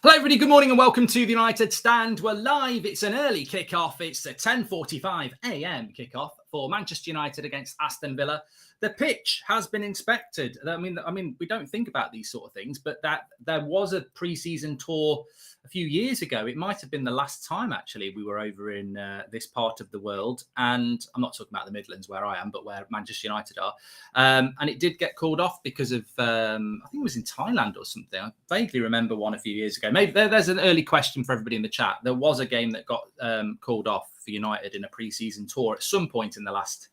Hello, everybody. Good morning and welcome to the United Stand. We're live. It's an early kickoff. It's a 10:45 a.m. kickoff for Manchester United against Aston Villa. The pitch has been inspected. I mean, we don't think about these sort of things, but that there was a pre-season tour a few years ago. It might have been the last time, actually, we were over in this part of the world. And I'm not talking about the Midlands where I am, but where Manchester United are. And it did get called off because of, I think it was in Thailand or something. I vaguely remember one a few years ago. Maybe there's an early question for everybody in the chat. There was a game that got called off for United in a pre-season tour at some point in the last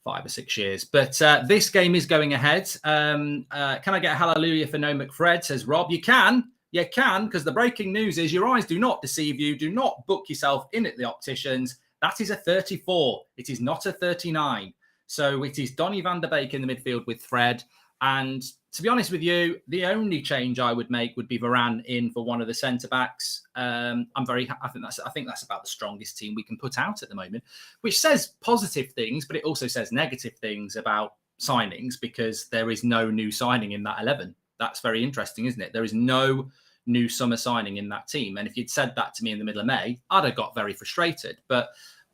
5 or 6 years. But this game is going ahead. Can I get a hallelujah for no McFred, says Rob. You can, because the breaking news is your eyes do not deceive you. Do not book yourself in at the opticians. That is a 34. It is not a 39. So it is Donny van der Beek in the midfield with Fred. And to be honest with you, the only change I would make would be Varane in for one of the centre backs. I think that's about the strongest team we can put out at the moment, which says positive things, but it also says negative things about signings because there is no new signing in that 11. That's very interesting, isn't it? There is no new summer signing in that team. And if you'd said that to me in the middle of May, I'd have got very frustrated. But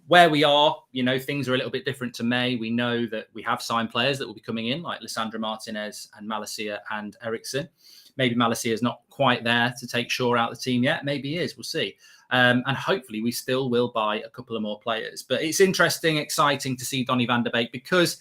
where we are, things are a little bit different to May. We know that we have signed players that will be coming in, like Lisandro Martinez and Malacia and Eriksen. Maybe Malacia is not quite there to take Shaw out of the team yet. Maybe he is. We'll see. And hopefully we still will buy a couple of more players. But it's interesting, exciting to see Donny van der Beek because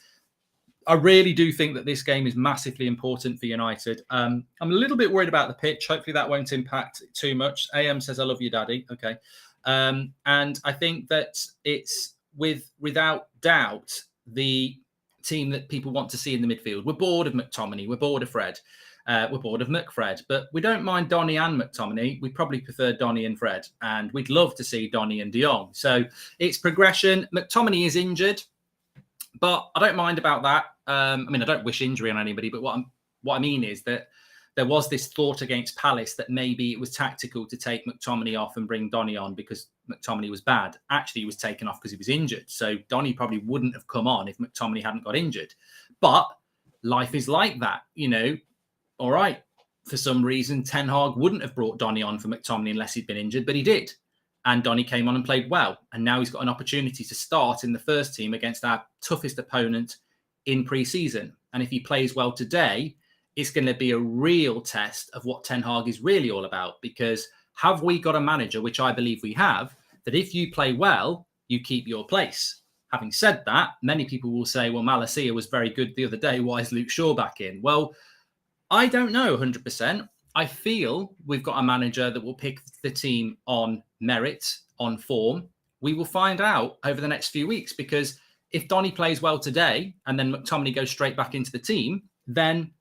I really do think that this game is massively important for United. I'm a little bit worried about the pitch. Hopefully that won't impact too much. AM says, I love you, Daddy. Okay. And I think that it's without doubt the team that people want to see in the midfield. We're bored of McTominay. We're bored of Fred. We're bored of McFred. But we don't mind Donny and McTominay. We probably prefer Donny and Fred. And we'd love to see Donny and De Jong. So it's progression. McTominay is injured, but I don't mind about that. I don't wish injury on anybody. But what I mean is that there was this thought against Palace that maybe it was tactical to take McTominay off and bring Donny on because McTominay was bad. Actually, he was taken off because he was injured. So Donny probably wouldn't have come on if McTominay hadn't got injured. But life is like that, All right, for some reason, Ten Hag wouldn't have brought Donny on for McTominay unless he'd been injured, but he did. And Donny came on and played well. And now he's got an opportunity to start in the first team against our toughest opponent in pre-season. And if he plays well today, it's going to be a real test of what Ten Hag is really all about. Because have we got a manager, which I believe we have, that if you play well, you keep your place? Having said that, many people will say, well, Malacia was very good the other day. Why is Luke Shaw back in? Well, I don't know 100%. I feel we've got a manager that will pick the team on merit, on form. We will find out over the next few weeks, because if Donny plays well today and then McTominay goes straight back into the team, then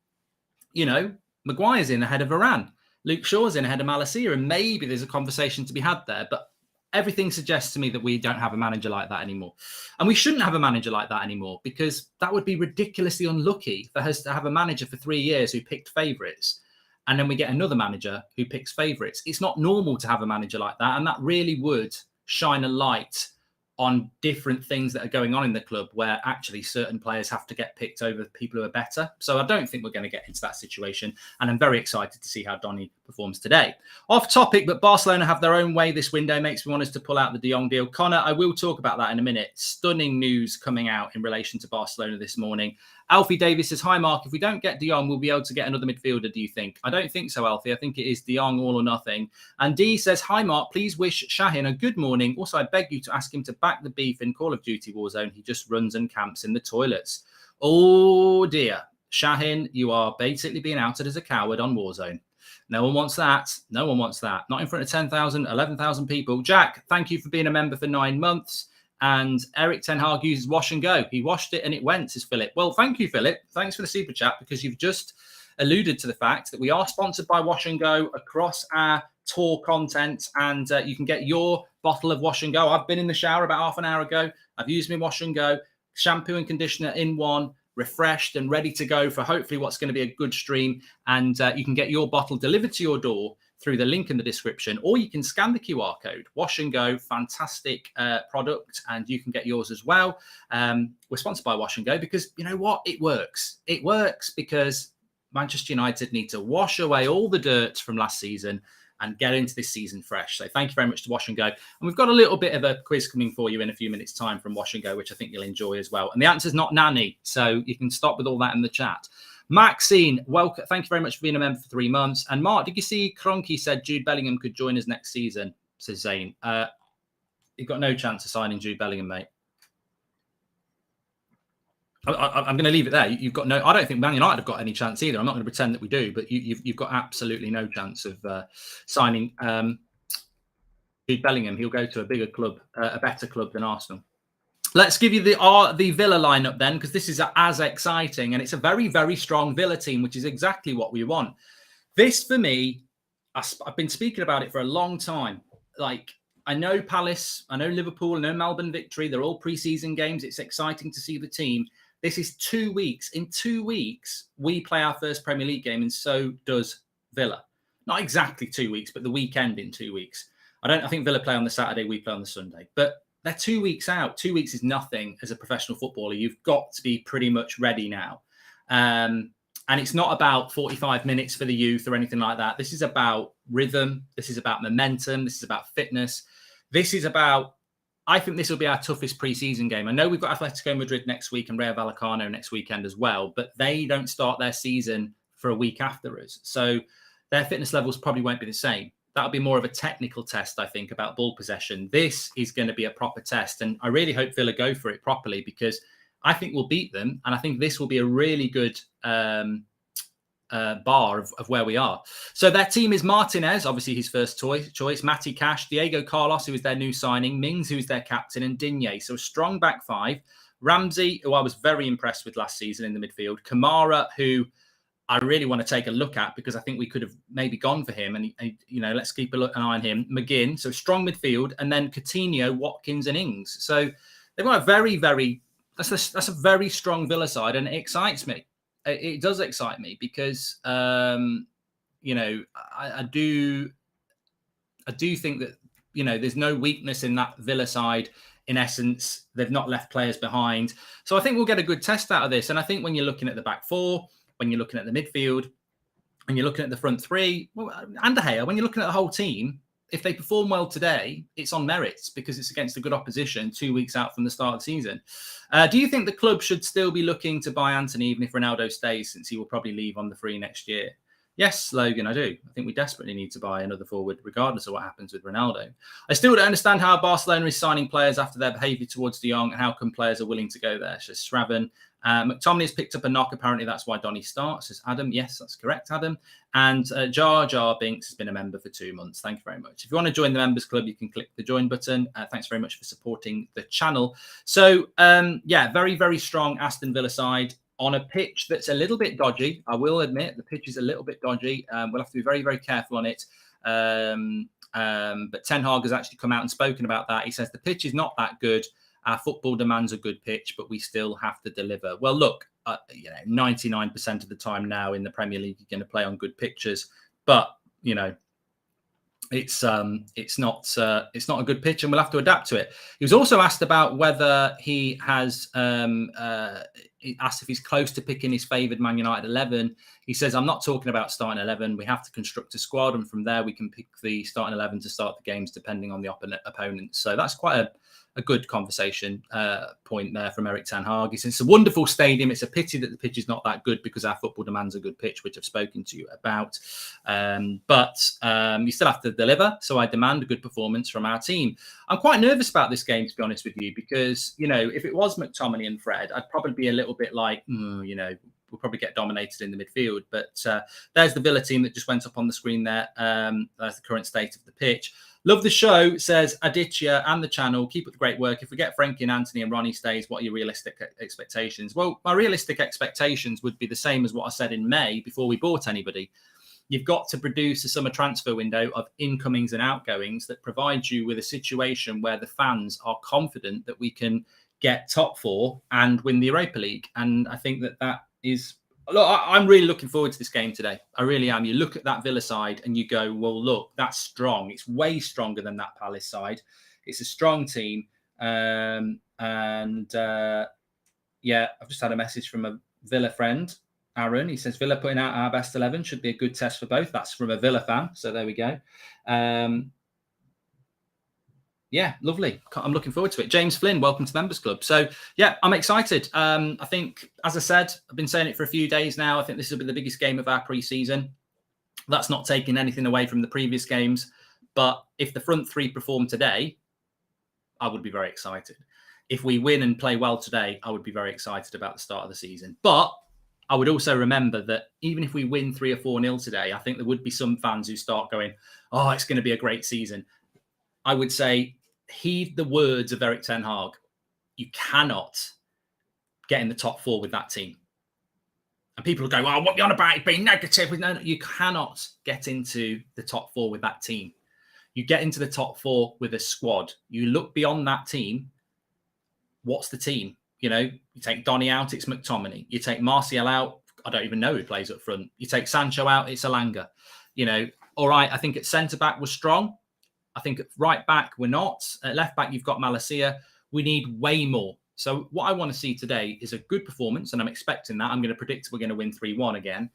Maguire's in ahead of Varane. Luke Shaw's in ahead of Malacia, and maybe there's a conversation to be had there. But everything suggests to me that we don't have a manager like that anymore. And we shouldn't have a manager like that anymore, because that would be ridiculously unlucky for us to have a manager for 3 years who picked favourites. And then we get another manager who picks favourites. It's not normal to have a manager like that. And that really would shine a light on different things that are going on in the club where actually certain players have to get picked over people who are better. So I don't think we're going to get into that situation. And I'm very excited to see how Donny performs today. Off topic, but Barcelona have their own way this window. Makes me want us to pull out the De Jong deal. Connor, I will talk about that in a minute. Stunning news coming out in relation to Barcelona this morning. Alfie Davis says, hi, Mark. If we don't get De Jong, we'll be able to get another midfielder, do you think? I don't think so, Alfie. I think it is De Jong all or nothing. And Dee says, hi, Mark. Please wish Shahin a good morning. Also, I beg you to ask him to back the beef in Call of Duty Warzone. He just runs and camps in the toilets. Oh, dear. Shahin, you are basically being outed as a coward on Warzone. No one wants that. No one wants that. Not in front of 10,000, 11,000 people. Jack, thank you for being a member for 9 months. And Eric Ten Hag uses wash and go. He washed it and it went, says Philip. Well, thank you, Philip. Thanks for the super chat, because you've just alluded to the fact that we are sponsored by Wash and Go across our tour content. And you can get your bottle of Wash and Go. I've been in the shower about half an hour ago. I've used my Wash and Go, shampoo and conditioner in one, refreshed and ready to go for hopefully what's going to be a good stream. And you can get your bottle delivered to your door through the link in the description, or you can scan the QR code. Wash and Go, fantastic product, and you can get yours as well. We're sponsored by Wash and Go because you know what? It works. It works because Manchester United need to wash away all the dirt from last season and get into this season fresh. So thank you very much to Wash and Go. And we've got a little bit of a quiz coming for you in a few minutes' time from Wash and Go, which I think you'll enjoy as well. And the answer is not nanny, so you can stop with all that in the chat. Maxine, welcome. Thank you very much for being a member for 3 months. And Mark, did you see Kroenke said Jude Bellingham could join us next season? Says Zane. You've got no chance of signing Jude Bellingham, mate. I'm going to leave it there. You've got no. I don't think Man United have got any chance either. I'm not going to pretend that we do, but you've got absolutely no chance of signing Jude Bellingham. He'll go to a bigger club, a better club than Arsenal. Let's give you the Villa lineup then, because this is as exciting, and it's a very, very strong Villa team, which is exactly what we want. This, for me, I've been speaking about it for a long time. Like, I know Palace, I know Liverpool, I know Melbourne Victory. They're all pre-season games. It's exciting to see the team. This is 2 weeks. In 2 weeks, we play our first Premier League game, and so does Villa. Not exactly 2 weeks, but the weekend in 2 weeks. I think Villa play on the Saturday, we play on the Sunday. But they're 2 weeks out. 2 weeks is nothing as a professional footballer. You've got to be pretty much ready now. And it's not about 45 minutes for the youth or anything like that. This is about rhythm. This is about momentum. This is about fitness. This is about, I think this will be our toughest pre-season game. I know we've got Atletico Madrid next week and Rayo Vallecano next weekend as well, but they don't start their season for a week after us. So their fitness levels probably won't be the same. That'll be more of a technical test, I think, about ball possession. This is going to be a proper test. And I really hope Villa go for it properly, because I think we'll beat them. And I think this will be a really good bar of where we are. So their team is Martinez, obviously his first choice, Matty Cash, Diego Carlos, who is their new signing, Mings, who is their captain, and Digne. So a strong back five. Ramsey, who I was very impressed with last season in the midfield. Kamara, who I really want to take a look at, because I think we could have maybe gone for him. And let's keep an eye on him. McGinn, so strong midfield. And then Coutinho, Watkins, and Ings. So they've got a very, very, that's a very strong Villa side, and it excites me. It does excite me because, I do think that, there's no weakness in that Villa side. In essence, they've not left players behind. So I think we'll get a good test out of this. And I think when you're looking at the back four, when you're looking at the midfield, and you're looking at the front three, and De Gea, when you're looking at the whole team, if they perform well today, it's on merits, because it's against a good opposition 2 weeks out from the start of the season. Do you think the club should still be looking to buy Anthony, even if Ronaldo stays, since he will probably leave on the free next year? Yes, Logan, I do. I think we desperately need to buy another forward, regardless of what happens with Ronaldo. I still don't understand how Barcelona is signing players after their behaviour towards De Jong, and how come players are willing to go there. Says Shravan. McTominay has picked up a knock. Apparently, that's why Donny starts. Says Adam. Yes, that's correct, Adam. And Jar Jar Binks has been a member for 2 months. Thank you very much. If you want to join the members club, you can click the join button. Thanks very much for supporting the channel. So, very, very strong Aston Villa side on a pitch that's a little bit dodgy. I will admit the pitch is a little bit dodgy. We'll have to be very, very careful on it. But Ten Hag has actually come out and spoken about that. He says the pitch is not that good. Our football demands a good pitch, but we still have to deliver. Well, look, 99% of the time now in the Premier League, you're going to play on good pitches, but it's not a good pitch, and we'll have to adapt to it. He was also asked about whether he has asked if he's close to picking his favoured Man United 11. He says, I'm not talking about starting 11. We have to construct a squad, and from there we can pick the starting 11 to start the games depending on the opponent. So that's quite a good conversation point there from Eric Ten Hag. He says, it's a wonderful stadium. It's a pity that the pitch is not that good, because our football demands a good pitch, which I've spoken to you about. But you still have to deliver. So I demand a good performance from our team. I'm quite nervous about this game, to be honest with you, because, if it was McTominay and Fred, I'd probably be a little bit like, we'll probably get dominated in the midfield. But there's the Villa team that just went up on the screen there. That's the current state of the pitch. Love the show, says Aditya, and the channel. Keep up the great work. If we get Frankie and Anthony and Ronnie stays, what are your realistic expectations? Well, my realistic expectations would be the same as what I said in May before we bought anybody. You've got to produce a summer transfer window of incomings and outgoings that provides you with a situation where the fans are confident that we can get top four and win the Europa League. And I think that is... Look, I'm really looking forward to this game today. I really am. You look at that Villa side and you go, well, look, that's strong. It's way stronger than that Palace side. It's a strong team. I've just had a message from a Villa friend Aaron, he says Villa putting out our best 11 should be a good test for both. That's from a Villa fan. So there we go. Yeah, lovely. I'm looking forward to it. James Flynn, welcome to the Members Club. So, yeah, I'm excited. I think, as I said, I've been saying it for a few days now. I think this will be the biggest game of our pre-season. That's not taking anything away from the previous games. But if the front three perform today, I would be very excited. If we win and play well today, I would be very excited about the start of the season. But I would also remember that even if we win 3 or 4-0 today, I think there would be some fans who start going, oh, it's going to be a great season. I would say, heed the words of Eric Ten Hag. You cannot get in the top 4 with that team. And people will go, oh, what are you on about? Being negative. No, you cannot get into the top 4 with that team. You get into the top 4 with a squad. You look beyond that team. What's the team? You know, you take Donny out, it's McTominay. You take Martial out, I don't even know who plays up front. You take Sancho out, it's Alanga. You know, all right, I think at centre-back we're strong. I think at right back, we're not. At left back, you've got Malacia. We need way more. So what I want to see today is a good performance, and I'm expecting that. I'm going to predict we're going to win 3-1 again.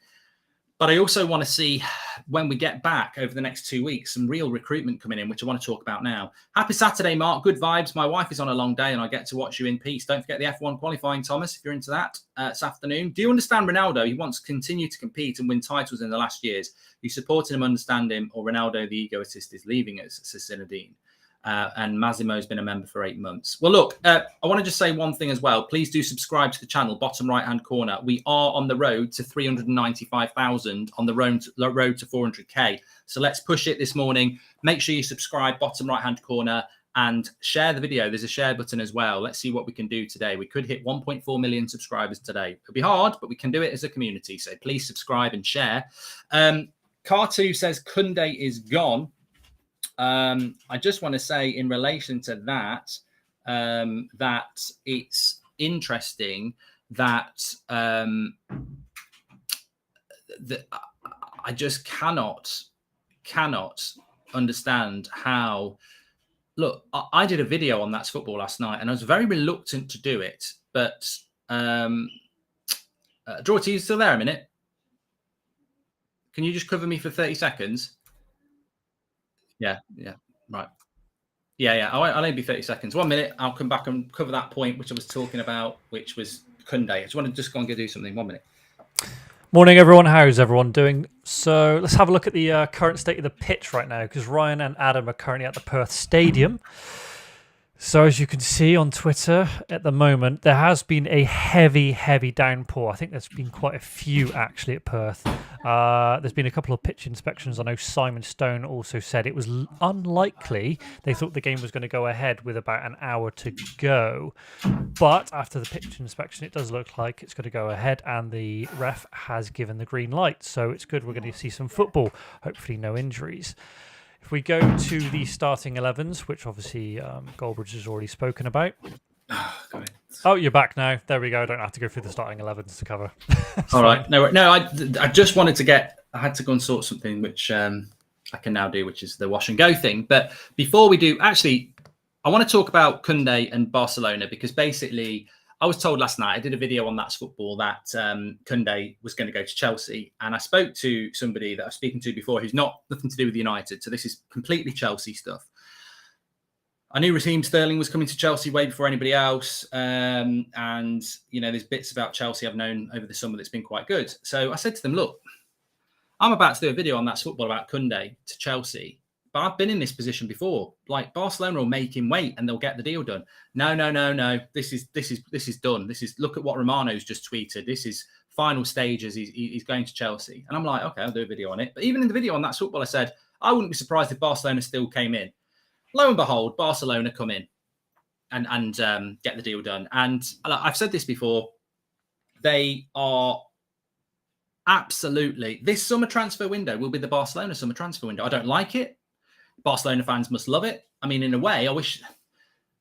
But I also want to see, when we get back over the next 2 weeks, some real recruitment coming in, which I want to talk about now. Happy Saturday, Mark. Good vibes. My wife is on a long day, and I get to watch you in peace. Don't forget the F1 qualifying, Thomas, if you're into that this afternoon. Do you understand Ronaldo? He wants to continue to compete and win titles in the last years. You supported him, understand him, or Ronaldo, the egotist, is leaving us, says Zinedine. And Massimo's been a member for 8 months. Well, look, I want to just say one thing as well. Please do subscribe to the channel, bottom right-hand corner. We are on the road to 395,000, on the road to 400K. So let's push it this morning. Make sure you subscribe, bottom right-hand corner, and share the video. There's a share button as well. Let's see what we can do today. We could hit 1.4 million subscribers today. It'll be hard, but we can do it as a community. So please subscribe and share. Car2 says Koundé is gone. I just want to say in relation to that, that it's interesting that, that I just cannot understand how. Look, I did a video on That's Football last night, and I was very reluctant to do it. But Dorothy, you still there a minute? Can you just cover me for 30 seconds? Yeah, right. Yeah. I'll only be 30 seconds. 1 minute. I'll come back and cover that point, which I was talking about, which was Koundé. I just want to go and go do something. 1 minute. Morning, everyone. How's everyone doing? So let's have a look at the current state of the pitch right now, because Ryan and Adam are currently at the Perth Stadium. So as you can see on Twitter at the moment, there has been a heavy downpour. I think there's been quite a few actually at Perth. There's been a couple of pitch inspections. I know Simon Stone also said it was unlikely. They thought the game was going to go ahead with about an hour to go. But after the pitch inspection, it does look like it's going to go ahead, and the ref has given the green light. So it's good. We're going to see some football. Hopefully no injuries. If we go to the starting 11s, which obviously Goldbridge has already spoken about. Oh, you're back now. There we go. I don't have to go through the starting 11s to cover. All right. No, I just wanted to I had to go and sort something, which I can now do, which is the wash and go thing. But before we do, actually, I want to talk about Koundé and Barcelona, because basically I was told last night, I did a video on That's Football, that Koundé was going to go to Chelsea. And I spoke to somebody that I was speaking to before who's nothing to do with United. So this is completely Chelsea stuff. I knew Raheem Sterling was coming to Chelsea way before anybody else. And, you know, there's bits about Chelsea I've known over the summer that's been quite good. So I said to them, look, I'm about to do a video on That's Football about Koundé to Chelsea. But I've been in this position before. Like, Barcelona will make him wait and they'll get the deal done. No. This is done. Look at what Romano's just tweeted. This is final stages. He's going to Chelsea. And I'm like, okay, I'll do a video on it. But even in the video on That's Football, I said, I wouldn't be surprised if Barcelona still came in. Lo and behold, Barcelona come in and get the deal done. And I've said this before. They are absolutely, this summer transfer window will be the Barcelona summer transfer window. I don't like it. Barcelona fans must love it. I mean, in a way, I wish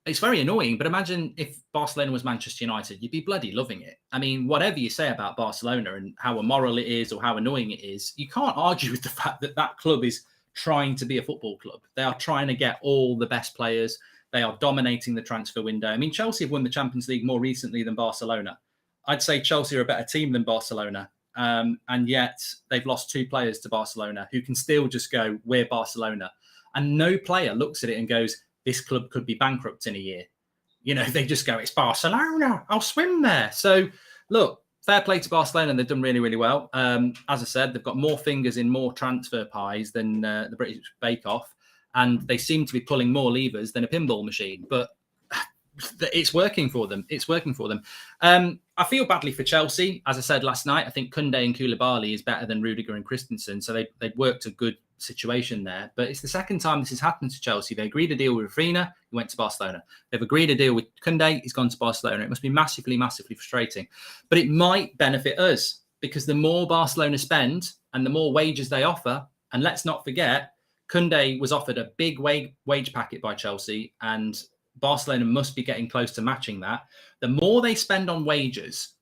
it's very annoying, but imagine if Barcelona was Manchester United, you'd be bloody loving it. I mean, whatever you say about Barcelona and how immoral it is or how annoying it is, you can't argue with the fact that that club is trying to be a football club. They are trying to get all the best players. They are dominating the transfer window. I mean, Chelsea have won the Champions League more recently than Barcelona. I'd say Chelsea are a better team than Barcelona. and yet they've lost 2 players to Barcelona who can still just go, we're Barcelona. And no player looks at it and goes, this club could be bankrupt in a year. You know, they just go, it's Barcelona, I'll swim there. So, look, fair play to Barcelona. They've done really, really well. As I said, they've got more fingers in more transfer pies than the British Bake Off. And they seem to be pulling more levers than a pinball machine. But it's working for them. It's working for them. I feel badly for Chelsea. As I said last night, I think Koundé and Koulibaly is better than Rudiger and Christensen. So they've worked a good situation there. But it's the second time this has happened to Chelsea. They agreed a deal with Rafinha, he went to Barcelona. They've agreed a deal with Koundé, he's gone to Barcelona. It must be massively, massively frustrating. But it might benefit us because the more Barcelona spend and the more wages they offer, and let's not forget, Koundé was offered a big wage packet by Chelsea, and Barcelona must be getting close to matching that. The more they spend on wages,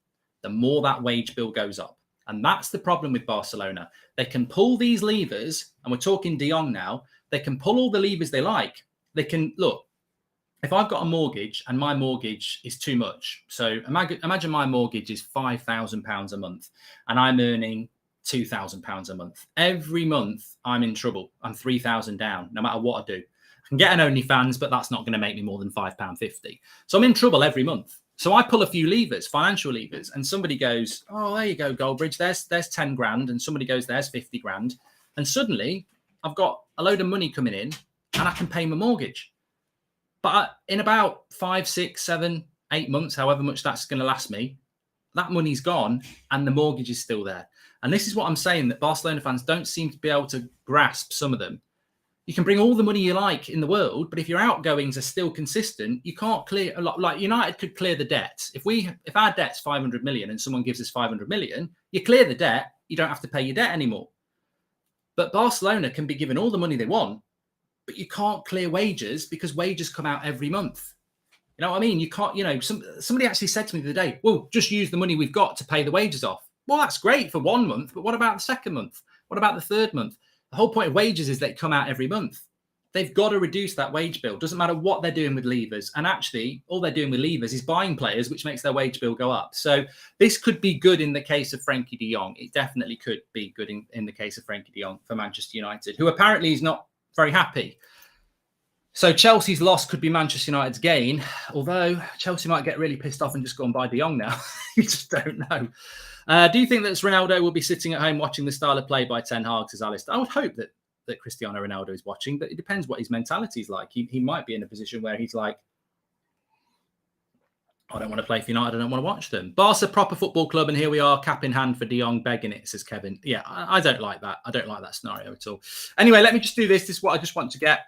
the more that wage bill goes up. And that's the problem with Barcelona. They can pull these levers, and we're talking De Jong now, they can pull all the levers they like. They can, look, if I've got a mortgage and my mortgage is too much, so imagine my mortgage is £5,000 a month and I'm earning £2,000 a month. Every month I'm in trouble. I'm 3,000 down, no matter what I do. I can get an OnlyFans, but that's not going to make me more than £5.50. So I'm in trouble every month. So I pull a few levers, financial levers, and somebody goes, oh, there you go, Goldbridge, there's 10 grand. And somebody goes, there's 50 grand. And suddenly I've got a load of money coming in and I can pay my mortgage. But in about 5, 6, 7, 8 months, however much that's going to last me, that money's gone and the mortgage is still there. And this is what I'm saying, that Barcelona fans don't seem to be able to grasp, some of them. You can bring all the money you like in the world, but if your outgoings are still consistent, you can't clear a lot. Like United could clear the debt. If our debt's 500 million and someone gives us 500 million, you clear the debt, you don't have to pay your debt anymore. But Barcelona can be given all the money they want, but you can't clear wages because wages come out every month. You know what I mean? You can't, somebody actually said to me the other day, well, just use the money we've got to pay the wages off. Well, that's great for 1 month, but what about the second month? What about the third month? The whole point of wages is they come out every month. They've got to reduce that wage bill. Doesn't matter what they're doing with levers. And actually, all they're doing with levers is buying players, which makes their wage bill go up. So this could be good in the case of Frenkie de Jong. It definitely could be good in the case of Frenkie de Jong for Manchester United, who apparently is not very happy. So Chelsea's loss could be Manchester United's gain, although Chelsea might get really pissed off and just go and buy de Jong now. You just don't know. Do you think that Ronaldo will be sitting at home watching the style of play by Ten Hag, says Alistair? I would hope that Cristiano Ronaldo is watching, but it depends what his mentality is like. He might be in a position where he's like, I don't want to play for United, I don't want to watch them. Barca proper football club, and here we are, cap in hand for de Jong begging it, says Kevin. Yeah, I don't like that. I don't like that scenario at all. Anyway, let me just do this. This is what I just want to get.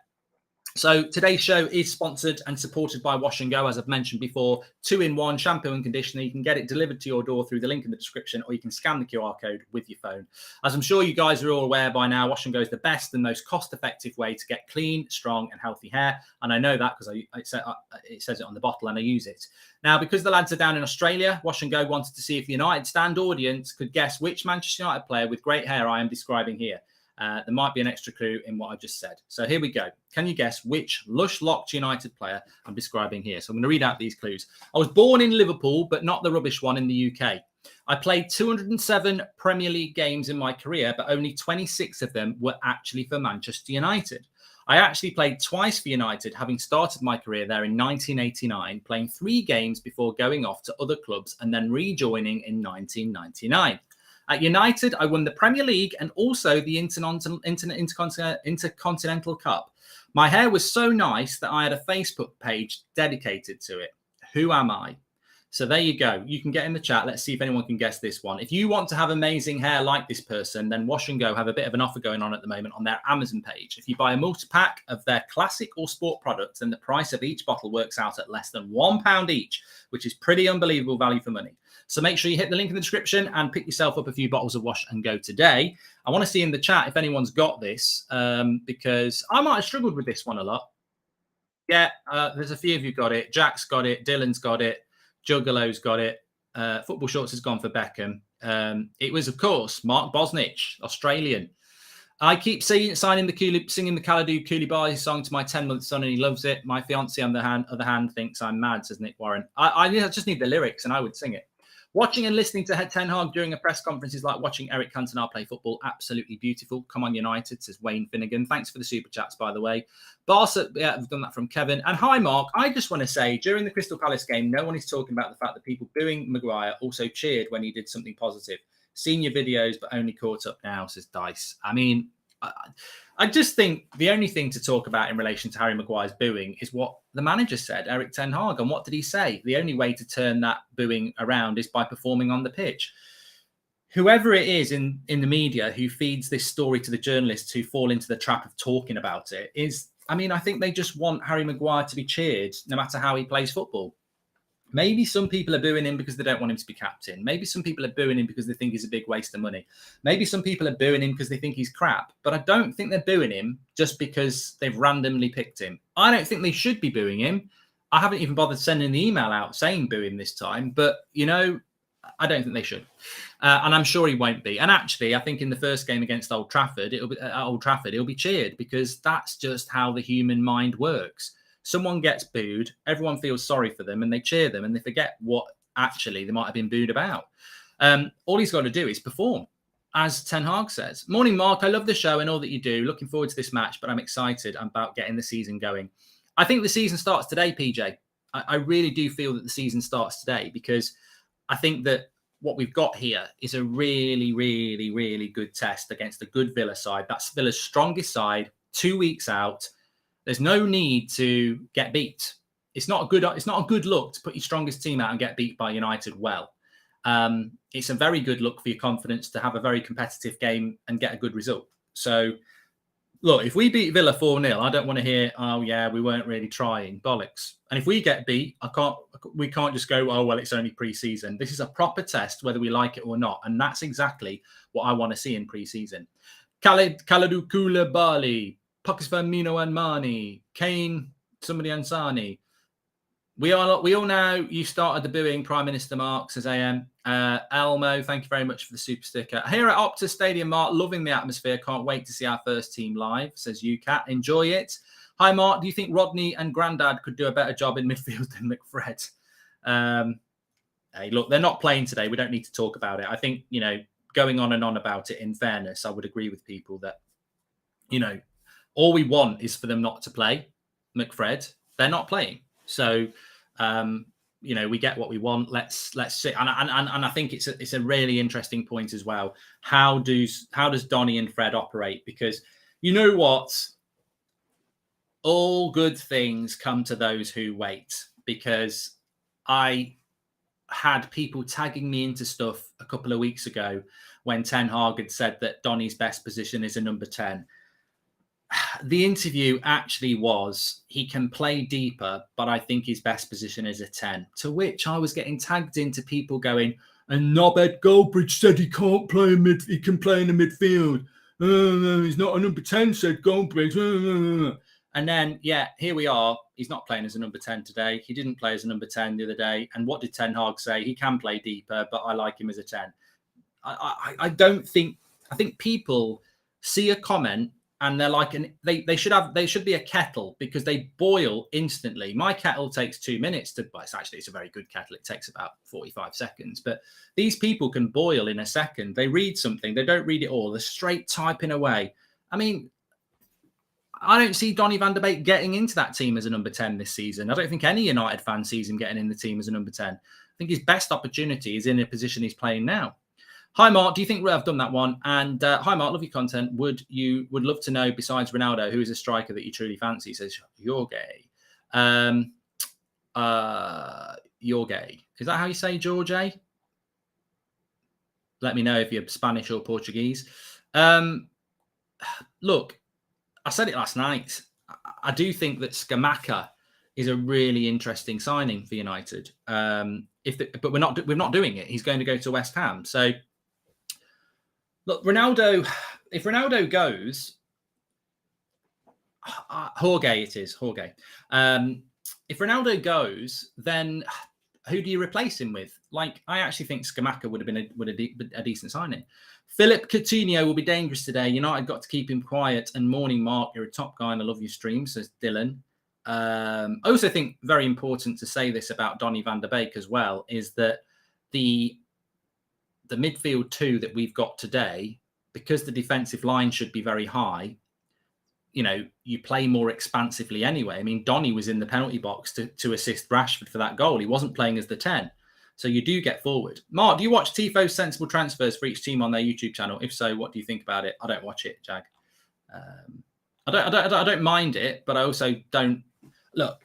So today's show is sponsored and supported by Wash and Go, as I've mentioned before. 2-in-1 shampoo and conditioner. You can get it delivered to your door through the link in the description, or you can scan the QR code with your phone. As I'm sure you guys are all aware by now, Wash and Go is the best and most cost-effective way to get clean, strong and healthy hair. And I know that because it says it on the bottle and I use it. Now, because the lads are down in Australia, Wash and Go wanted to see if the United Stand audience could guess which Manchester United player with great hair I am describing here. There might be an extra clue in what I just said. So here we go. Can you guess which lush-locked United player I'm describing here? So I'm going to read out these clues. I was born in Liverpool, but not the rubbish one in the UK. I played 207 Premier League games in my career, but only 26 of them were actually for Manchester United. I actually played twice for United, having started my career there in 1989, playing 3 games before going off to other clubs and then rejoining in 1999. At United, I won the Premier League and also the Intercontinental Cup. My hair was so nice that I had a Facebook page dedicated to it. Who am I? So there you go. You can get in the chat. Let's see if anyone can guess this one. If you want to have amazing hair like this person, then Wash and Go have a bit of an offer going on at the moment on their Amazon page. If you buy a multi-pack of their classic or sport products, then the price of each bottle works out at less than £1 each, which is pretty unbelievable value for money. So make sure you hit the link in the description and pick yourself up a few bottles of Wash and Go today. I want to see in the chat if anyone's got this, because I might have struggled with this one a lot. Yeah, there's a few of you got it. Jack's got it. Dylan's got it. Juggalo's got it. Football Shorts has gone for Beckham. It was, of course, Mark Bosnich, Australian. I keep singing the Kalidou Koulibaly song to my 10-month son, and he loves it. My fiance, on the other hand, thinks I'm mad, says Nick Warren. I just need the lyrics, and I would sing it. Watching and listening to Ten Hag during a press conference is like watching Eric Cantona play football. Absolutely beautiful. Come on, United, says Wayne Finnegan. Thanks for the super chats, by the way. Barca, yeah, I've done that from Kevin. And hi, Mark. I just want to say, during the Crystal Palace game, no one is talking about the fact that people booing Maguire also cheered when he did something positive. Seen your videos, but only caught up now, says Dice. I mean, I just think the only thing to talk about in relation to Harry Maguire's booing is what the manager said, Eric Ten Hag. And what did he say? The only way to turn that booing around is by performing on the pitch. Whoever it is in the media who feeds this story to the journalists who fall into the trap of talking about it is, I mean, I think they just want Harry Maguire to be cheered no matter how he plays football. Maybe some people are booing him because they don't want him to be captain. Maybe some people are booing him because they think he's a big waste of money. Maybe some people are booing him because they think he's crap. But I don't think they're booing him just because they've randomly picked him. I don't think they should be booing him. I haven't even bothered sending the email out saying boo him this time. But, you know, I don't think they should. And I'm sure he won't be. And actually, I think in the first game against Old Trafford, he'll be cheered because that's just how the human mind works. Someone gets booed, everyone feels sorry for them and they cheer them and they forget what actually they might have been booed about. All he's got to do is perform, as Ten Hag says. Morning, Mark. I love the show and all that you do. Looking forward to this match, but I'm excited about getting the season going. I think the season starts today, PJ. I really do feel that the season starts today because I think that what we've got here is a really, really, really good test against a good Villa side. That's Villa's strongest side, 2 weeks out. There's no need to get beat. It's not a good look to put your strongest team out and get beat by United well. It's a very good look for your confidence to have a very competitive game and get a good result. So, look, if we beat Villa 4-0, I don't want to hear, oh, yeah, we weren't really trying. Bollocks. And if we get beat, we can't just go, oh, well, it's only pre-season. This is a proper test, whether we like it or not. And that's exactly what I want to see in pre-season. Kalidou Koulibaly, Pakistan and Mani, Kane, somebody Ansani. We all know you started the booing, Prime Minister Mark, says AM. Elmo, thank you very much for the super sticker. Here at Optus Stadium, Mark, loving the atmosphere. Can't wait to see our first team live, says UCat. Enjoy it. Hi, Mark. Do you think Rodney and Grandad could do a better job in midfield than McFred? Hey, look, they're not playing today. We don't need to talk about it. I think, you know, going on and on about it, in fairness, I would agree with people that, you know, all we want is for them not to play. McFred, they're not playing. So, you know, we get what we want. Let's see. And I think it's a really interesting point as well. How does Donny and Fred operate? Because you know what? All good things come to those who wait. Because I had people tagging me into stuff a couple of weeks ago when Ten Hag had said that Donny's best position is a number 10. The interview actually was, he can play deeper, but I think his best position is a 10. To which I was getting tagged into people going, and Nobed Goldbridge said he can't play he can play in the midfield. He's not a number 10, said Goldbridge. And then, yeah, here we are. He's not playing as a number 10 today. He didn't play as a number 10 the other day. And what did Ten Hag say? He can play deeper, but I like him as a 10. I think people see a comment and they're like, they should be a kettle because they boil instantly. My kettle takes 2 minutes to, well, it's a very good kettle. It takes about 45 seconds, but these people can boil in a second. They read something, they don't read it all. They're straight typing away. I mean, I don't see Donny van der Beek getting into that team as a number 10 this season. I don't think any United fan sees him getting in the team as a number 10. I think his best opportunity is in a position he's playing now. Hi, Mark. Do you think I've done that one? And hi, Mark. Love your content. Would love to know, besides Ronaldo, who is a striker that you truly fancy? Says you're gay. You're gay. Is that how you say George? Let me know if you're Spanish or Portuguese. Look, I said it last night. I do think that Scamacca is a really interesting signing for United. But we're not doing it. He's going to go to West Ham. So. Look, Ronaldo, if Ronaldo goes, Jorge it is, Jorge. If Ronaldo goes, then who do you replace him with? Like, I actually think Scamacca would have been a decent signing. Philip Coutinho will be dangerous today. United got to keep him quiet. And morning, Mark, you're a top guy and I love your stream, says Dylan. I also think very important to say this about Donny van der Beek as well, is that the the midfield two that we've got today, because the defensive line should be very high, you know, you play more expansively anyway. I mean, Donny was in the penalty box to assist Rashford for that goal. He wasn't playing as the 10. So you do get forward. Mark, do you watch Tifo's sensible transfers for each team on their YouTube channel? If so, what do you think about it? I don't watch it, Jag. I don't mind it, but I also don't look.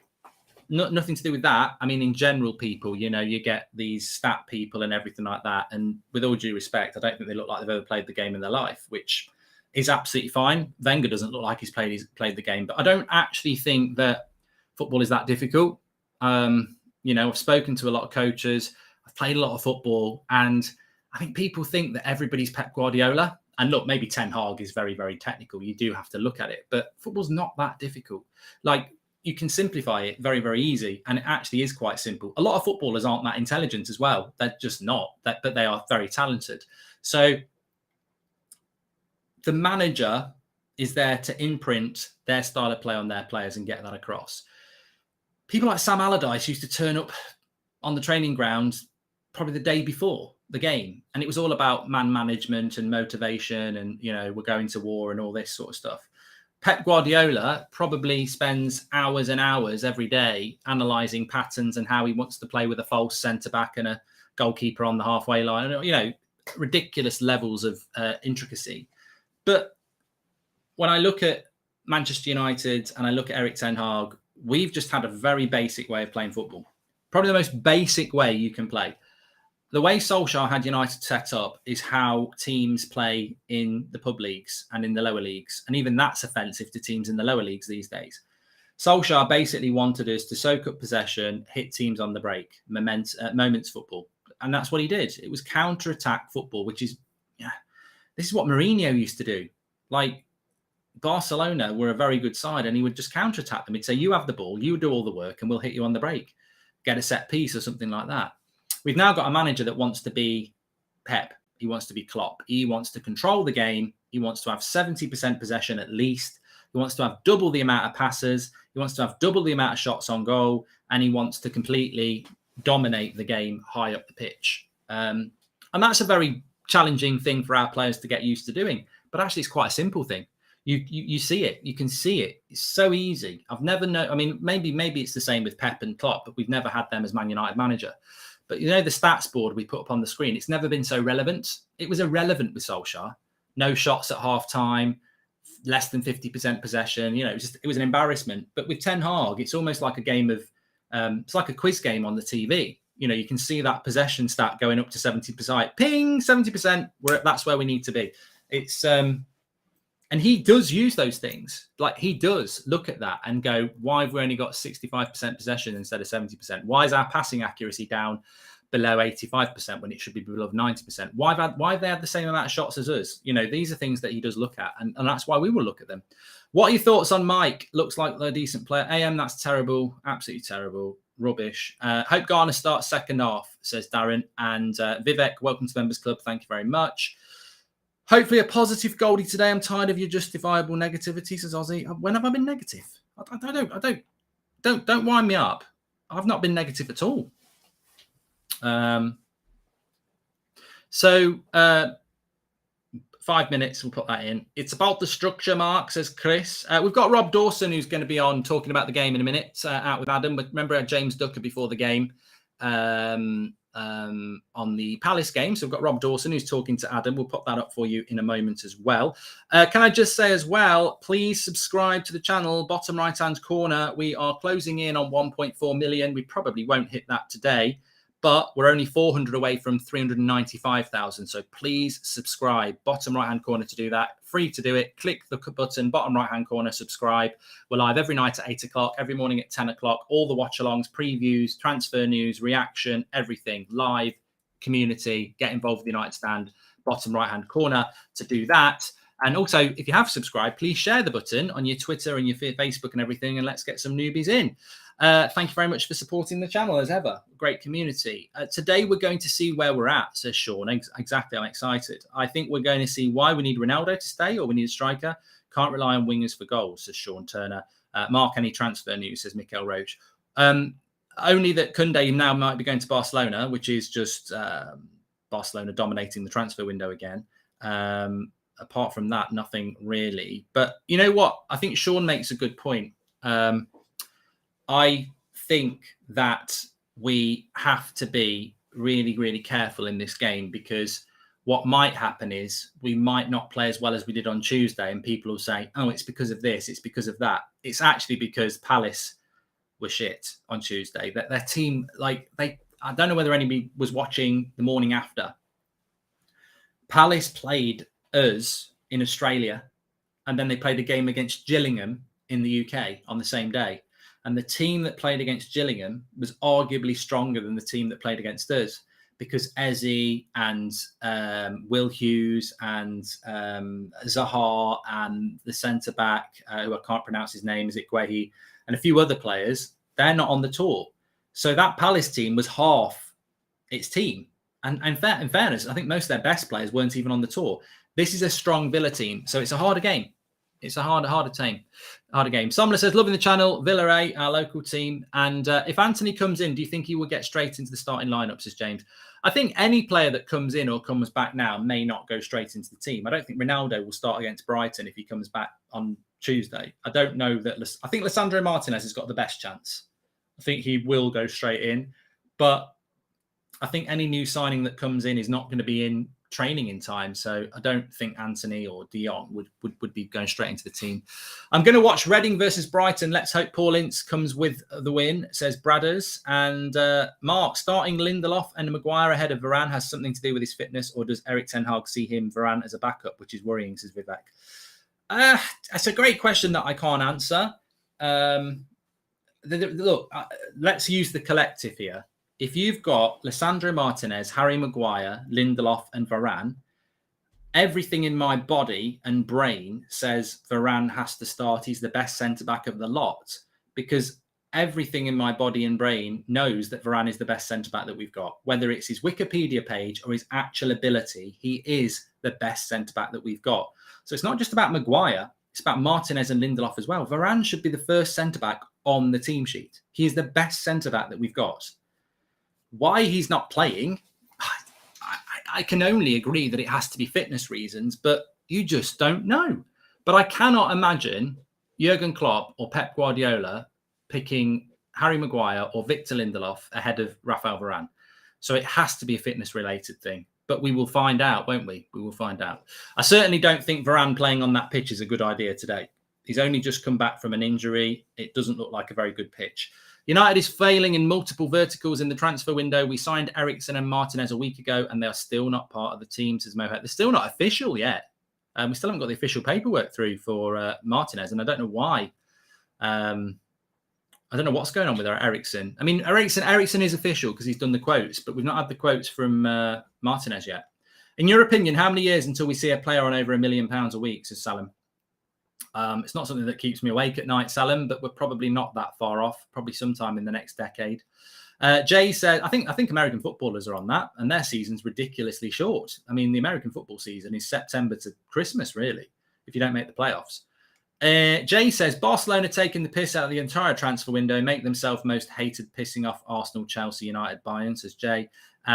Nothing to do with that. I mean, in general, people, you know, you get these stat people and everything like that. And with all due respect, I don't think they look like they've ever played the game in their life, which is absolutely fine. Wenger doesn't look like he's played the game, but I don't actually think that football is that difficult. You know, I've spoken to a lot of coaches. I've played a lot of football, and I think people think that everybody's Pep Guardiola. And look, maybe Ten Hag is very, very technical. You do have to look at it, but football's not that difficult. Like, you can simplify it very, very easy, and it actually is quite simple. A lot of footballers aren't that intelligent as well. They're just not, but they are very talented. So the manager is there to imprint their style of play on their players and get that across. People like Sam Allardyce used to turn up on the training ground probably the day before the game, and it was all about man management and motivation and, you know, we're going to war and all this sort of stuff. Pep Guardiola probably spends hours and hours every day analysing patterns and how he wants to play with a false centre-back and a goalkeeper on the halfway line. You know, ridiculous levels of intricacy. But when I look at Manchester United and I look at Erik Ten Hag, we've just had a very basic way of playing football. Probably the most basic way you can play. The way Solskjaer had United set up is how teams play in the pub leagues and in the lower leagues. And even that's offensive to teams in the lower leagues these days. Solskjaer basically wanted us to soak up possession, hit teams on the break, moments football. And that's what he did. It was counter-attack football, which is, this is what Mourinho used to do. Like, Barcelona were a very good side, and he would just counter-attack them. He'd say, you have the ball, you do all the work, and we'll hit you on the break. Get a set piece or something like that. We've now got a manager that wants to be Pep. He wants to be Klopp. He wants to control the game. He wants to have 70% possession at least. He wants to have double the amount of passes. He wants to have double the amount of shots on goal. And he wants to completely dominate the game high up the pitch. And that's a very challenging thing for our players to get used to doing. But actually, it's quite a simple thing. You see it. You can see it. It's so easy. I've never known. I mean, maybe it's the same with Pep and Klopp, but we've never had them as Man United manager. But, you know, the stats board we put up on the screen, it's never been so relevant. It was irrelevant with Solskjaer. No shots at half time, less than 50% possession. You know, it was an embarrassment. But with Ten Hag, it's almost like a game of, it's like a quiz game on the TV. You know, you can see that possession stat going up to 70%. Ping, 70%. That's where we need to be. It's, and he does use those things. Like, he does look at that and go, why have we only got 65% possession instead of 70%? Why is our passing accuracy down below 85% when it should be below 90%? Why have they had the same amount of shots as us? You know, these are things that he does look at, and that's why we will look at them. What are your thoughts on Mike? Looks like a decent player. AM, that's terrible. Absolutely terrible. Rubbish. Hope Garner starts second half, says Darren. And Vivek, welcome to Members Club. Thank you very much. Hopefully a positive Goldie today. I'm tired of your justifiable negativity, says Ozzy. When have I been negative? Don't wind me up. I've not been negative at all. So 5 minutes, we'll put that in. It's about the structure, Mark, says Chris. We've got Rob Dawson, who's going to be on talking about the game in a minute, out with Adam. But remember, I had James Ducker before the game. On the Palace game. So we've got Rob Dawson who's talking to Adam. We'll put that up for you in a moment as well. Can I just say as well, please subscribe to the channel, bottom right hand corner. We are closing in on 1.4 million. We probably won't hit that today, but we're only 400 away from 395,000. So please subscribe, bottom right hand corner to do that. Free to do it. Click the button, bottom right hand corner, subscribe. We're live every night at 8 o'clock, every morning at 10 o'clock. All the watch-alongs, previews, transfer news, reaction, everything. Live, community, get involved with the United Stand, bottom right hand corner to do that. And also, if you have subscribed, please share the button on your Twitter and your Facebook and everything, and let's get some newbies in. Thank you very much for supporting the channel as ever. Great community. Today, we're going to see where we're at, says Sean. Exactly. I'm excited. I think we're going to see why we need Ronaldo to stay or we need a striker. Can't rely on wingers for goals, says Sean Turner. Mark, any transfer news, says Mikael Roach. Only that Koundé now might be going to Barcelona, which is just Barcelona dominating the transfer window again. Apart from that, nothing really. But you know what? I think Sean makes a good point. I think that we have to be really, really careful in this game, because what might happen is we might not play as well as we did on Tuesday, and people will say, oh, it's because of this, it's because of that. It's actually because Palace were shit on Tuesday. Their team, I don't know whether anybody was watching the morning after. Palace played us in Australia, and then they played a game against Gillingham in the UK on the same day. And the team that played against Gillingham was arguably stronger than the team that played against us, because Eze and Will Hughes and Zaha and the centre-back, who I can't pronounce his name, is it Guehi, and a few other players, they're not on the tour. So that Palace team was half its team. And in fairness, I think most of their best players weren't even on the tour. This is a strong Villa team, so it's a harder game. It's a harder game. Somla says, loving the channel, Villa A, our local team. And if Anthony comes in, do you think he will get straight into the starting lineup, says James? I think any player that comes in or comes back now may not go straight into the team. I don't think Ronaldo will start against Brighton if he comes back on Tuesday. I don't know that. I think Lisandro Martinez has got the best chance. I think he will go straight in. But I think any new signing that comes in is not going to be in training in time. So I don't think Anthony or De Jong would be going straight into the team. I'm going to watch Reading versus Brighton. Let's hope Paul Ince comes with the win, says Bradders. And Mark, starting Lindelof and Maguire ahead of Varane has something to do with his fitness, or does Erik ten Hag see him, Varane, as a backup, which is worrying, says Vivek. That's a great question that I can't answer. Look, let's use the collective here. If you've got Lisandro Martinez, Harry Maguire, Lindelof and Varane, everything in my body and brain says Varane has to start. He's the best centre-back of the lot, because everything in my body and brain knows that Varane is the best centre-back that we've got. Whether it's his Wikipedia page or his actual ability, he is the best centre-back that we've got. So it's not just about Maguire, it's about Martinez and Lindelof as well. Varane should be the first centre-back on the team sheet. He is the best centre-back that we've got. Why he's not playing, I can only agree that it has to be fitness reasons, but you just don't know. But I cannot imagine Jurgen Klopp or Pep Guardiola picking Harry Maguire or Victor Lindelof ahead of Rafael Varane. So it has to be a fitness-related thing. But we will find out, won't we? We will find out. I certainly don't think Varane playing on that pitch is a good idea today. He's only just come back from an injury. It doesn't look like a very good pitch. United is failing in multiple verticals in the transfer window. We signed Eriksen and Martinez a week ago, and they are still not part of the team, says Mohet. They're still not official yet. We still haven't got the official paperwork through for Martinez, and I don't know why. I don't know what's going on with Eriksen. I mean, Eriksen is official because he's done the quotes, but we've not had the quotes from Martinez yet. In your opinion, how many years until we see a player on over £1 million a week, says Salim? It's not something that keeps me awake at night, Salim, but we're probably not that far off, probably sometime in the next decade. Jay said, I think American footballers are on that, and their season's ridiculously short. I mean, the American football season is September to Christmas, really, if you don't make the playoffs. Jay says, Barcelona taking the piss out of the entire transfer window, make themselves most hated, pissing off Arsenal, Chelsea, United, Bayern, says Jay.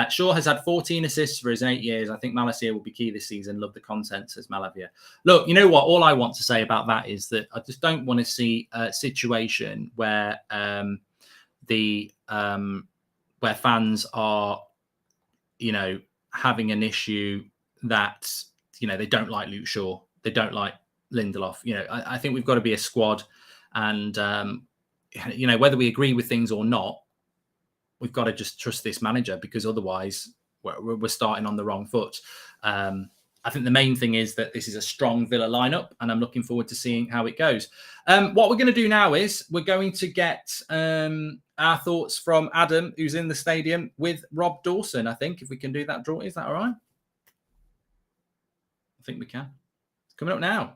Shaw has had 14 assists for his 8 years. I think Malacia will be key this season. Love the content, says Malavia. Look, you know what? All I want to say about that is that I just don't want to see a situation where where fans are, having an issue that, they don't like Luke Shaw. They don't like Lindelof. I think we've got to be a squad, and, whether we agree with things or not, we've got to just trust this manager, because otherwise we're starting on the wrong foot. I think the main thing is that this is a strong Villa lineup, and I'm looking forward to seeing how it goes. What we're going to do now is we're going to get our thoughts from Adam, who's in the stadium, with Rob Dawson, I think, if we can do that draw. Is that all right? I think we can. It's coming up now.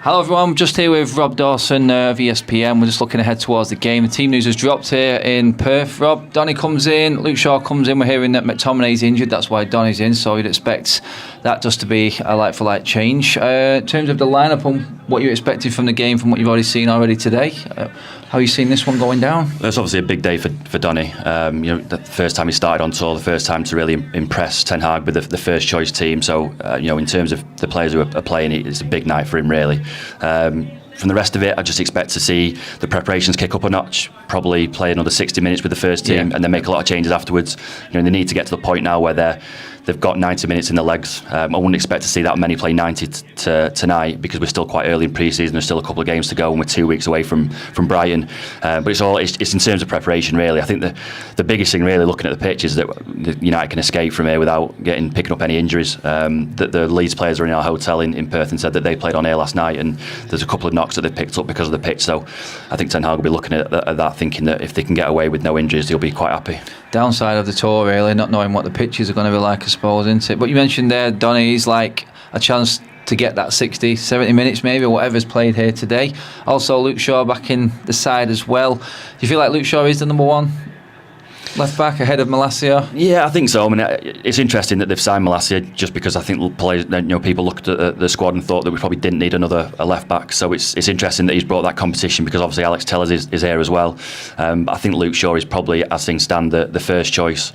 Hello everyone, just here with Rob Dawson of ESPN. We're just looking ahead towards the game. The team news has dropped here in Perth. Rob, Donny comes in, Luke Shaw comes in. We're hearing that McTominay's injured, that's why Donny's in, so you'd expect that just to be a like-for-like change. In terms of the lineup and what you expected from the game, from what you've already seen today, how are you seeing this one going down? It's obviously a big day for Donny. The first time he started on tour, the first time to really impress Ten Hag with the first choice team. So, in terms of the players who are playing, it's a big night for him, really. From the rest of it, I just expect to see the preparations kick up a notch, probably play another 60 minutes with the first team, and then make a lot of changes afterwards. They need to get to the point now where they've got 90 minutes in the legs. I wouldn't expect to see that many play 90 tonight, because we're still quite early in pre-season. There's still a couple of games to go, and we're 2 weeks away from Brighton. But it's in terms of preparation, really. I think the biggest thing, really, looking at the pitch, is that United can escape from here without picking up any injuries. The Leeds players are in our hotel in Perth and said that they played on air last night, and there's a couple of knocks that they've picked up because of the pitch. So I think Ten Hag will be looking at that, thinking that if they can get away with no injuries, he'll be quite happy. Downside of the tour, really, not knowing what the pitches are going to be like, I suppose, isn't it? But you mentioned there, Donny, he's like a chance to get that 60, 70 minutes maybe, or whatever's played here today. Also, Luke Shaw back in the side as well. Do you feel like Luke Shaw is the number one left back ahead of Malacia? Yeah, I think so. I mean, it's interesting that they've signed Malacia, just because I think players, people looked at the squad and thought that we probably didn't need a left back. So it's interesting that he's brought that competition, because obviously Alex Tellers is here as well. I think Luke Shaw is probably, as things stand, the first choice.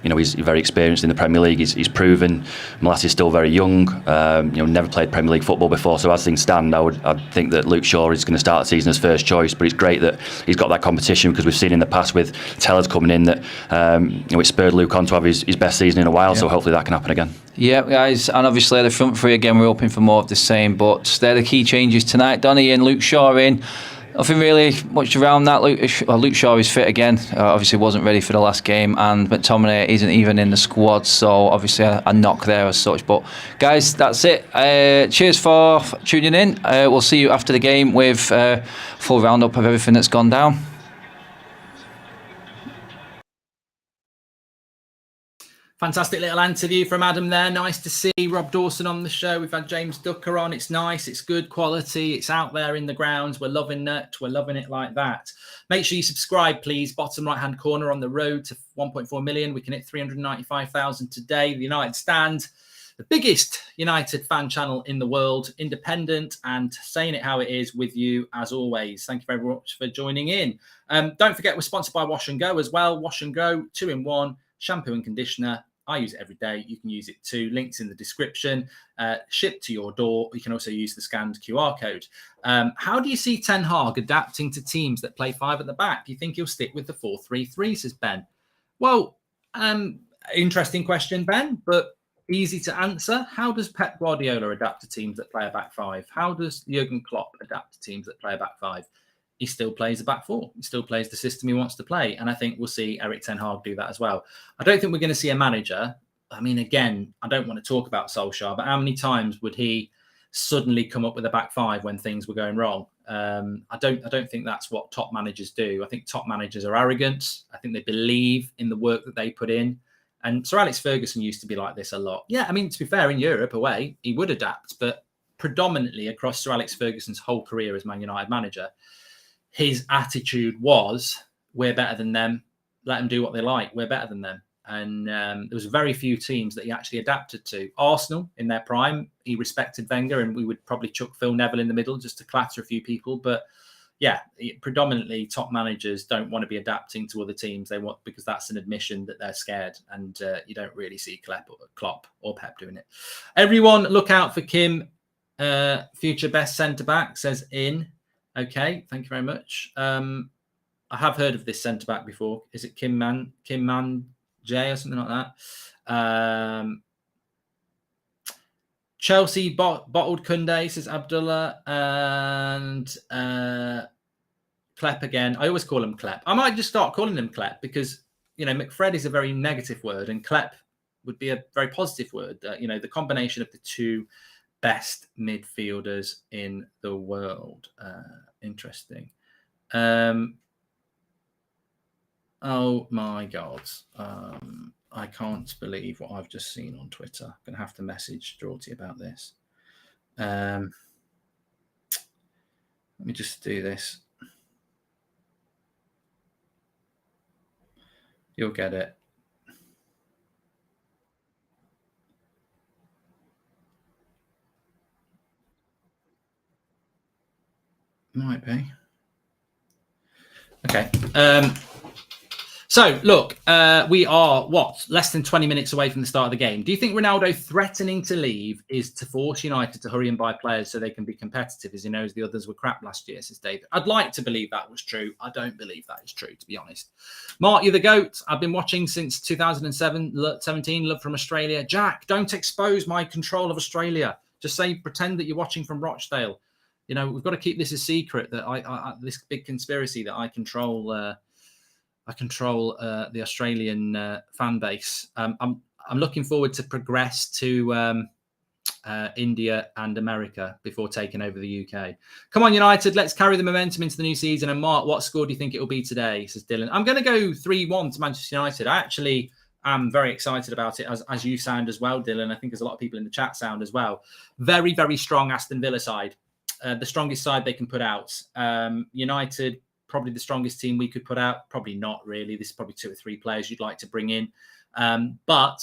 He's very experienced in the Premier League. He's proven. Malassia's still very young. Never played Premier League football before. So as things stand, I'd think that Luke Shaw is going to start the season as first choice. But it's great that he's got that competition, because we've seen in the past with Tellers coming in that it spurred Luke on to have his best season in a while. Yeah. So hopefully that can happen again. Yeah, guys, and obviously the front three again. We're hoping for more of the same. But they're the key changes tonight. Donny in, Luke Shaw in. Nothing really much around that. Luke Shaw is fit again. Obviously wasn't ready for the last game, and McTominay isn't even in the squad, so obviously a knock there as such. But guys, that's it. Cheers for tuning in. We'll see you after the game with a full roundup of everything that's gone down. Fantastic little interview from Adam there. Nice to see Rob Dawson on the show. We've had James Ducker on. It's nice. It's good quality. It's out there in the grounds. We're loving it. We're loving it like that. Make sure you subscribe, please. Bottom right-hand corner, on the road to 1.4 million. We can hit 395,000 today. The United Stand, the biggest United fan channel in the world, independent and saying it how it is with you as always. Thank you very much for joining in. Don't forget, we're sponsored by Wash and Go as well. Wash and Go, 2-in-1, shampoo and conditioner. I use it every day. You can use it too. Links in the description. Shipped to your door. You can also use the scanned QR code. How do you see Ten Hag adapting to teams that play 5 at the back? Do you think he'll stick with the 4-3-3, says Ben? Well, interesting question, Ben, but easy to answer. How does Pep Guardiola adapt to teams that play a back 5? How does Jurgen Klopp adapt to teams that play a back 5? He still plays a back 4. He still plays the system he wants to play. And I think we'll see Erik Ten Hag do that as well. I don't think we're going to see a manager. I mean, again, I don't want to talk about Solskjaer, but how many times would he suddenly come up with a back 5 when things were going wrong? I don't think that's what top managers do. I think top managers are arrogant. I think they believe in the work that they put in. And Sir Alex Ferguson used to be like this a lot. Yeah, I mean, to be fair, in Europe away, he would adapt. But predominantly across Sir Alex Ferguson's whole career as Man United manager, his attitude was, we're better than them. Let them do what they like. We're better than them. And there was very few teams that he actually adapted to. Arsenal, in their prime, he respected Wenger, and we would probably chuck Phil Neville in the middle just to clatter a few people. But yeah, predominantly top managers don't want to be adapting to other teams. They want, because that's an admission that they're scared. And you don't really see Klopp or Pep doing it. Everyone, look out for Kim, future best centre-back, says in. Okay, thank you very much. I have heard of this centre back before. Is it Kim Man J or something like that? Chelsea bottled Kunde, says Abdullah, and Klep again. I always call him Klep. I might just start calling him Klep, because McFred is a very negative word, and Klep would be a very positive word. The combination of the two best midfielders in the world. Interesting. Oh my God. I can't believe what I've just seen on Twitter. I'm going to have to message Draughty about this. Let me just do this. You'll get it. Might be. Okay. So, look, we are, less than 20 minutes away from the start of the game. Do you think Ronaldo threatening to leave is to force United to hurry and buy players so they can be competitive, as he knows the others were crap last year, says David? I'd like to believe that was true. I don't believe that is true, to be honest. Mark, you're the GOAT. I've been watching since 2017. Love from Australia. Jack, don't expose my control of Australia. Just pretend that you're watching from Rochdale. You know, we've got to keep this a secret that I this big conspiracy that I control. I control the Australian fan base. I'm looking forward to progress to India and America before taking over the UK. Come on, United, let's carry the momentum into the new season. And Mark, what score do you think it will be today? Says Dylan. I'm going to go 3-1 to Manchester United. I actually am very excited about it, as you sound as well, Dylan. I think there's a lot of people in the chat sound as well. Very, very strong Aston Villa side. The strongest side they can put out. United, probably the strongest team we could put out. Probably not really. There's probably 2 or 3 players you'd like to bring in. But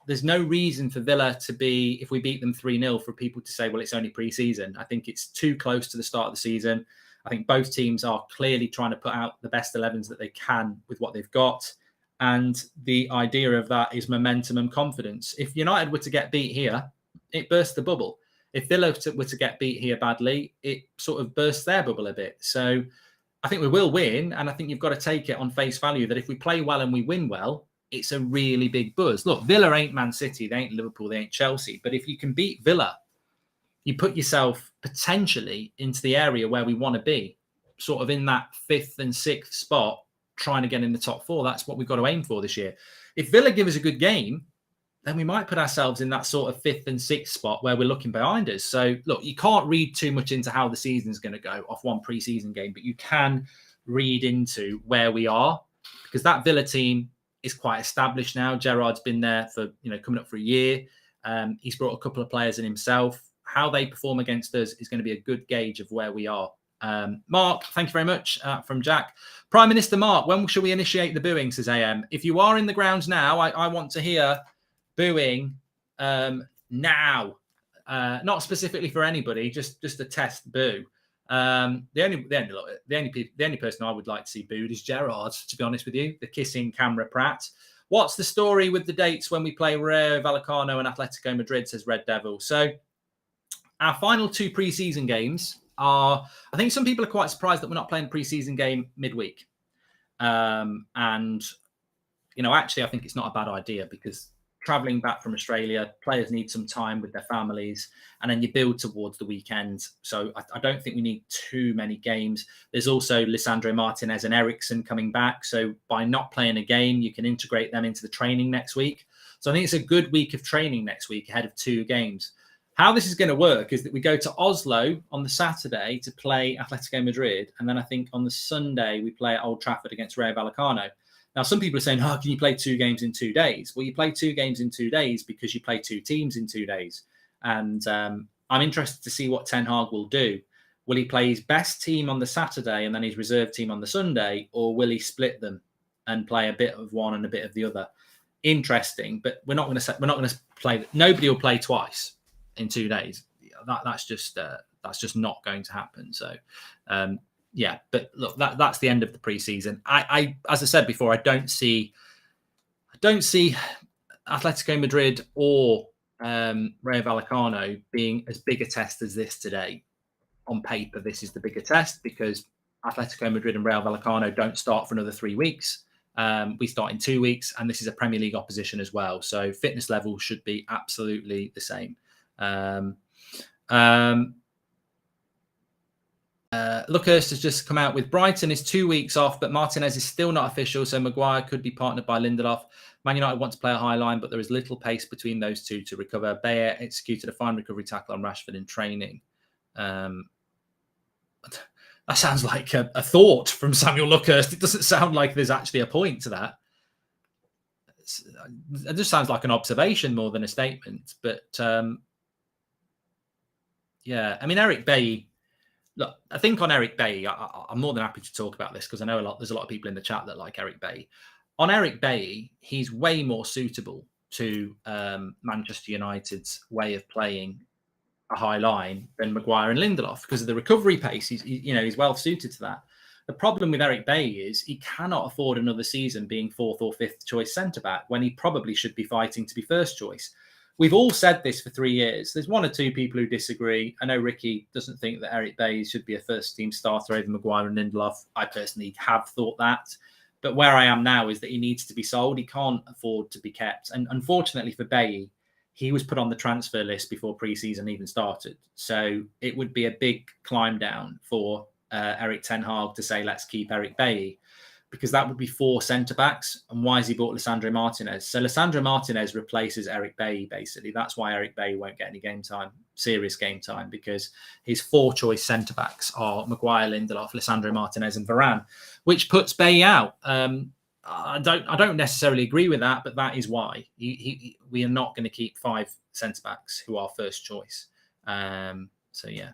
there's no reason for Villa to be, if we beat them 3-0, for people to say, well, it's only pre-season. I think it's too close to the start of the season. I think both teams are clearly trying to put out the best 11s that they can with what they've got. And the idea of that is momentum and confidence. If United were to get beat here, it bursts the bubble. If Villa were to get beat here badly, it sort of bursts their bubble a bit. So I think we will win. And I think you've got to take it on face value that if we play well and we win well, it's a really big buzz. Look, Villa ain't Man City. They ain't Liverpool. They ain't Chelsea. But if you can beat Villa, you put yourself potentially into the area where we want to be, sort of in that 5th and 6th spot, trying to get in the top 4. That's what we've got to aim for this year. If Villa give us a good game, then we might put ourselves in that sort of 5th and 6th spot where we're looking behind us. So, look, you can't read too much into how the season's going to go off one pre-season game, but you can read into where we are, because that Villa team is quite established now. Gerrard's been there for, coming up for a year. He's brought a couple of players in himself. How they perform against us is going to be a good gauge of where we are. Mark, thank you very much from Jack. Prime Minister Mark, when shall we initiate the booing, says AM. If you are in the grounds now, I want to hear booing now, not specifically for anybody, just a test boo. The only person I would like to see booed is Gerrard, to be honest with you, the kissing camera prat. What's the story with the dates when we play Rayo Vallecano and Atletico Madrid, says Red Devil. So our final 2 pre-season games are, I think some people are quite surprised that we're not playing a pre-season game midweek. And, actually I think it's not a bad idea, because traveling back from Australia, players need some time with their families, and then you build towards the weekend. So I don't think we need too many games. There's also Lisandro Martinez and Eriksen coming back. So by not playing a game, you can integrate them into the training next week. So I think it's a good week of training next week ahead of 2 games. How this is going to work is that we go to Oslo on the Saturday to play Atletico Madrid. And then I think on the Sunday, we play at Old Trafford against Rayo Vallecano. Now, some people are saying, can you play 2 games in 2 days? Well, you play 2 games in 2 days because you play 2 teams in 2 days. And I'm interested to see what Ten Hag will do. Will he play his best team on the Saturday and then his reserve team on the Sunday? Or will he split them and play a bit of one and a bit of the other? Interesting, but we're not going to play. Nobody will play twice in 2 days. That's just not going to happen. So, yeah, but look, that's the end of the preseason. I as I said before, I don't see Atletico Madrid or Rayo Vallecano being as big a test as this today. On paper, this is the bigger test because Atletico Madrid and Rayo Vallecano don't start for another 3 weeks. We start in 2 weeks, and this is a Premier League opposition as well. So fitness level should be absolutely the same. Lucas has just come out with Brighton is 2 weeks off, but Martinez is still not official, so Maguire could be partnered by Lindelof. Man United want to play a high line, but there is little pace between those two to recover. Bayer executed a fine recovery tackle on Rashford in training. That sounds like a thought from Samuel Luckhurst. It doesn't sound like there's actually a point to that. It just sounds like an observation more than a statement. But yeah, I mean, Eric Bailly. Look, I think on Eric Bailly, I'm more than happy to talk about this because I know there's a lot of people in the chat that like Eric Bailly. On Eric Bailly, he's way more suitable to Manchester United's way of playing a high line than Maguire and Lindelof because of the recovery pace. He's well suited to that. The problem with Eric Bailly is he cannot afford another season being 4th or 5th choice centre-back when he probably should be fighting to be first choice. We've all said this for 3 years. There's one or two people who disagree. I know Ricky doesn't think that Eric Bailly should be a first-team starter over Maguire and Lindelof. I personally have thought that. But where I am now is that he needs to be sold. He can't afford to be kept. And unfortunately for Bailly, he was put on the transfer list before pre-season even started. So it would be a big climb down for Eric Ten Hag to say, let's keep Eric Bailly, because that would be 4 centre-backs. And why has he bought Lisandro Martinez? So Lisandro Martinez replaces Eric Bailly, basically. That's why Eric Bailly won't get any game time, serious game time, because his 4 choice centre-backs are Maguire, Lindelof, Lisandro Martinez and Varane, which puts Bailly out. I don't necessarily agree with that, but that is why. We are not going to keep 5 centre-backs who are first choice. So, yeah.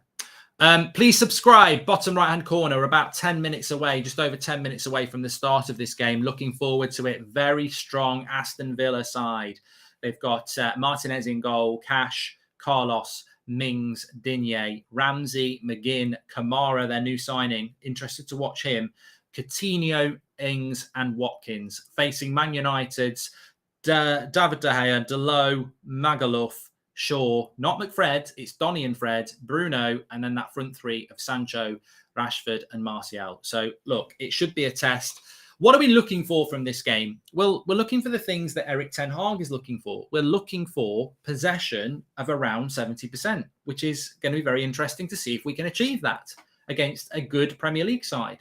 Please subscribe. Bottom right-hand corner. We're about 10 minutes away, just over 10 minutes away from the start of this game. Looking forward to it. Very strong Aston Villa side. They've got Martinez in goal, Cash, Carlos, Mings, Digne, Ramsey, McGinn, Kamara, their new signing. Interested to watch him. Coutinho, Ings and Watkins. Facing Man United's David De Gea, Delo, Magaluf, Shaw, not McFred, it's Donny and Fred, Bruno, and then that front 3 of Sancho, Rashford and Martial. So, look, it should be a test. What are we looking for from this game? Well, we're looking for the things that Eric Ten Hag is looking for. We're looking for possession of around 70%, which is going to be very interesting to see if we can achieve that against a good Premier League side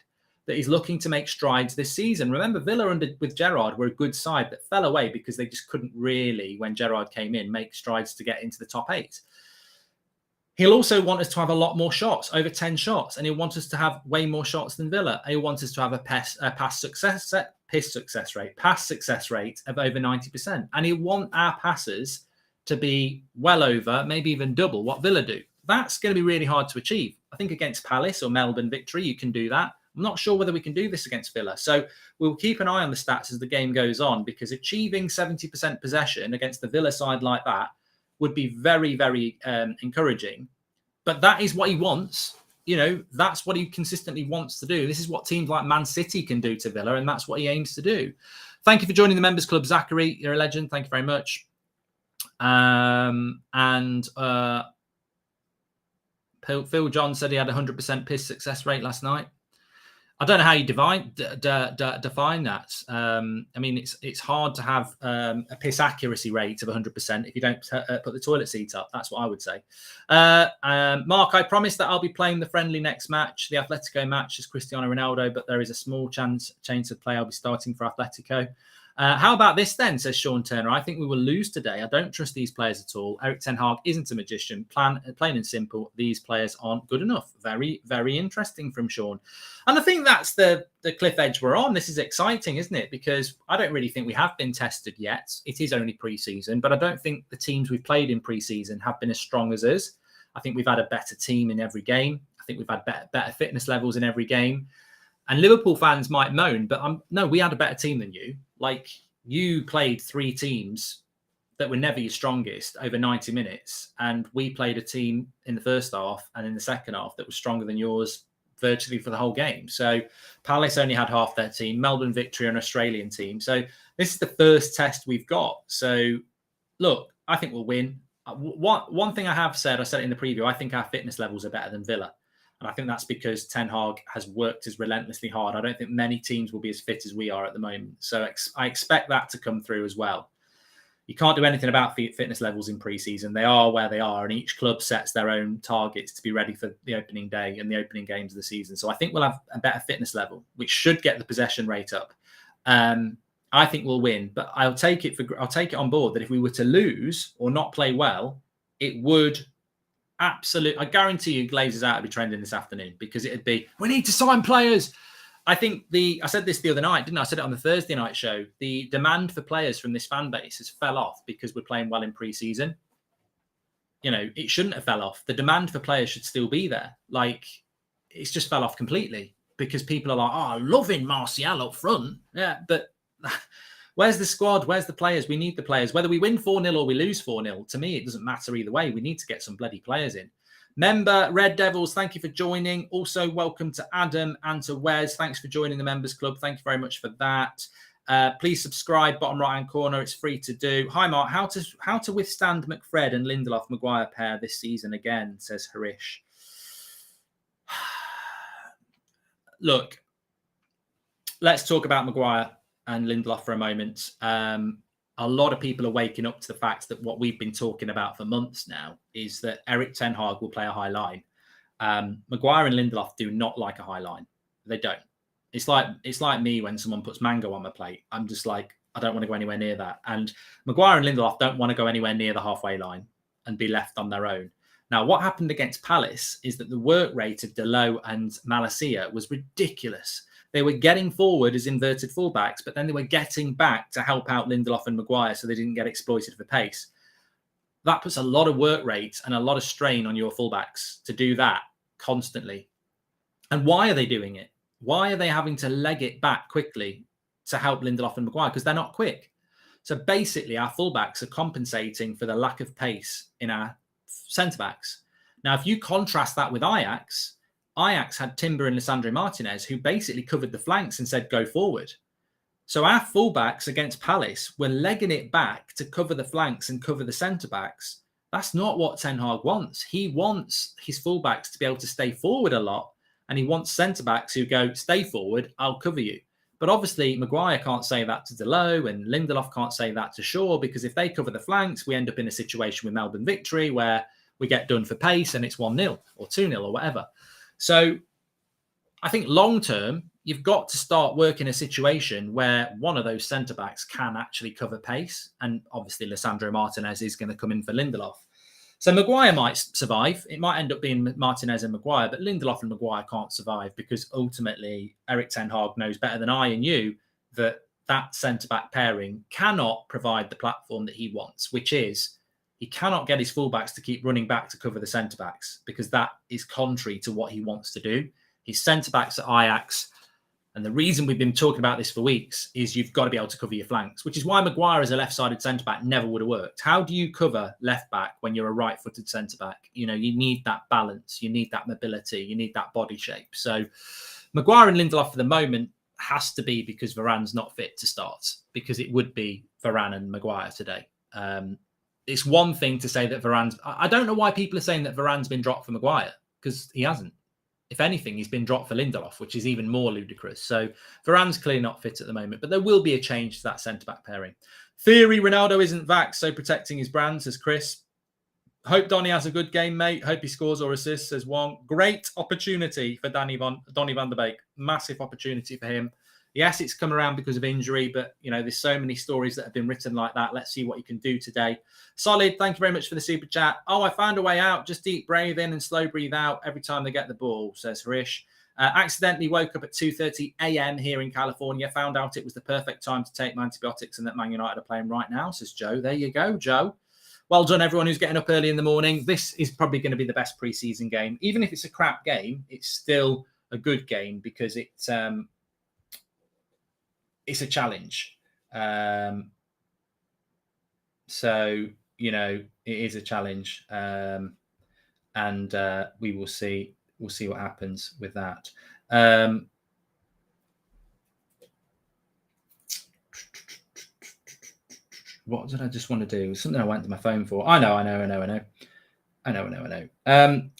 that is looking to make strides this season. Remember, Villa with Gerrard were a good side that fell away because they just couldn't really, when Gerrard came in, make strides to get into the top 8. He'll also want us to have a lot more shots, over 10 shots, and he'll want us to have way more shots than Villa. And he'll want us to have a pass success rate of over 90%. And he'll want our passes to be well over, maybe even double what Villa do. That's going to be really hard to achieve. I think against Palace or Melbourne Victory, you can do that. I'm not sure whether we can do this against Villa. So we'll keep an eye on the stats as the game goes on, because achieving 70% possession against the Villa side like that would be very, very encouraging. But that is what he wants. That's what he consistently wants to do. This is what teams like Man City can do to Villa, and that's what he aims to do. Thank you for joining the Members Club, Zachary. You're a legend. Thank you very much. Phil John said he had 100% piss success rate last night. I don't know how you define that. I mean, it's hard to have a piss accuracy rate of 100% if you don't put the toilet seat up. That's what I would say. Mark, I promise that I'll be playing the friendly next match. The Atletico match is Cristiano Ronaldo, but there is a small chance to play. I'll be starting for Atletico. How about this then, says Sean Turner. I think we will lose today. I don't trust these players at all. Eric Ten Hag isn't a magician. Plain and simple, these players aren't good enough. Very, very interesting from Sean. And I think that's the cliff edge we're on. This is exciting, isn't it? Because I don't really think we have been tested yet. It is only pre-season, but I don't think the teams we've played in pre-season have been as strong as us. I think we've had a better team in every game. I think we've had better fitness levels in every game. And Liverpool fans might moan, but no, we had a better team than you. Like, you played 3 teams that were never your strongest over 90 minutes. And we played a team in the first half and in the second half that was stronger than yours virtually for the whole game. So Palace only had half their team. Melbourne Victory, an Australian team. So this is the first test we've got. So, look, I think we'll win. One thing I said it in the preview, I think our fitness levels are better than Villa. And I think that's because Ten Hag has worked as relentlessly hard. I don't think many teams will be as fit as we are at the moment. So I expect that to come through as well. You can't do anything about fitness levels in pre-season. They are where they are, and each club sets their own targets to be ready for the opening day and the opening games of the season. So I think we'll have a better fitness level, which should get the possession rate up. I think we'll win, but I'll take it on board that if we were to lose or not play well, it would absolutely, I guarantee you, Glazers out would be trending this afternoon, because it'd be, we need to sign players. I think I said this the other night, didn't I? I said it on the Thursday night show. The demand for players from this fan base has fell off because we're playing well in pre-season. It shouldn't have fell off. The demand for players should still be there. Like, it's just fell off completely because people are like, loving Martial up front. Yeah, but Where's the squad? Where's the players? We need the players. Whether we win 4-0 or we lose 4-0, to me, it doesn't matter either way. We need to get some bloody players in. Member Red Devils, thank you for joining. Also, welcome to Adam and to Wes. Thanks for joining the Members Club. Thank you very much for that. Please subscribe, bottom right-hand corner. It's free to do. Hi, Mark. How to withstand McFred and Lindelof-Maguire pair this season again, says Harish. Look, let's talk about Maguire and Lindelof for a moment. A lot of people are waking up to the fact that what we've been talking about for months now is that Erik ten Hag will play a high line. Maguire and Lindelof do not like a high line. They don't. It's like me when someone puts mango on my plate. I'm just like, I don't want to go anywhere near that. And Maguire and Lindelof don't want to go anywhere near the halfway line and be left on their own. Now, what happened against Palace is that the work rate of Delot and Malacia was ridiculous. They were getting forward as inverted fullbacks, but then they were getting back to help out Lindelof and Maguire so they didn't get exploited for pace. That puts a lot of work rate and a lot of strain on your fullbacks to do that constantly. And why are they doing it? Why are they having to leg it back quickly to help Lindelof and Maguire? Because they're not quick. So basically, our fullbacks are compensating for the lack of pace in our centre-backs. Now, if you contrast that with Ajax had Timber and Lisandro Martinez, who basically covered the flanks and said, go forward. So our fullbacks against Palace were legging it back to cover the flanks and cover the centre-backs. That's not what Ten Hag wants. He wants his fullbacks to be able to stay forward a lot, and he wants centre-backs who go, stay forward, I'll cover you. But obviously, Maguire can't say that to Delot, and Lindelof can't say that to Shaw, because if they cover the flanks, we end up in a situation with Melbourne Victory where we get done for pace and it's 1-0 or 2-0 or whatever. So I think long term, you've got to start working a situation where one of those centre-backs can actually cover pace. And obviously, Lisandro Martinez is going to come in for Lindelof. So Maguire might survive. It might end up being Martinez and Maguire, but Lindelof and Maguire can't survive because ultimately Erik ten Hag knows better than I and you that that centre-back pairing cannot provide the platform that he wants, which is he cannot get his fullbacks to keep running back to cover the centre-backs because that is contrary to what he wants to do. His centre-backs at Ajax, and the reason we've been talking about this for weeks, is you've got to be able to cover your flanks, which is why Maguire as a left-sided centre-back never would have worked. How do you cover left-back when you're a right-footed centre-back? You know, you need that balance. You need that mobility. You need that body shape. So Maguire and Lindelof for the moment has to be because Varane's not fit to start, because it would be Varane and Maguire today. It's one thing to say that Varane's... I don't know why people are saying that Varane's been dropped for Maguire, because he hasn't. If anything, he's been dropped for Lindelof, which is even more ludicrous. So Varane's clearly not fit at the moment, but there will be a change to that centre-back pairing. Theory, Ronaldo isn't vaxxed, so protecting his brand, says Chris. Hope Donny has a good game, mate. Hope he scores or assists, says Wong. Great opportunity for Donny van der Beek. Massive opportunity for him. Yes, it's come around because of injury, but, you know, there's so many stories that have been written like that. Let's see what he can do today. Solid, thank you very much for the super chat. Oh, I found a way out. Just deep breathe in and slow breathe out every time they get the ball, says Harish. Accidentally woke up at 2:30 a.m. here in California. Found out it was the perfect time to take my antibiotics and that Man United are playing right now, says Joe. There you go, Joe. Well done, everyone who's getting up early in the morning. This is probably going to be the best preseason game. Even if it's a crap game, it's still a good game because it's a challenge. So, you know, it is a challenge. And we will see. We'll see what happens with that. What did I just want to do? Something I went to my phone for. I know.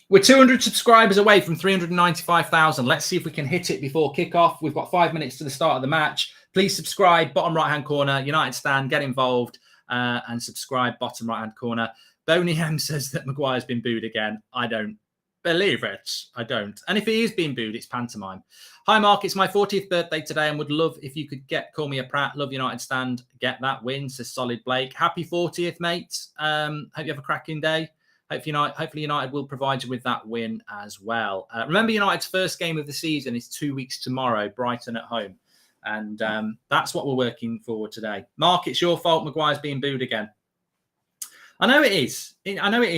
We're 200 subscribers away from 395,000. Let's see if we can hit it before kickoff. We've got 5 minutes to the start of the match. Please subscribe, bottom right-hand corner, United Stand, get involved, and subscribe, bottom right-hand corner. Boney M says that Maguire's been booed again. I don't believe it. I don't. And if he is being booed, it's pantomime. Hi, Mark. It's my 40th birthday today and would love if you could call me a Pratt. Love United Stand. Get that win, says Solid Blake. Happy 40th, mate. Hope you have a cracking day. Hopefully United will provide you with that win as well. Remember, United's first game of the season is 2 weeks tomorrow, Brighton at home. And that's what we're working for today. Mark, it's your fault. Maguire's being booed again. I know it is.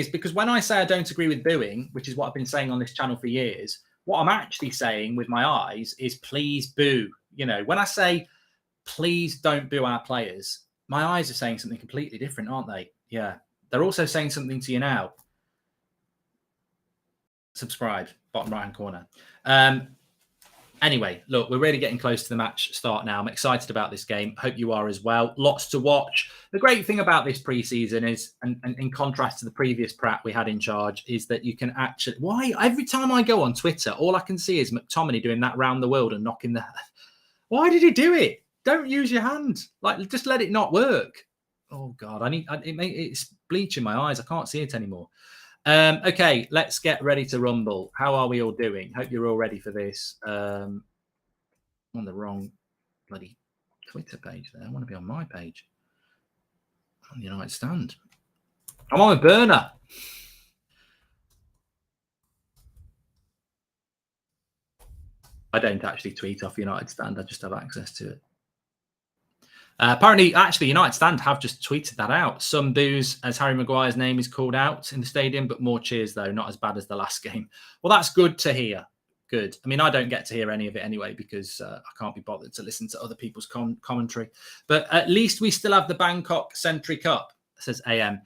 Because when I say I don't agree with booing, which is what I've been saying on this channel for years, what I'm actually saying with my eyes is please boo. You know, when I say please don't boo our players. My eyes are saying something completely different, aren't they? Yeah. They're also saying something to you now. Subscribe, bottom right-hand corner. Anyway, look, we're really getting close to the match start now. I'm excited about this game. Hope you are as well. Lots to watch. The great thing about this preseason is, and in contrast to the previous Pratt we had in charge, is that you can actually... Why? Every time I go on Twitter, all I can see is McTominay doing that round the world and knocking the... Why did he do it? Don't use your hand. Like, just let it not work. Oh, God. It's bleaching my eyes. I can't see it anymore. Okay, let's get ready to rumble. How are we all doing? Hope you're all ready for this. I'm on the wrong bloody Twitter page there. I want to be on my page. On the United Stand. I'm on a burner. I don't actually tweet off United Stand. I just have access to it. Apparently, actually, United Stand have just tweeted that out. Some boos as Harry Maguire's name is called out in the stadium, but more cheers, though. Not as bad as the last game. Well, that's good to hear. Good. I mean, I don't get to hear any of it anyway because I can't be bothered to listen to other people's commentary. But at least we still have the Bangkok Century Cup, says AM.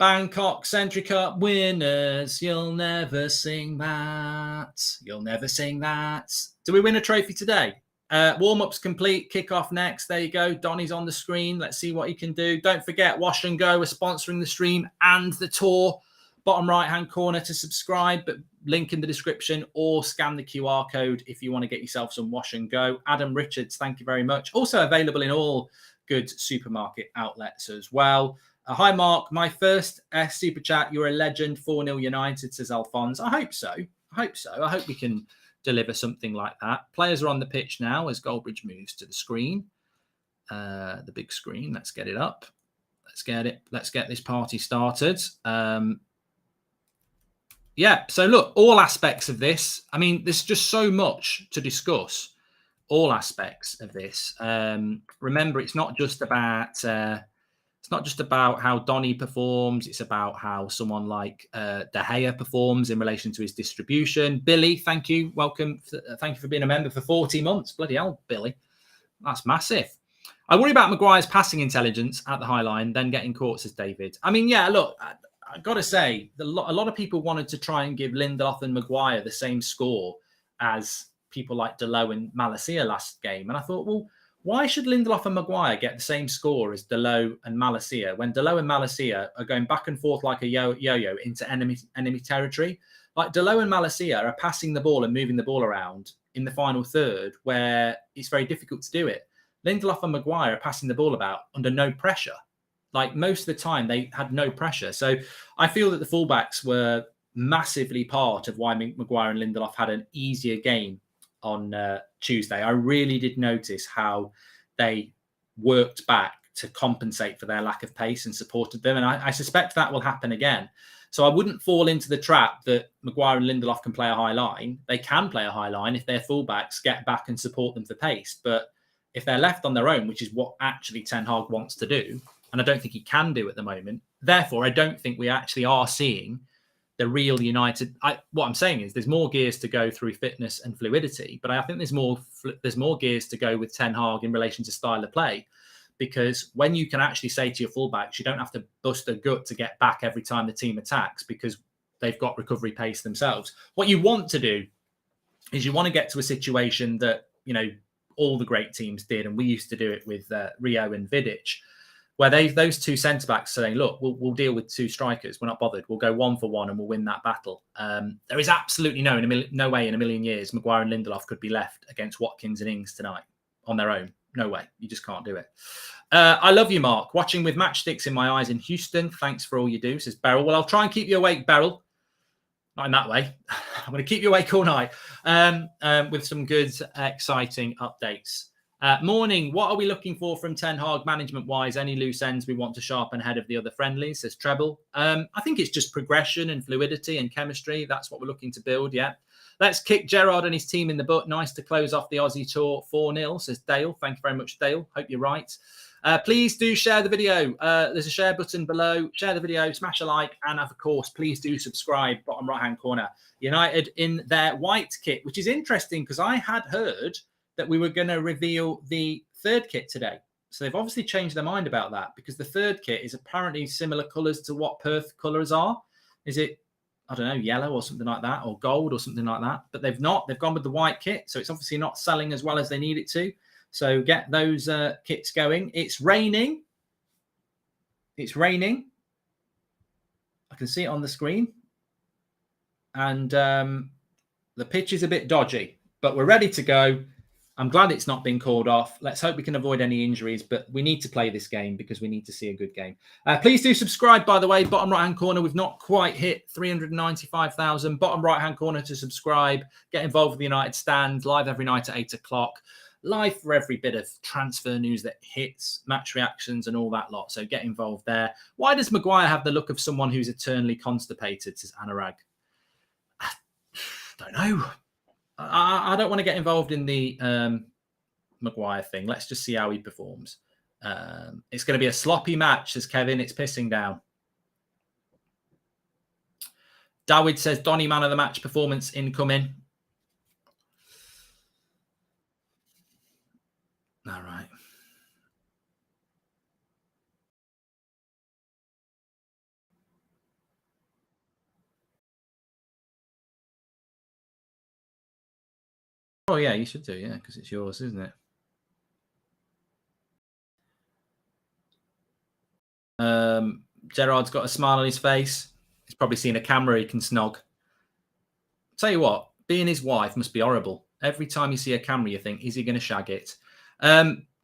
Bangkok Century Cup winners. You'll never sing that. You'll never sing that. Do we win a trophy today? Warm-up's complete. Kick-off next. There you go. Donny's on the screen. Let's see what he can do. Don't forget, Wash and Go are sponsoring the stream and the tour. Bottom right-hand corner to subscribe, but link in the description or scan the QR code if you want to get yourself some Wash and Go. Adam Richards, thank you very much. Also available in all good supermarket outlets as well. Hi, Mark. My first super chat. You're a legend. 4-0 United, says Alphonse. I hope so. I hope we can deliver something like that. Players are on the pitch now as Goldbridge moves to the screen, the big screen. Let's get it up. Let's get this party started. Yeah. So look, all aspects of this. I mean, there's just so much to discuss. All aspects of this. Remember, it's not just about. It's not just about how Donny performs. It's about how someone like De Gea performs in relation to his distribution. Billy, thank you. Welcome. Thank you for being a member for 40 months. Bloody hell, Billy. That's massive. I worry about Maguire's passing intelligence at the high line, then getting caught, says David. I mean, yeah, look, I've got to say, a lot of people wanted to try and give Lindelof and Maguire the same score as people like Delo and Malacia last game. And I thought, well, why should Lindelof and Maguire get the same score as Delo and Malacia when Delo and Malacia are going back and forth like a yo-yo into enemy territory? Like Delo and Malacia are passing the ball and moving the ball around in the final third where it's very difficult to do it. Lindelof and Maguire are passing the ball about under no pressure. Like most of the time, they had no pressure. So I feel that the fullbacks were massively part of why Maguire and Lindelof had an easier game on Tuesday. I really did notice how they worked back to compensate for their lack of pace and supported them. And I suspect that will happen again. So I wouldn't fall into the trap that Maguire and Lindelof can play a high line. They can play a high line if their fullbacks get back and support them for pace. But if they're left on their own, which is what actually Ten Hag wants to do, and I don't think he can do at the moment, therefore, I don't think we actually are seeing the real United. What I'm saying is there's more gears to go through fitness and fluidity, but I think there's more gears to go with Ten Hag in relation to style of play, because when you can actually say to your fullbacks, you don't have to bust a gut to get back every time the team attacks because they've got recovery pace themselves. What you want to do is you want to get to a situation that, you know, all the great teams did, and we used to do it with Rio and Vidic, where those two centre-backs saying, look, we'll deal with two strikers. We're not bothered. We'll go 1-for-1 and we'll win that battle. There is absolutely no way in a million years Maguire and Lindelof could be left against Watkins and Ings tonight on their own. No way. You just can't do it. I love you, Mark. Watching with matchsticks in my eyes in Houston. Thanks for all you do, says Beryl. Well, I'll try and keep you awake, Beryl. Not in that way. I'm going to keep you awake all night with some good, exciting updates. Morning. What are we looking for from Ten Hag management-wise? Any loose ends we want to sharpen ahead of the other friendlies, says Treble. I think it's just progression and fluidity and chemistry. That's what we're looking to build, yeah. Let's kick Gerrard and his team in the butt. Nice to close off the Aussie tour 4-0, says Dale. Thank you very much, Dale. Hope you're right. Please do share the video. There's a share button below. Share the video, smash a like, and of course, please do subscribe. Bottom right-hand corner. United in their white kit, which is interesting because I had heard that we were going to reveal the third kit today. So they've obviously changed their mind about that, because the third kit is apparently similar colours to what Perth colours are. Is it, I don't know, yellow or something like that, or gold or something like that? But they've not. They've gone with the white kit. So it's obviously not selling as well as they need it to. So get those kits going. It's raining. It's raining. I can see it on the screen. And the pitch is a bit dodgy, but we're ready to go. I'm glad it's not been called off. Let's hope we can avoid any injuries, but we need to play this game because we need to see a good game. Please do subscribe, by the way. Bottom right-hand corner, we've not quite hit 395,000. Bottom right-hand corner to subscribe. Get involved with the United Stand, live every night at 8 o'clock. Live for every bit of transfer news that hits, match reactions and all that lot. So get involved there. Why does Maguire have the look of someone who's eternally constipated, says Anurag? I don't know. I don't want to get involved in the Maguire thing. Let's just see how he performs. It's going to be a sloppy match, says Kevin. It's pissing down. Dawid says, Donny, man of the match performance incoming. All right. Oh, yeah, you should do, yeah, because it's yours, isn't it? Gerard's got a smile on his face. He's probably seen a camera he can snog. Tell you what, being his wife must be horrible. Every time you see a camera, you think, is he going to shag it?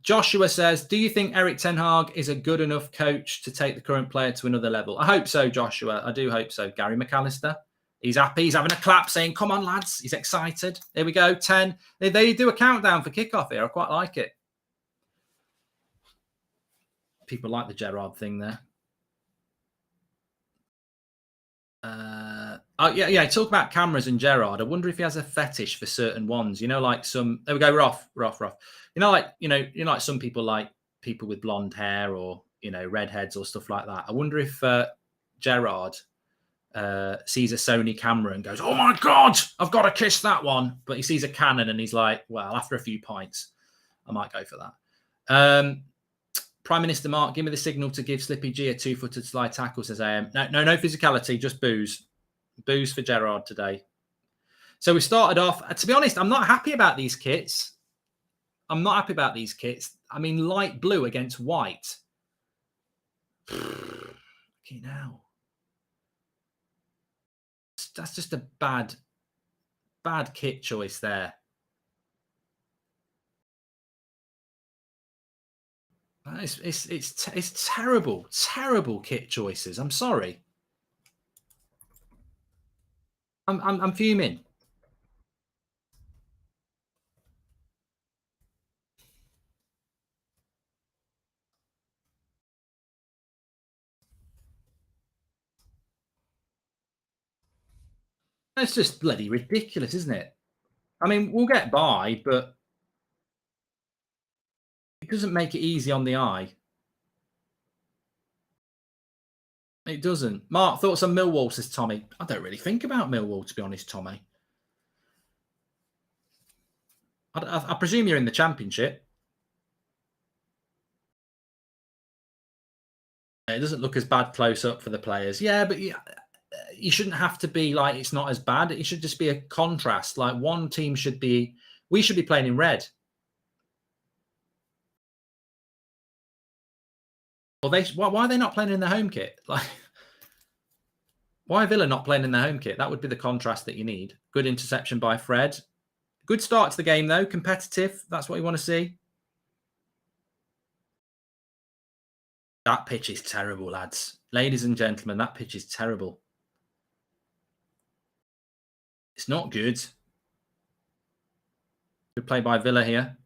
Joshua says, do you think Eric Ten Hag is a good enough coach to take the current player to another level? I hope so, Joshua. I do hope so. Gary McAllister. He's happy. He's having a clap saying, come on, lads. He's excited. Here we go. 10. They do a countdown for kickoff here. I quite like it. People like the Gerrard thing there. Oh, yeah. Talk about cameras and Gerrard. I wonder if he has a fetish for certain ones. You know, like some... There we go. We're off. You know, like some people like people with blonde hair or, you know, redheads or stuff like that. I wonder if Gerrard... sees a Sony camera and goes, oh my God, I've got to kiss that one. But he sees a Canon and he's like, well, after a few pints, I might go for that. Prime Minister Mark, give me the signal to give Slippy G a 2-footed slide tackle, says AM. No physicality, just booze. Booze for Gerrard today. So we started off, to be honest, I'm not happy about these kits. I mean, light blue against white. Okay, now. That's just a bad kit choice there. It's terrible kit choices. I'm sorry. I'm fuming. It's just bloody ridiculous, isn't it? I mean, we'll get by, but it doesn't make it easy on the eye. It doesn't. Mark, thoughts on Millwall, says Tommy. I don't really think about Millwall, to be honest, Tommy. I presume you're in the Championship. It doesn't look as bad close up for the players. Yeah, but you shouldn't have to be like it's not as bad. It should just be a contrast. Like one team should be... We should be playing in red. Well, why are they not playing in the home kit? Like, why are Villa not playing in their home kit? That would be the contrast that you need. Good interception by Fred. Good start to the game, though. Competitive. That's what you want to see. That pitch is terrible, lads. Ladies and gentlemen, that pitch is terrible. It's not good. Good play by Villa here.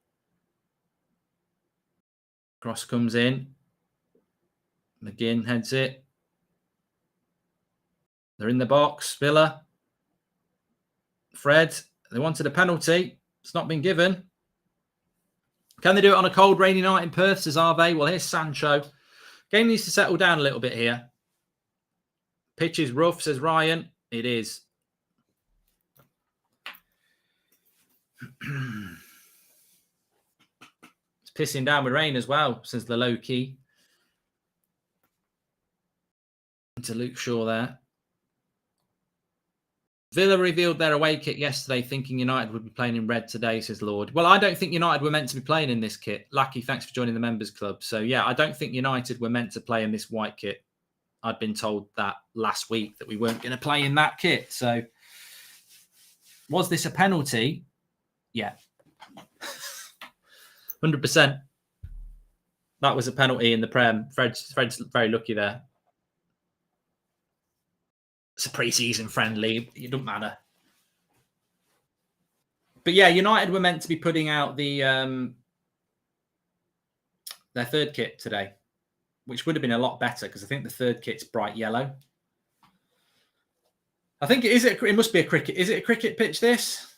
Cross comes in. McGinn heads it. They're in the box. Villa. Fred. They wanted a penalty. It's not been given. Can they do it on a cold, rainy night in Perth, says Arve? Well, here's Sancho. Game needs to settle down a little bit here. Pitch is rough, says Ryan. It is. pissing down with rain as well, says the low key. To Luke Shaw there. Villa revealed their away kit yesterday, thinking United would be playing in red today, says Lord. Well, I don't think United were meant to be playing in this kit. Lackey, thanks for joining the members club. So, yeah, I don't think United were meant to play in this white kit. I'd been told that last week that we weren't going to play in that kit. So, was this a penalty? Yeah. 100%. That was a penalty in the Prem. Fred's very lucky there. It's a pre-season friendly. It doesn't matter. But yeah, United were meant to be putting out the their third kit today, which would have been a lot better because I think the third kit's bright yellow. I think it must be a cricket. Is it a cricket pitch this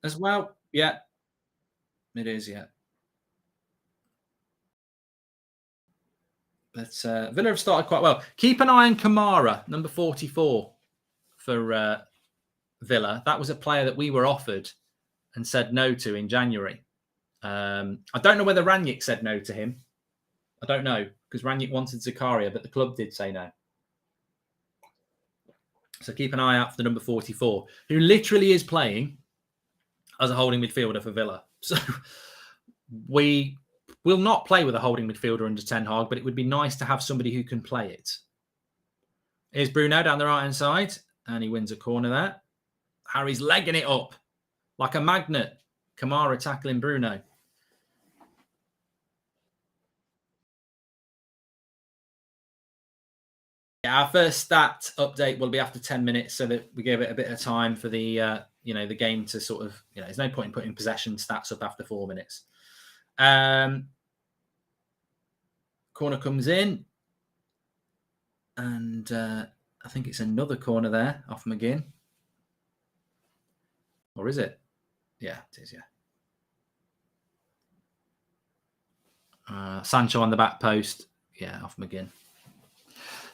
as well? Yeah, it is. Yeah. But Villa have started quite well. Keep an eye on Kamara, number 44 for Villa. That was a player that we were offered and said no to in January. I don't know whether Ranić said no to him. I don't know because Ranić wanted Zakaria, but the club did say no. So keep an eye out for the number 44, who literally is playing as a holding midfielder for Villa. So we will not play with a holding midfielder under Ten Hag, but it would be nice to have somebody who can play it. Here's Bruno down the right-hand side, and he wins a corner there. Harry's legging it up like a magnet. Kamara tackling Bruno. Yeah, our first stat update will be after 10 minutes so that we give it a bit of time for the the game to sort of, there's no point in putting possession stats up after 4 minutes. Corner comes in, and I think it's another corner there off McGinn. Or is it? Yeah, it is, yeah. Sancho on the back post. Yeah, off McGinn.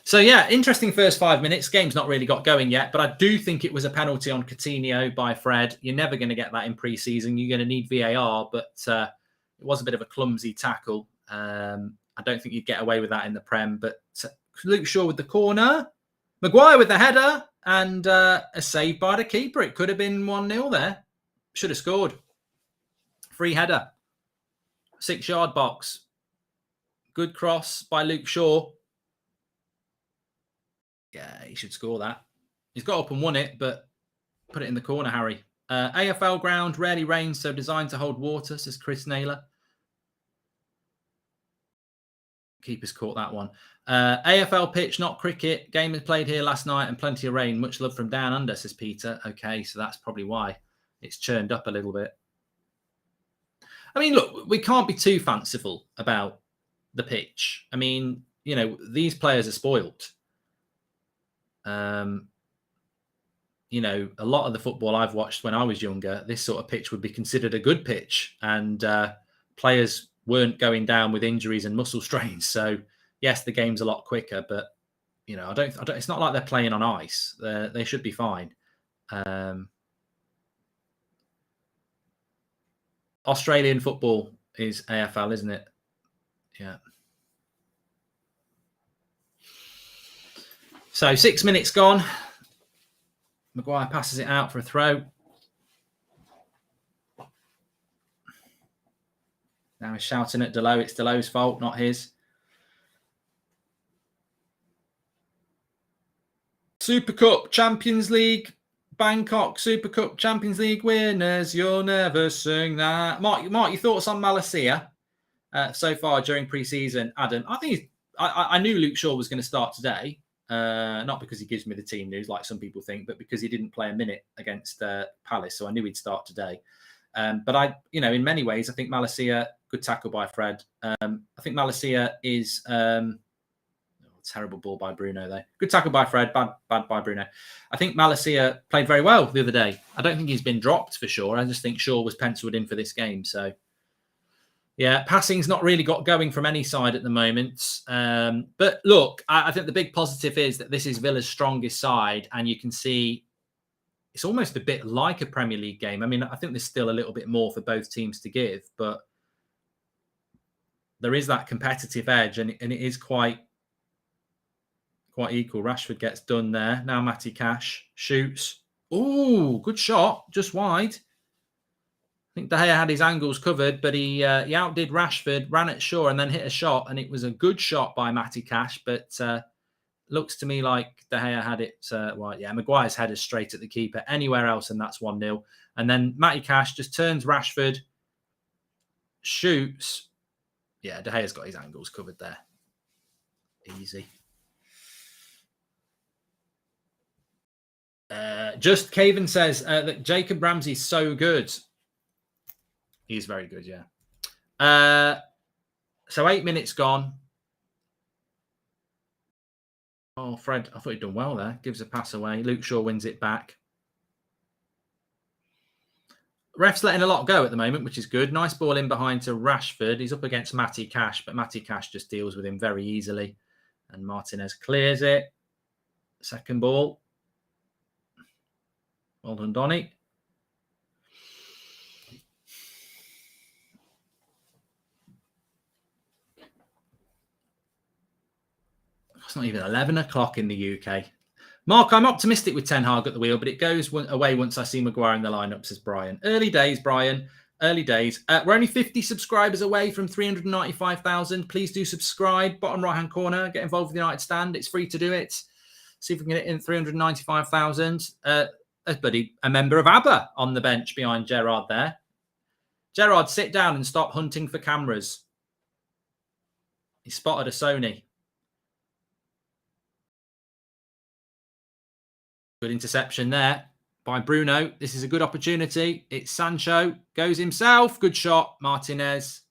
So, yeah, interesting first 5 minutes. Game's not really got going yet, but I do think it was a penalty on Coutinho by Fred. You're never going to get that in pre-season. You're going to need VAR, but it was a bit of a clumsy tackle. I don't think you'd get away with that in the Prem, but Luke Shaw with the corner, Maguire with the header, and a save by the keeper. It could have been 1-0 there. Should have scored. Free header. 6-yard box. Good cross by Luke Shaw. Yeah, he should score that. He's got up and won it, but put it in the corner, Harry. AFL ground, rarely rains, so designed to hold water, says Chris Naylor. Keeper's caught that one. AFL pitch, not cricket. Game was played here last night and plenty of rain. Much love from down under, says Peter. Okay, so that's probably why it's churned up a little bit. I mean, look, we can't be too fanciful about the pitch. I mean, these players are spoiled. A lot of the football I've watched when I was younger, this sort of pitch would be considered a good pitch, and players weren't going down with injuries and muscle strains. So yes, the game's a lot quicker, but I don't. It's not like they're playing on ice. They should be fine. Australian football is AFL, isn't it? Yeah. So 6 minutes gone. Maguire passes it out for a throw. Now he's shouting at Delo. It's Delo's fault, not his. Super Cup, Champions League, Bangkok Super Cup, Champions League winners. You'll never sing that. Mark, your thoughts on Malacia so far during pre-season? Adam, I think I knew Luke Shaw was going to start today. Not because he gives me the team news like some people think, but because he didn't play a minute against Palace, so I knew he'd start today. But in many ways, I think Malacia, good tackle by Fred. I think Malacia is terrible ball by Bruno though. Good tackle by Fred, bad by Bruno. I think Malacia played very well the other day. I don't think he's been dropped for sure. I just think Shaw was penciled in for this game. So yeah, passing's not really got going from any side at the moment. But look, I think the big positive is that this is Villa's strongest side, and you can see it's almost a bit like a Premier League game. I mean, I think there's still a little bit more for both teams to give, but there is that competitive edge, and it is quite equal. Rashford gets done there. Now Matty Cash shoots. Ooh, good shot, just wide. I think De Gea had his angles covered, but he outdid Rashford, ran at Shaw, and then hit a shot, and it was a good shot by Matty Cash, but looks to me like De Gea had it. Maguire's header straight at the keeper. Anywhere else, and that's 1-0. And then Matty Cash just turns Rashford, shoots. Yeah, De Gea's got his angles covered there. Easy. Just Caven says that Jacob Ramsey's so good. He's very good, yeah. So 8 minutes gone. Oh, Fred, I thought he'd done well there. Gives a pass away. Luke Shaw wins it back. Ref's letting a lot go at the moment, which is good. Nice ball in behind to Rashford. He's up against Matty Cash, but Matty Cash just deals with him very easily. And Martinez clears it. Second ball. Well done, Donny. It's not even 11 o'clock in the UK. Mark, I'm optimistic with Ten Hag at the wheel, but it goes away once I see Maguire in the lineup, says Brian. Early days, Brian. Early days. We're only 50 subscribers away from 395,000. Please do subscribe. Bottom right-hand corner. Get involved with the United Stand. It's free to do it. See if we can get it in 395,000. Buddy, a member of ABBA on the bench behind Gerard there. Gerard, sit down and stop hunting for cameras. He spotted a Sony. Good interception there by Bruno. This is a good opportunity. It's Sancho. Goes himself. Good shot. Martinez.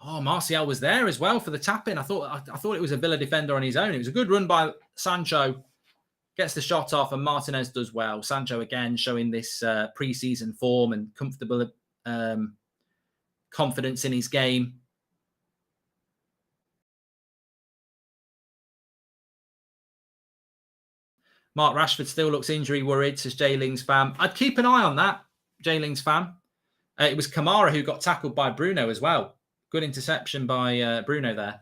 Oh, Martial was there as well for the tap-in. I thought it was a Villa defender on his own. It was a good run by Sancho. Gets the shot off, and Martinez does well. Sancho again showing this pre-season form and comfortable confidence in his game. Mark Rashford still looks injury worried, says Jay Ling's fam. I'd keep an eye on that, Jay Ling's fam. It was Kamara who got tackled by Bruno as well. Good interception by Bruno there.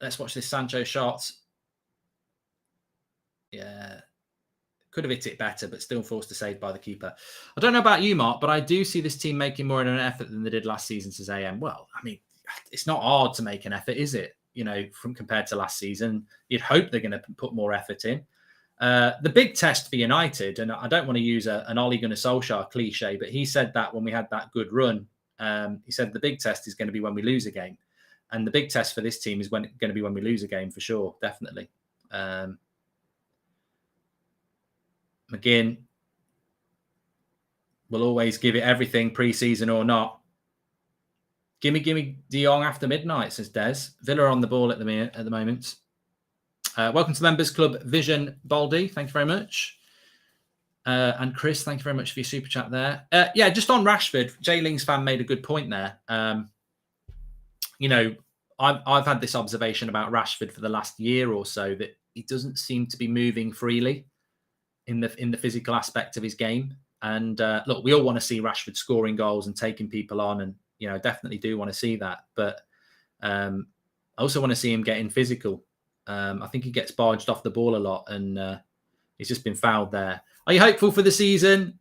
Let's watch this Sancho shot. Yeah. Could have hit it better, but still forced to save by the keeper. I don't know about you, Mark, but I do see this team making more of an effort than they did last season, says AM. Well, I mean, it's not hard to make an effort, is it? You know, from compared to last season, you'd hope they're going to put more effort in. The big test for United, and I don't want to use an Ole Gunnar Solskjaer cliche, but he said that when we had that good run, he said the big test is going to be when we lose a game. And the big test for this team is going to be when we lose a game for sure, definitely. McGinn will always give it everything, pre-season or not. Gimme De Jong after midnight, says Des. Villa on the ball at the moment. Welcome to the Members Club, Vision Baldy. Thank you very much. And Chris, thank you very much for your super chat there. Yeah, just on Rashford, Jay Ling's fan made a good point there. You know, I've had this observation about Rashford for the last year or so that he doesn't seem to be moving freely in the physical aspect of his game. And look, we all want to see Rashford scoring goals and taking people on, and you know, definitely do want to see that. But I also want to see him getting physical. I think he gets barged off the ball a lot, and he's just been fouled there. Are you hopeful for the season?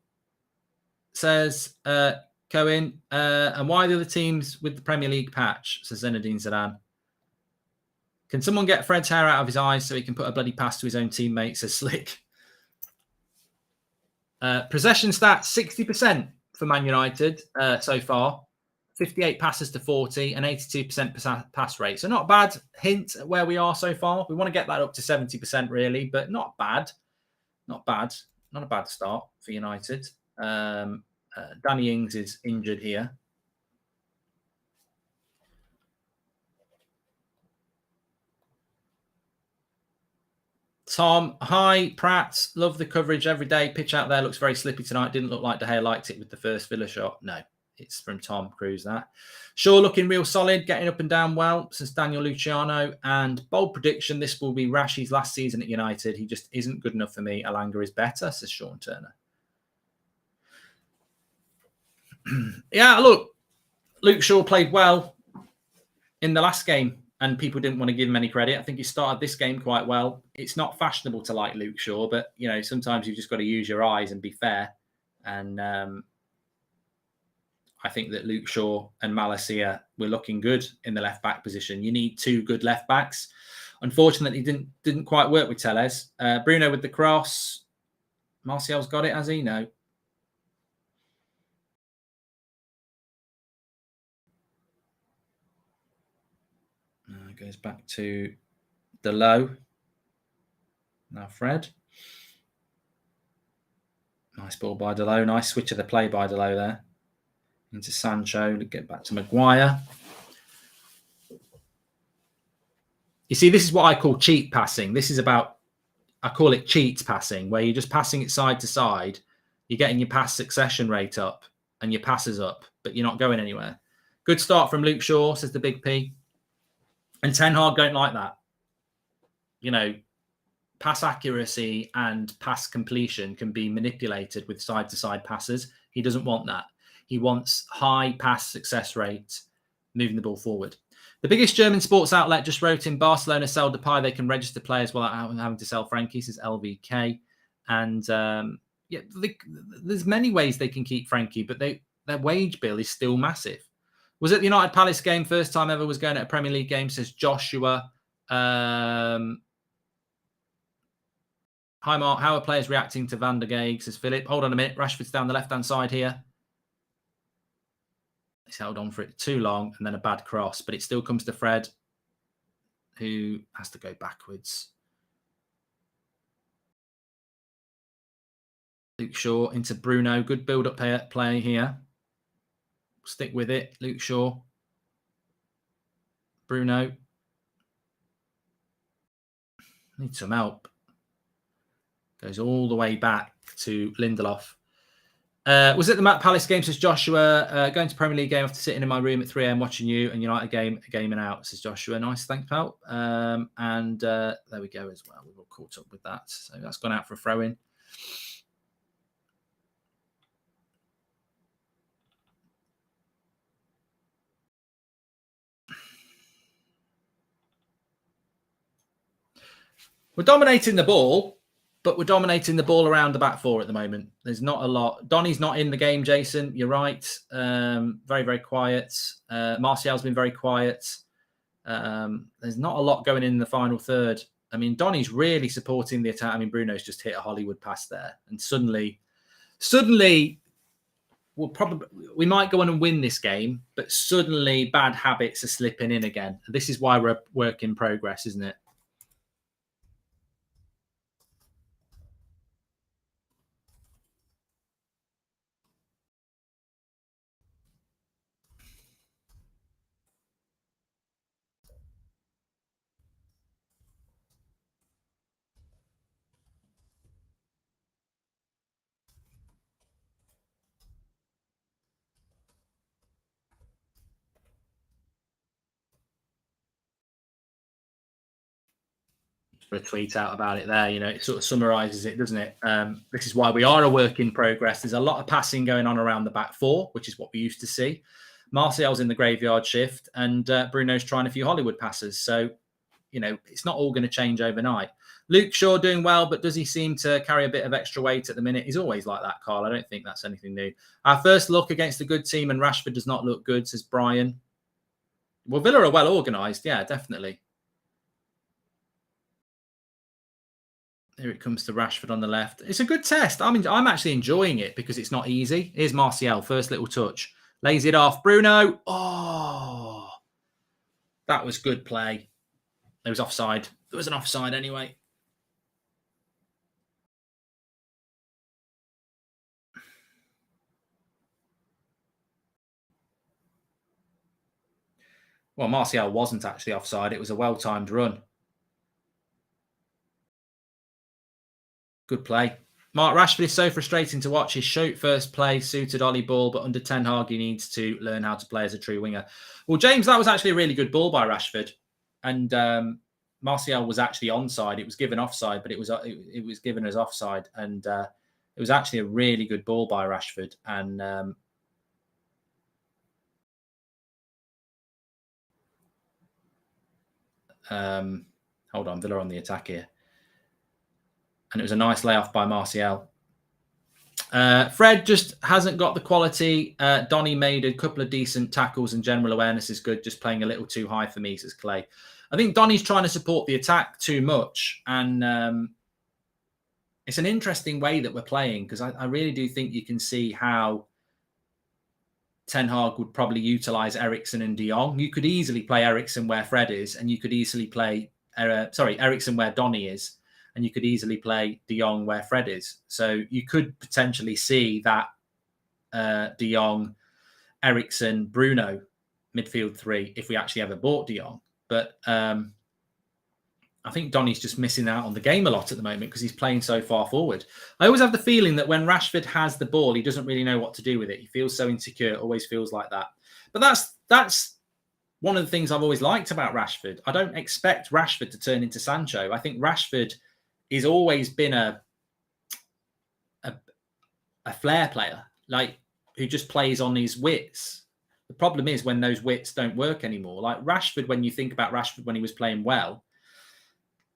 Says Cohen. And why the other teams with the Premier League patch? Says Zinedine Zidane. Can someone get Fred's hair out of his eyes so he can put a bloody pass to his own teammate? Says Slick. Possession stats, 60% for Man United so far. 58 passes to 40 and 82% pass rate. So not bad. Hint at where we are so far. We want to get that up to 70% really, but not bad. Not bad. Not a bad start for United. Danny Ings is injured here. Tom, hi, Pratt. Love the coverage every day. Pitch out there looks very slippy tonight. Didn't look like De Gea liked it with the first Villa shot. No, it's from Tom Cruise, that. Shaw looking real solid, getting up and down well, says Daniel Luciano. And bold prediction, this will be Rashi's last season at United. He just isn't good enough for me. Alanga is better, says Sean Turner. Yeah, look, Luke Shaw played well in the last game, and people didn't want to give him any credit. I think he started this game quite well. It's not fashionable to like Luke Shaw, but sometimes you've just got to use your eyes and be fair. And I think that Luke Shaw and Malacia were looking good in the left back position. You need 2 good left backs. Unfortunately, didn't quite work with Tellez. Bruno with the cross. Martial's got it, has he? No. Goes back to Delo. Now Fred. Nice ball by Delo. Nice switch of the play by Delo there. Into Sancho. Get back to Maguire. You see, this is what I call cheat passing. This is about, I call it cheat passing, where you're just passing it side to side. You're getting your pass succession rate up and your passes up, but you're not going anywhere. Good start from Luke Shaw, says the Big P. And Ten Hag don't like that. Pass accuracy and pass completion can be manipulated with side-to-side passes. He doesn't want that. He wants high pass success rate, moving the ball forward. The biggest German sports outlet just wrote in Barcelona sell Depay. They can register players without having to sell Frankie, says LVK. And there's many ways they can keep Frankie, but their wage bill is still massive. Was it the United Palace game? First time ever was going at a Premier League game, says Joshua. Hi, Mark. How are players reacting to Van der Gaag, says Philip. Hold on a minute. Rashford's down the left-hand side here. He's held on for it too long, and then a bad cross. But it still comes to Fred, who has to go backwards. Luke Shaw into Bruno. Good build-up play here. Stick with it. Luke Shaw. Bruno. Needs some help. Goes all the way back to Lindelof. Was it the Matt Palace game, says Joshua? Going to Premier League game after sitting in my room at 3 a.m. watching you and United game and out, says Joshua. Nice, thanks, pal. And there we go as well. We've all caught up with that. So that's gone out for a throw-in. We're dominating the ball, but we're dominating the ball around the back 4 at the moment. There's not a lot. Donny's not in the game, Jason. You're right. Very, very quiet. Martial's been very quiet. There's not a lot going in the final third. I mean, Donny's really supporting the attack. I mean, Bruno's just hit a Hollywood pass there. And suddenly we might go on and win this game, but suddenly bad habits are slipping in again. This is why we're a work in progress, isn't it? A tweet out about it there. It sort of summarizes it, doesn't it? This is why we are a work in progress. There's a lot of passing going on around the back 4, which is what we used to see. Martial's in the graveyard shift, and Bruno's trying a few Hollywood passes. So, it's not all going to change overnight. Luke Shaw doing well, but does he seem to carry a bit of extra weight at the minute? He's always like that, Carl. I don't think that's anything new. Our first look against a good team, and Rashford does not look good, says Brian. Well, Villa are well organised. Yeah, definitely. Here it comes to Rashford on the left. It's a good test. I'm actually enjoying it because it's not easy. Here's Martial, first little touch. Lays it off. Bruno. Oh, that was good play. There was offside. There was an offside anyway. Well, Martial wasn't actually offside. It was a well-timed run. Good play. Mark, Rashford is so frustrating to watch. His shoot first play suited Ollie ball, but under Ten Hag, he needs to learn how to play as a true winger. Well, James, that was actually a really good ball by Rashford. And Martial was actually onside. It was given offside, but it was given as offside. And it was actually a really good ball by Rashford. And Hold on, Villa on the attack here. And it was a nice layoff by Martial. Fred just hasn't got the quality. Donny made a couple of decent tackles and general awareness is good, just playing a little too high for me, says Clay. I think Donny's trying to support the attack too much. And it's an interesting way that we're playing because I really do think you can see how Ten Hag would probably utilise Eriksen and De Jong. You could easily play Eriksen where Fred is, and you could easily play, Eriksen where Donny is, and you could easily play De Jong where Fred is. So you could potentially see that De Jong, Eriksen, Bruno midfield three if we actually ever bought De Jong. But I think Donny's just missing out on the game a lot at the moment because he's playing so far forward. I always have the feeling that when Rashford has the ball, he doesn't really know what to do with it. He feels so insecure, always feels like that. But that's one of the things I've always liked about Rashford. I don't expect Rashford to turn into Sancho. I think Rashford has always been a flair player, like who just plays on his wits. The problem is when those wits don't work anymore. Like Rashford, when you think about Rashford when he was playing well,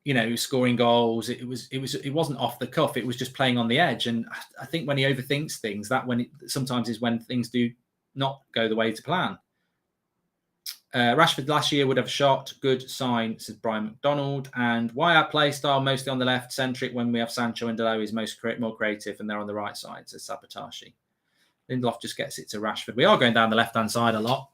you know, scoring goals, it wasn't off the cuff. It was just playing on the edge. And I think when he overthinks things, sometimes is when things do not go the way to plan. Rashford last year would have a shot. Good sign, says Brian McDonald. And why our play style mostly on the left, centric when we have Sancho and Delo is more creative and they're on the right side, says Sabatashi. Lindelof just gets it to Rashford. We are going down the left-hand side a lot.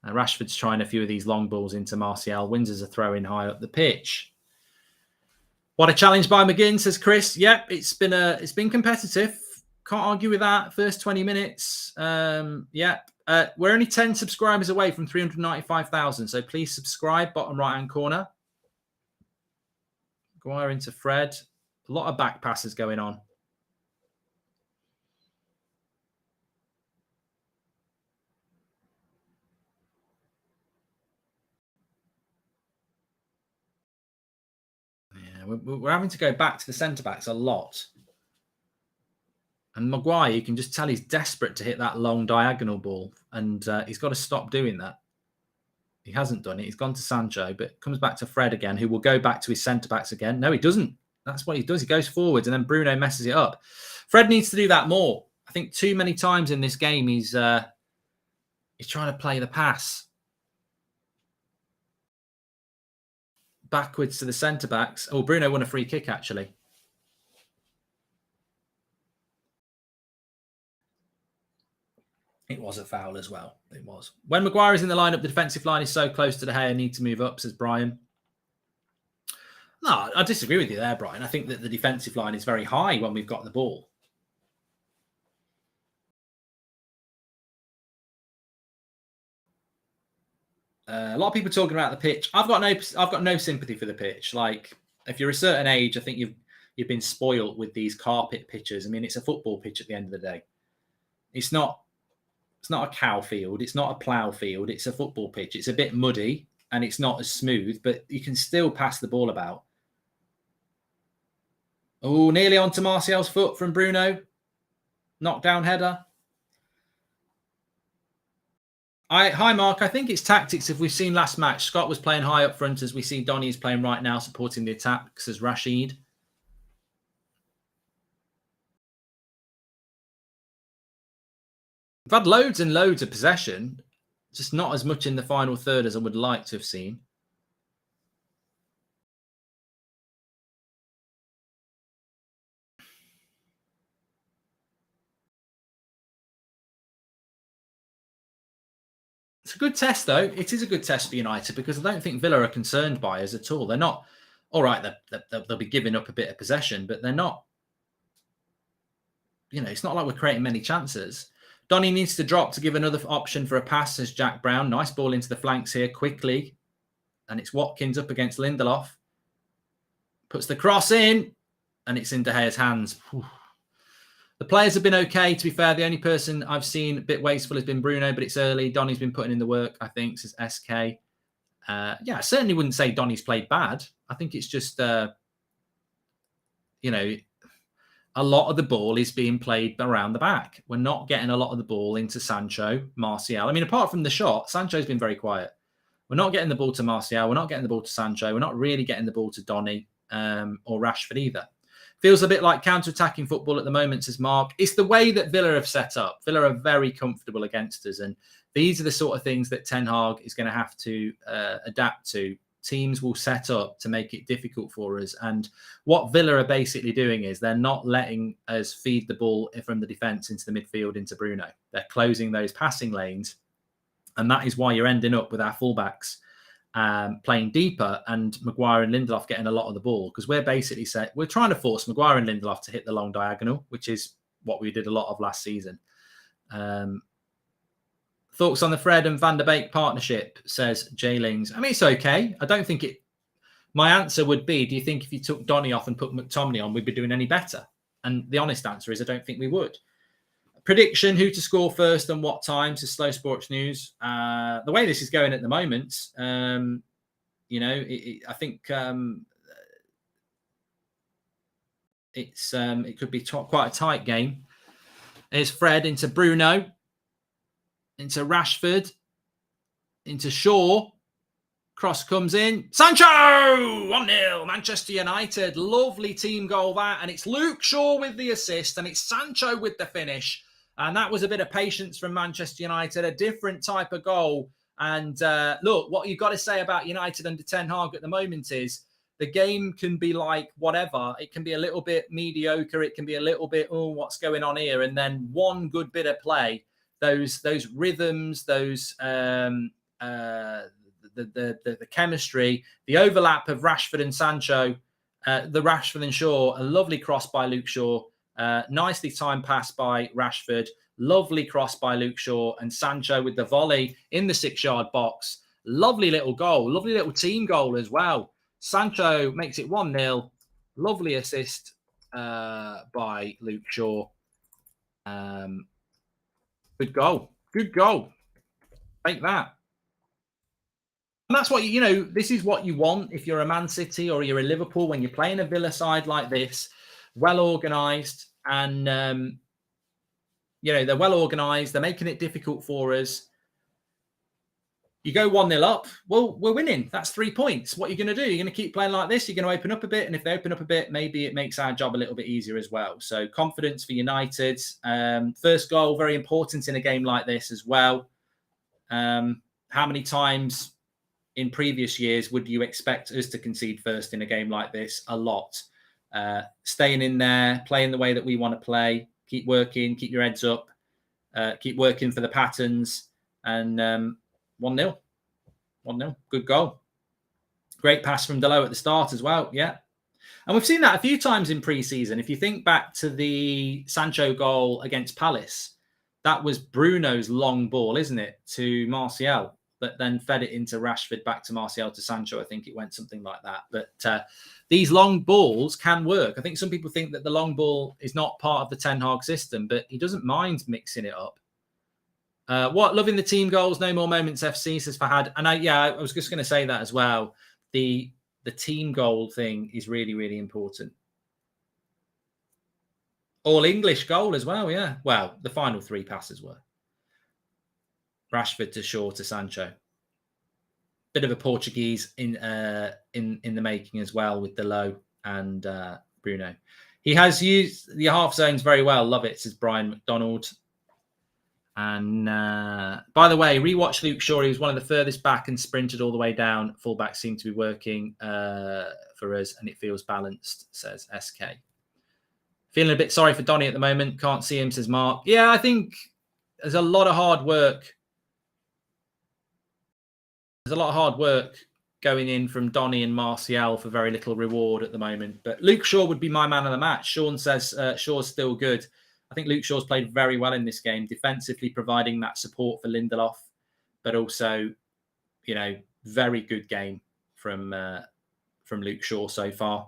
Rashford's trying a few of these long balls into Martial. Wins a throw in high up the pitch. What a challenge by McGinn, says Chris. Yep, it's been competitive. Can't argue with that. First 20 minutes. Yep. We're only 10 subscribers away from 395,000. So please subscribe, bottom right-hand corner. Maguire into Fred. A lot of back passes going on. We're having to go back to the centre-backs a lot. And Maguire, you can just tell he's desperate to hit that long diagonal ball. And he's got to stop doing that. He hasn't done it. He's gone to Sancho, but comes back to Fred again, who will go back to his centre-backs again. No, he doesn't. That's what he does. He goes forwards, and then Bruno messes it up. Fred needs to do that more. I think too many times in this game, he's trying to play the pass backwards to the centre-backs. Oh, Bruno won a free kick, actually. It was a foul as well. It was. When Maguire is in the lineup, the defensive line is so close to the hair, need to move up, says Brian. No, I disagree with you there, Brian. I think that the defensive line is very high when we've got the ball. A lot of people talking about the pitch. I've got no sympathy for the pitch. Like, if you're a certain age, I think you've been spoiled with these carpet pitches. I mean, it's a football pitch at the end of the day. It's not a cow field. It's not a plough field. It's a football pitch. It's a bit muddy and it's not as smooth, but you can still pass the ball about. Oh, nearly onto Martial's foot from Bruno. Knockdown header. Hi, Mark. I think it's tactics. If we've seen last match, Scott was playing high up front as we see Donny is playing right now, supporting the attack, says Rashid. We've had loads and loads of possession, just not as much in the final third as I would like to have seen. It's a good test, though. It is a good test for United because I don't think Villa are concerned by us at all. They're not, all right, they'll be giving up a bit of possession, but they're not, you know, it's not like we're creating many chances. Donny needs to drop to give another option for a pass, says Jack Brown. Nice ball into the flanks here quickly. And it's Watkins up against Lindelof. Puts the cross in, and it's in De Gea's hands. Whew. The players have been okay, to be fair. The only person I've seen a bit wasteful has been Bruno, but it's early. Donny's been putting in the work, I think, says SK. Yeah, I certainly wouldn't say Donny's played bad. I think it's just, you know, a lot of the ball is being played around the back. We're not getting a lot of the ball into Sancho, Martial. I mean, apart from the shot, Sancho's been very quiet. We're not getting the ball to Martial. We're not getting the ball to Sancho. We're not really getting the ball to Donny or Rashford either. Feels a bit like counter-attacking football at the moment, says Mark. It's the way that Villa have set up. Villa are very comfortable against us. And these are the sort of things that Ten Hag is going to have to adapt to. Teams will set up to make it difficult for us. And what Villa are basically doing is they're not letting us feed the ball from the defence into the midfield into Bruno. They're closing those passing lanes. And that is why you're ending up with our fullbacks playing deeper and Maguire and Lindelof getting a lot of the ball, because we're trying to force Maguire and Lindelof to hit the long diagonal, which is what we did a lot of last season. Thoughts on the Fred and Van der Beek partnership, says Jaylings. I mean, it's okay. I don't think it... My answer would be, do you think if you took Donny off and put McTominay on, we'd be doing any better? And the honest answer is I don't think we would. Prediction, who to score first and what time, says Slow Sports News. The way this is going at the moment, I think it could be quite a tight game. There's Fred into Bruno, into Rashford, into Shaw. Cross comes in. Sancho! 1-0. Manchester United. Lovely team goal that. And it's Luke Shaw with the assist. And it's Sancho with the finish. And that was a bit of patience from Manchester United. A different type of goal. And look, what you've got to say about United under Ten Hag at the moment is the game can be like whatever. It can be a little bit mediocre. It can be a little bit, oh, what's going on here? And then one good bit of play. Those rhythms, those... the chemistry, the overlap of Rashford and Sancho, the Rashford and Shaw, a lovely cross by Luke Shaw, nicely timed pass by Rashford, lovely cross by Luke Shaw, and Sancho with the volley in the 6-yard box. Lovely little goal, lovely little team goal as well. Sancho makes it 1-0. Lovely assist by Luke Shaw. Good goal. Good goal. Take that. And that's what, this is what you want if you're a Man City or you're a Liverpool, when you're playing a Villa side like this, well organised. And, they're well organised. They're making it difficult for us. You go 1-0 up, well, we're winning. That's 3 points. What are you going to do? You're going to keep playing like this? You're going to open up a bit. And if they open up a bit, maybe it makes our job a little bit easier as well. So confidence for United. First goal, very important in a game like this as well. How many times in previous years would you expect us to concede first in a game like this? A lot. Staying in there, playing the way that we want to play, keep working, keep your heads up, keep working for the patterns, and 1-0. 1-0. Good goal. Great pass from Delo at the start as well. Yeah. And we've seen that a few times in pre-season. If you think back to the Sancho goal against Palace, that was Bruno's long ball, isn't it, to Martial, but then fed it into Rashford, back to Martial, to Sancho. I think it went something like that. But these long balls can work. I think some people think that the long ball is not part of the Ten Hag system, but he doesn't mind mixing it up. Loving the team goals, no more moments FC, says Fahad. And I was just going to say that as well. The team goal thing is really, really important. All English goal as well, yeah. Well, the final 3 passes were. Rashford to Shaw to Sancho. Bit of a Portuguese in the making as well, with Delo and Bruno. He has used the half zones very well. Love it, says Brian McDonald. And by the way, rewatch Luke Shaw. He was one of the furthest back and sprinted all the way down. Fullback seemed to be working for us, and it feels balanced, says SK. Feeling a bit sorry for Donny at the moment. Can't see him, says Mark. Yeah, I think there's a lot of hard work. There's a lot of hard work going in from Donny and Martial for very little reward at the moment. But Luke Shaw would be my man of the match. Sean says Shaw's still good. I think Luke Shaw's played very well in this game, defensively providing that support for Lindelof, but also, very good game from Luke Shaw so far.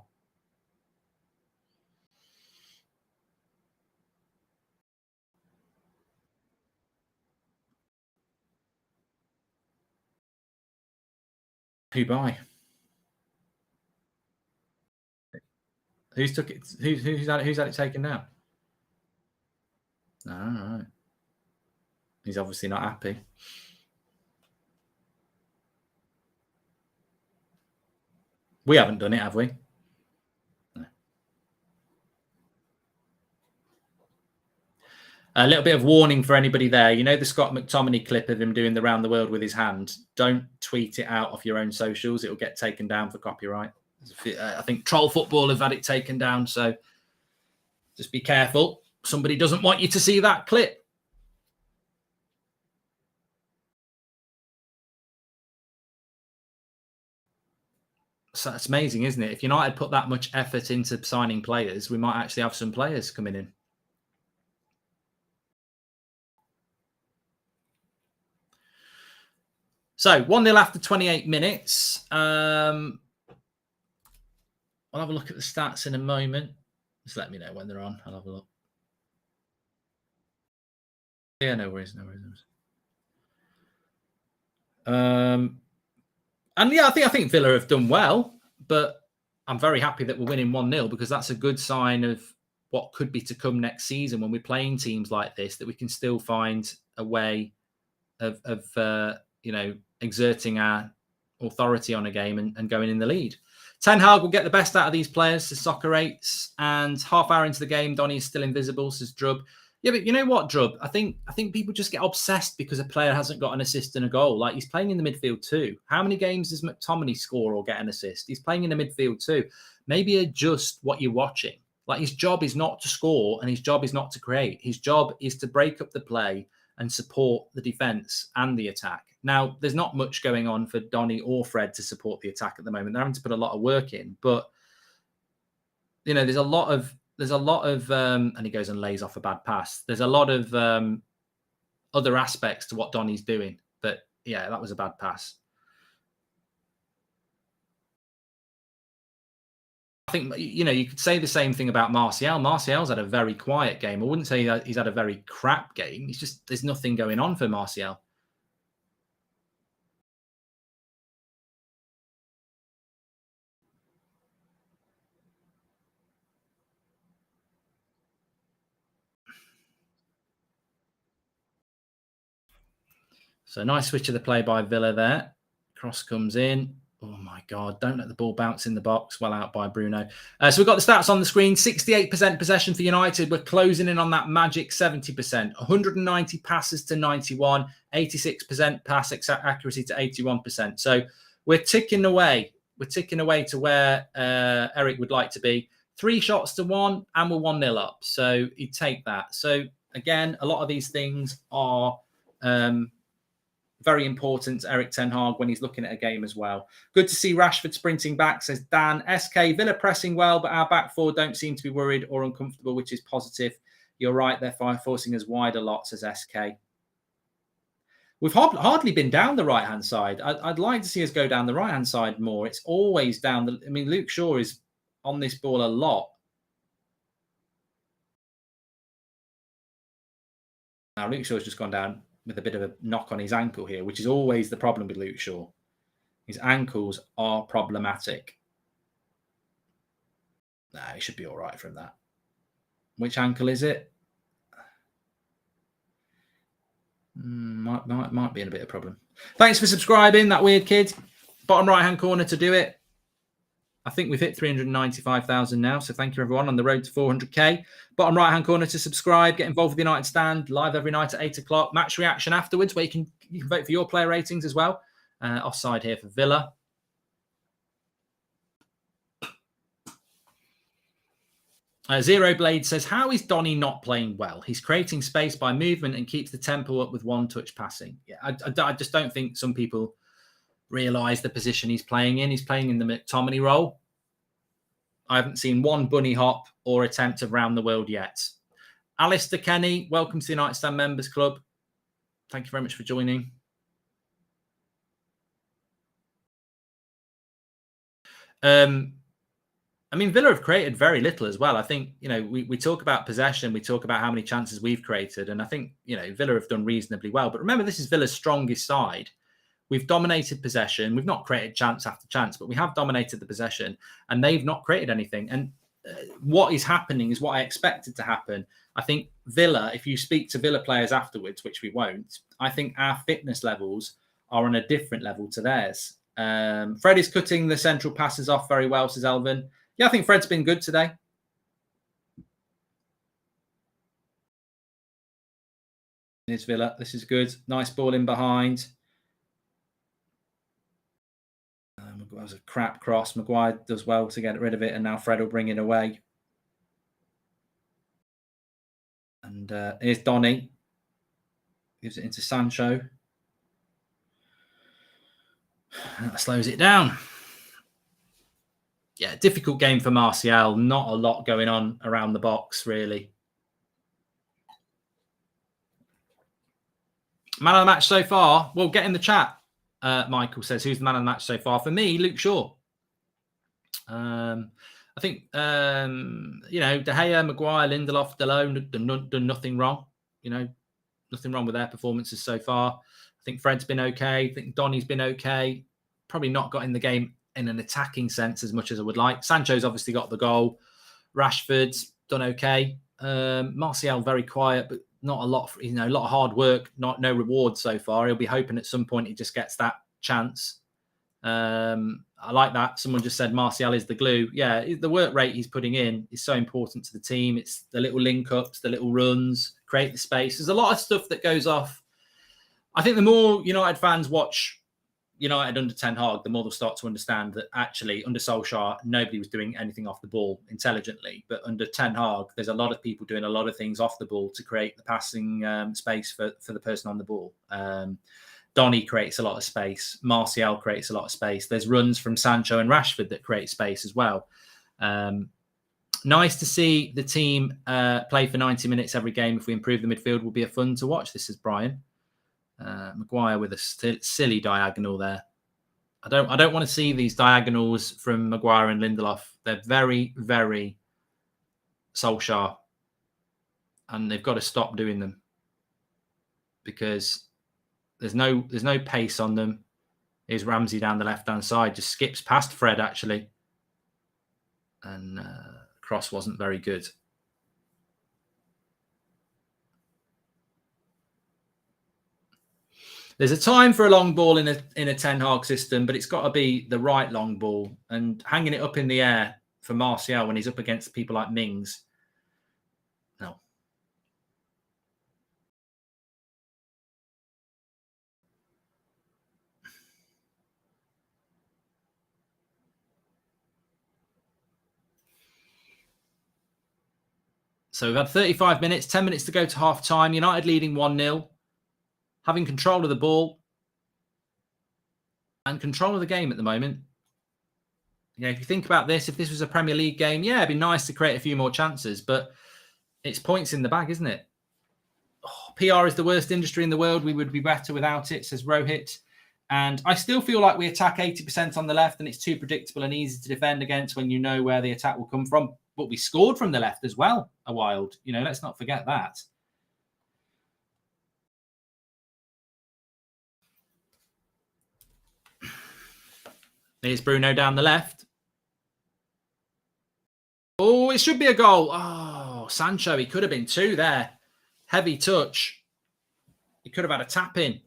Who by? Who's took it? Who's had it taken now? All right. He's obviously not happy. We haven't done it, have we? No. A little bit of warning for anybody there. You know the Scott McTominay clip of him doing the round the world with his hand? Don't tweet it out off your own socials. It will get taken down for copyright. I think Troll Football have had it taken down, so just be careful. Somebody doesn't want you to see that clip. So that's amazing, isn't it? If United put that much effort into signing players, we might actually have some players coming in. So 1-0 after 28 minutes. I'll have a look at the stats in a moment. Just let me know when they're on. I'll have a look. Yeah, no worries, no worries. And yeah, I think Villa have done well, but I'm very happy that we're winning 1-0 because that's a good sign of what could be to come next season when we're playing teams like this, that we can still find a way of exerting our authority on a game and going in the lead. Ten Hag will get the best out of these players, says Soccer Rates. And half hour into the game, Donny is still invisible, says Drub. Yeah, but you know what, Drub? I think people just get obsessed because a player hasn't got an assist and a goal. Like, he's playing in the midfield too. How many games does McTominay score or get an assist? He's playing in the midfield too. Maybe adjust what you're watching. Like, his job is not to score and his job is not to create. His job is to break up the play and support the defence and the attack. Now, there's not much going on for Donny or Fred to support the attack at the moment. They're having to put a lot of work in, but you know, there's a lot of, and he goes and lays off a bad pass. There's a lot of other aspects to what Donny's doing, but yeah, that was a bad pass. I think, you know, you could say the same thing about Martial. Martial's had a very quiet game. I wouldn't say that he's had a very crap game. It's just, there's nothing going on for Martial. So nice switch of the play by Villa there. Cross comes in. Oh, my God. Don't let the ball bounce in the box. Well out by Bruno. So we've got the stats on the screen. 68% possession for United. We're closing in on that magic 70%. 190 passes to 91. 86% pass accuracy to 81%. So we're ticking away. We're ticking away to where Eric would like to be. 3 shots to 1, and we're 1-0 up. So he'd take that. So, again, a lot of these things are very important to Eric Ten Hag when he's looking at a game as well. Good to see Rashford sprinting back, says Dan. SK, Villa pressing well, but our back four don't seem to be worried or uncomfortable, which is positive. You're right, they're forcing us wide a lot, says SK. We've hardly been down the right-hand side. I'd like to see us go down the right-hand side more. It's always down the... I mean, Luke Shaw is on this ball a lot. Now, Luke Shaw's just gone down with a bit of a knock on his ankle here, which is always the problem with Luke Shaw. His ankles are problematic. Nah, he should be all right from that. Which ankle is it? Might be in a bit of problem. Thanks for subscribing, that weird kid. Bottom right-hand corner to do it. I think we've hit 395,000 now, so thank you, everyone, on the road to 400k. Bottom right-hand corner to subscribe, get involved with the United Stand, live every night at 8 o'clock. Match reaction afterwards, where you can vote for your player ratings as well. Offside here for Villa. Zero Blade says, how is Donny not playing well? He's creating space by movement and keeps the tempo up with one-touch passing. Yeah, I just don't think some people realise the position he's playing in. He's playing in the McTominay role. I haven't seen one bunny hop or attempt of round the world yet. Alistair Kenny, welcome to the United Stand Members Club. Thank you very much for joining. I mean, Villa have created very little as well. I think, you know, we talk about possession, we talk about how many chances we've created, and I think, you know, Villa have done reasonably well. But remember, this is Villa's strongest side. We've dominated possession. We've not created chance after chance, but we have dominated the possession, and they've not created anything. And what is happening is what I expected to happen. I think Villa, if you speak to Villa players afterwards, which we won't, I think our fitness levels are on a different level to theirs. Fred is cutting the central passes off very well, says Elvin. Yeah, I think Fred's been good today. Here's Villa. This is good. Nice ball in behind. That was a crap cross. Maguire does well to get rid of it, and now Fred will bring it away. And here's Donny. Gives it into Sancho. That slows it down. Yeah, difficult game for Martial. Not a lot going on around the box, really. Man of the match so far? Well, get in the chat. Michael says, who's the man of the match so far? For me, Luke Shaw. I think, De Gea, Maguire, Lindelof, Delone done nothing wrong. Nothing wrong with their performances so far. I think Fred's been okay. I think Donny's been okay. Probably not got in the game in an attacking sense as much as I would like. Sancho's obviously got the goal. Rashford's done okay. Martial very quiet, but not a lot. A lot of hard work, no reward so far. He'll be hoping at some point he just gets that chance. I like that. Someone just said Martial is the glue. Yeah, the work rate he's putting in is so important to the team. It's the little link-ups, the little runs, create the space. There's a lot of stuff that goes off. I think the more United fans watch United under Ten Hag, the more they'll start to understand that actually under Solskjaer, nobody was doing anything off the ball intelligently. But under Ten Hag, there's a lot of people doing a lot of things off the ball to create the passing space for the person on the ball. Donny creates a lot of space. Martial creates a lot of space. There's runs from Sancho and Rashford that create space as well. Nice to see the team play for 90 minutes every game. If we improve the midfield, will be a fun to watch. This is Brian. Maguire with a silly diagonal there. I don't want to see these diagonals from Maguire and Lindelof. They're very, very Solskjaer. And they've got to stop doing them. Because there's no pace on them. Here's Ramsey down the left-hand side. Just skips past Fred, actually. And cross wasn't very good. There's a time for a long ball in a Ten Hag system, but it's got to be the right long ball. And hanging it up in the air for Martial when he's up against people like Mings. No. So we've had 35 minutes, 10 minutes to go to half-time. United leading 1-0. Having control of the ball. And control of the game at the moment. If you think about this, if this was a Premier League game, yeah, it'd be nice to create a few more chances. But it's points in the bag, isn't it? PR is the worst industry in the world. We would be better without it, says Rohit. And I still feel like we attack 80% on the left and it's too predictable and easy to defend against when you know where the attack will come from. But we scored from the left as well, a Wild. Let's not forget that. Here's Bruno down the left. Oh, it should be a goal. Oh, Sancho, he could have been two there. Heavy touch. He could have had a tap in.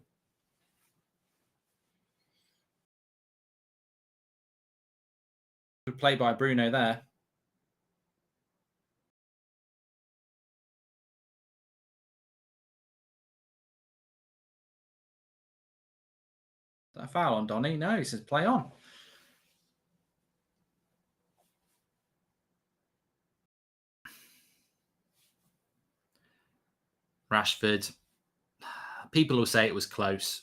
Good play by Bruno there. Is that a foul on Donny? No, he says play on. Rashford. People will say it was close.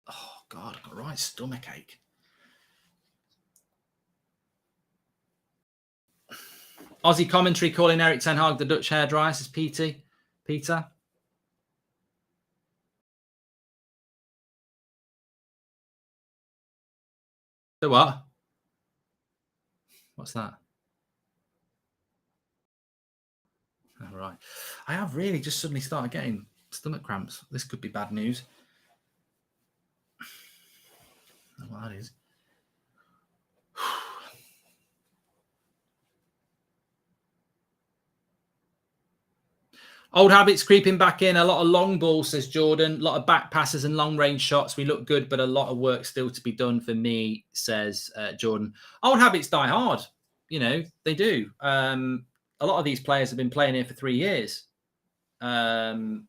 Oh, God, I've got a right stomach ache. Aussie commentary calling Eric Ten Hag the Dutch hairdryer, says Peter. The what? What's that? All right. I have really just suddenly started getting stomach cramps. This could be bad news. I don't know what that is. Old habits creeping back in. A lot of long balls, says Jordan. A lot of back passes and long range shots. We look good, but a lot of work still to be done for me, says Jordan. Old habits die hard. You know, they do. A lot of these players have been playing here for 3 years. And,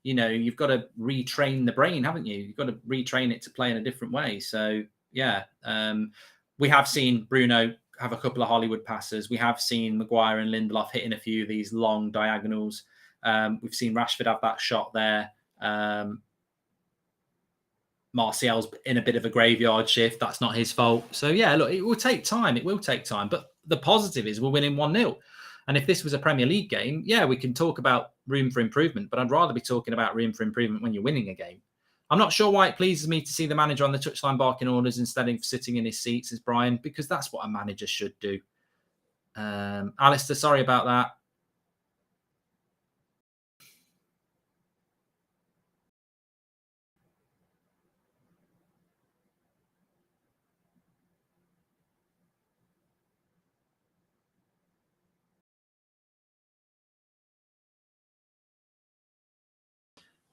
you know, you've got to retrain the brain, haven't you? You've got to retrain it to play in a different way. So, yeah, we have seen Bruno have a couple of Hollywood passes. We have seen Maguire and Lindelof hitting a few of these long diagonals. We've seen Rashford have that shot there. Martial's in a bit of a graveyard shift. That's not his fault. So, yeah, look, it will take time. It will take time. But the positive is we're winning 1-0. And if this was a Premier League game, yeah, we can talk about room for improvement. But I'd rather be talking about room for improvement when you're winning a game. I'm not sure why it pleases me to see the manager on the touchline barking orders instead of sitting in his seat, says Brian, because that's what a manager should do. Alistair, sorry about that.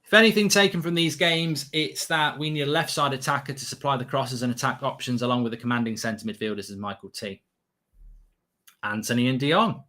If anything taken from these games, it's that we need a left side attacker to supply the crosses and attack options along with the commanding centre midfielders, as Michael T. Anthony and Dion.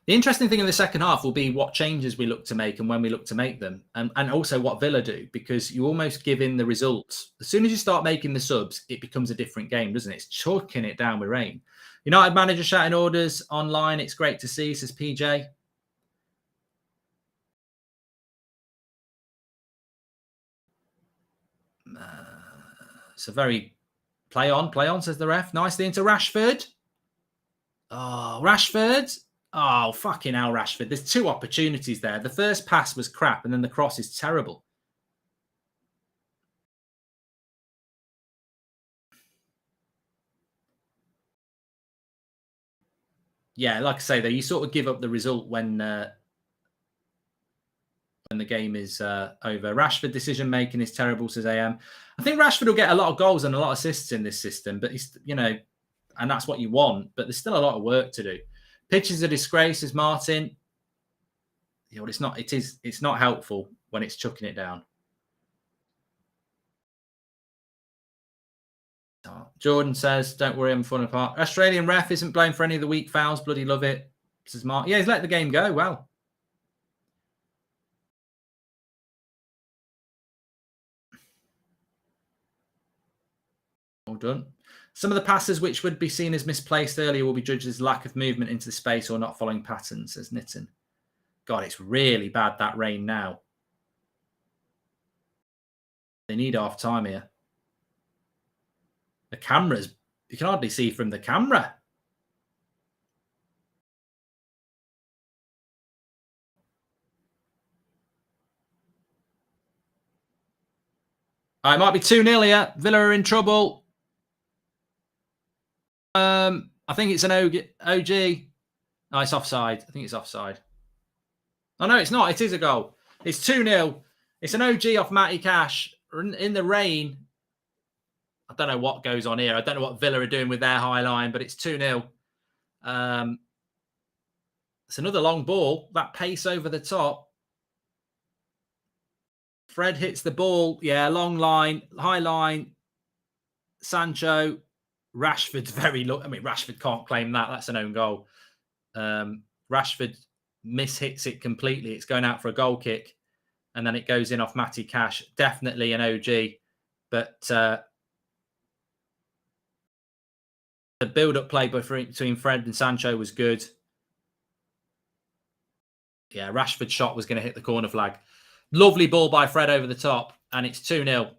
The interesting thing in the second half will be what changes we look to make and when we look to make them, and also what Villa do, because you almost give in the results. As soon as you start making the subs, it becomes a different game, doesn't it? It's choking it down with rain. United manager shouting orders online. It's great to see, says PJ. It's a very play on, says the ref. Nicely into Rashford. Oh, Rashford. Oh, fucking hell, Rashford. There's 2 opportunities there. The first pass was crap, and then the cross is terrible. Yeah, like I say, though, you sort of give up the result when the game is over. Rashford decision-making is terrible, says AM. I think Rashford will get a lot of goals and a lot of assists in this system, but he's, you know, and that's what you want, but there's still a lot of work to do. Pitch is a disgrace, says Martin. You know, it's not helpful when it's chucking it down. Jordan says, don't worry, I'm falling apart. Australian ref isn't blamed for any of the weak fouls. Bloody love it, says Mark. Yeah, he's let the game go. Well. Well done. Some of the passes which would be seen as misplaced earlier will be judged as lack of movement into the space or not following patterns, says Nitin. God, it's really bad, that rain now. They need half time here. The cameras, you can hardly see from the camera. It might be 2-0 here. Villa are in trouble. I think it's an OG. No, it's offside. I think it's offside. Oh, no, it's not. It is a goal. It's 2-0. It's an OG off Matty Cash in the rain. I don't know what goes on here. I don't know what Villa are doing with their high line, but it's 2-0. It's another long ball. That pace over the top. Fred hits the ball. Yeah, long line, high line. Sancho. Rashford's very low. I mean, Rashford can't claim that. That's an own goal. Rashford mishits it completely. It's going out for a goal kick. And then it goes in off Matty Cash. Definitely an OG. But the build-up play between Fred and Sancho was good. Yeah, Rashford's shot was going to hit the corner flag. Lovely ball by Fred over the top. And it's 2-0.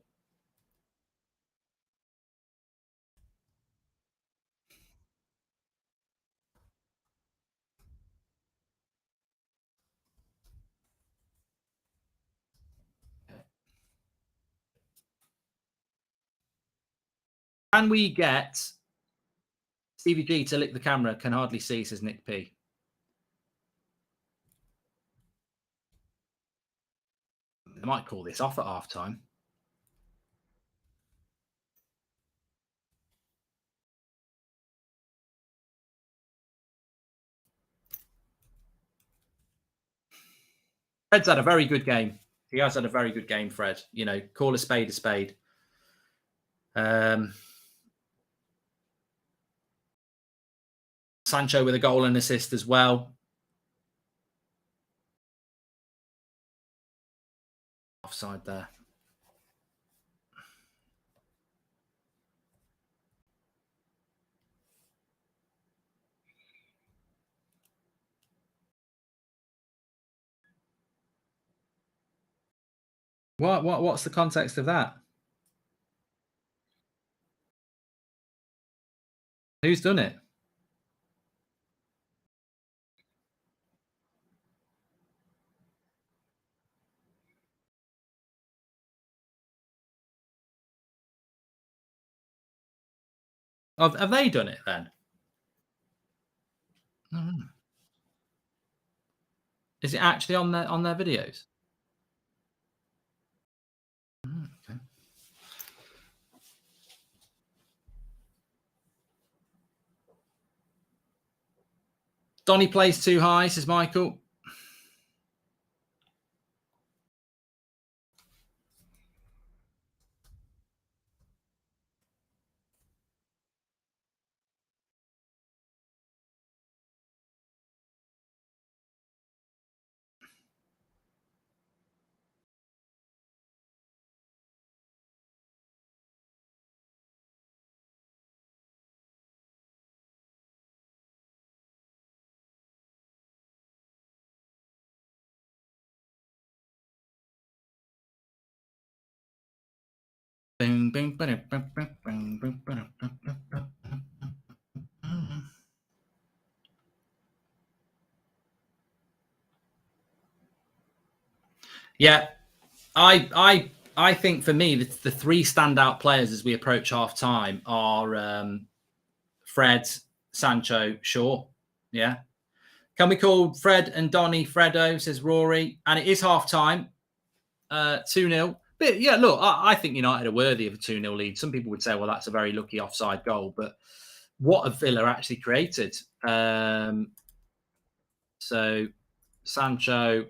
Can we get Stevie G to lick the camera? Can hardly see, says Nick P. They might call this off at half-time. Fred's had a very good game. He has had a very good game, Fred. You know, call a spade a spade. Sancho with a goal and assist as well. Offside there. What's the context of that? Who's done it? Have they done it then? Is it actually on their videos? Okay. Donny plays too high, says Michael. Boom, boom, boom, boom, boom, boom, boom, boom, boom. Yeah, I think for me, the three standout players as we approach half time are Fred, Sancho, Shaw. Yeah. Can we call Fred and Donny Fredo, says Rory. And it is half time, 2-0. But yeah, look, I think United are worthy of a 2-0 lead. Some people would say, well, that's a very lucky offside goal. But what have Villa actually created? So Sancho.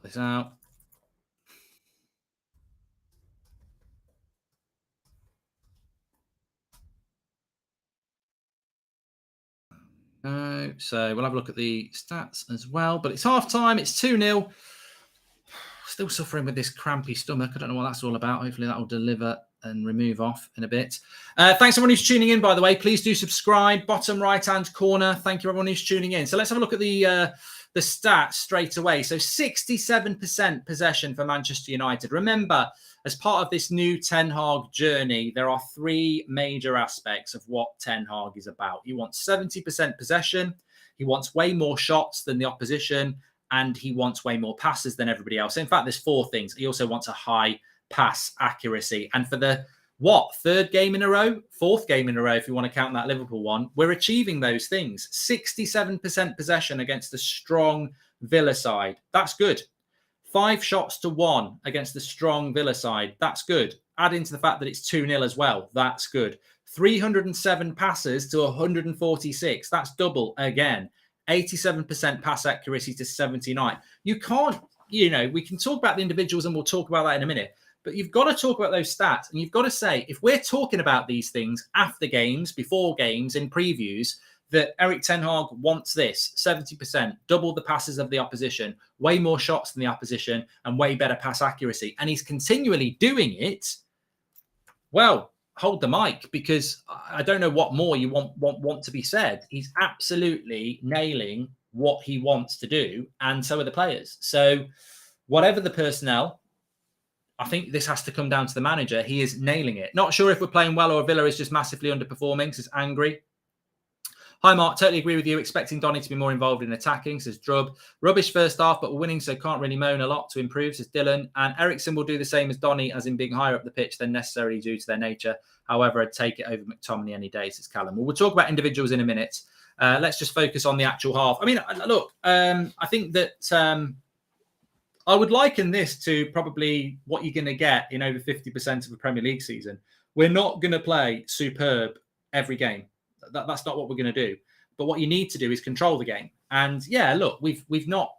This out. So we'll have a look at the stats as well. But it's half time. It's 2-0. Still suffering with this crampy stomach. I don't know what that's all about. Hopefully that will deliver and remove off in a bit. Thanks everyone who's tuning in, by the way. Please do subscribe. Bottom right-hand corner. Thank you everyone who's tuning in. So let's have a look at the stats straight away. So 67% possession for Manchester United. Remember, as part of this new Ten Hag journey, there are three major aspects of what Ten Hag is about. He wants 70% possession. He wants way more shots than the opposition. And he wants way more passes than everybody else. In fact, there's four things. He also wants a high pass accuracy. And for the, third game in a row? Fourth game in a row, if you want to count that Liverpool one, we're achieving those things. 67% possession against a strong Villa side. That's good. 5 shots to 1 against the strong Villa side. That's good. Add into the fact that it's 2-0 as well. That's good. 307 passes to 146. That's double again. 87% pass accuracy to 79. You can't, we can talk about the individuals and we'll talk about that in a minute, but you've got to talk about those stats and you've got to say, if we're talking about these things after games, before games, in previews, that Erik ten Hag wants this, 70%, double the passes of the opposition, way more shots than the opposition and way better pass accuracy. And he's continually doing it. Well, hold the mic, because I don't know what more you want to be said. He's absolutely nailing what he wants to do, and so are the players. So whatever the personnel, I think this has to come down to the manager. He is nailing it. Not sure if we're playing well or Villa is just massively underperforming, says Angry. Hi, Mark. Totally agree with you. Expecting Donny to be more involved in attacking, says Drub. Rubbish first half, but we're winning, so can't really moan a lot to improve, says Dylan. And Ericsson will do the same as Donny, as in being higher up the pitch than necessarily due to their nature. However, I'd take it over McTominay any day, says Callum. Well, we'll talk about individuals in a minute. Let's just focus on the actual half. I mean, look, I think that I would liken this to probably what you're going to get in over 50% of a Premier League season. We're not going to play superb every game. That's not what we're going to do. But what you need to do is control the game. And yeah, look, we've not.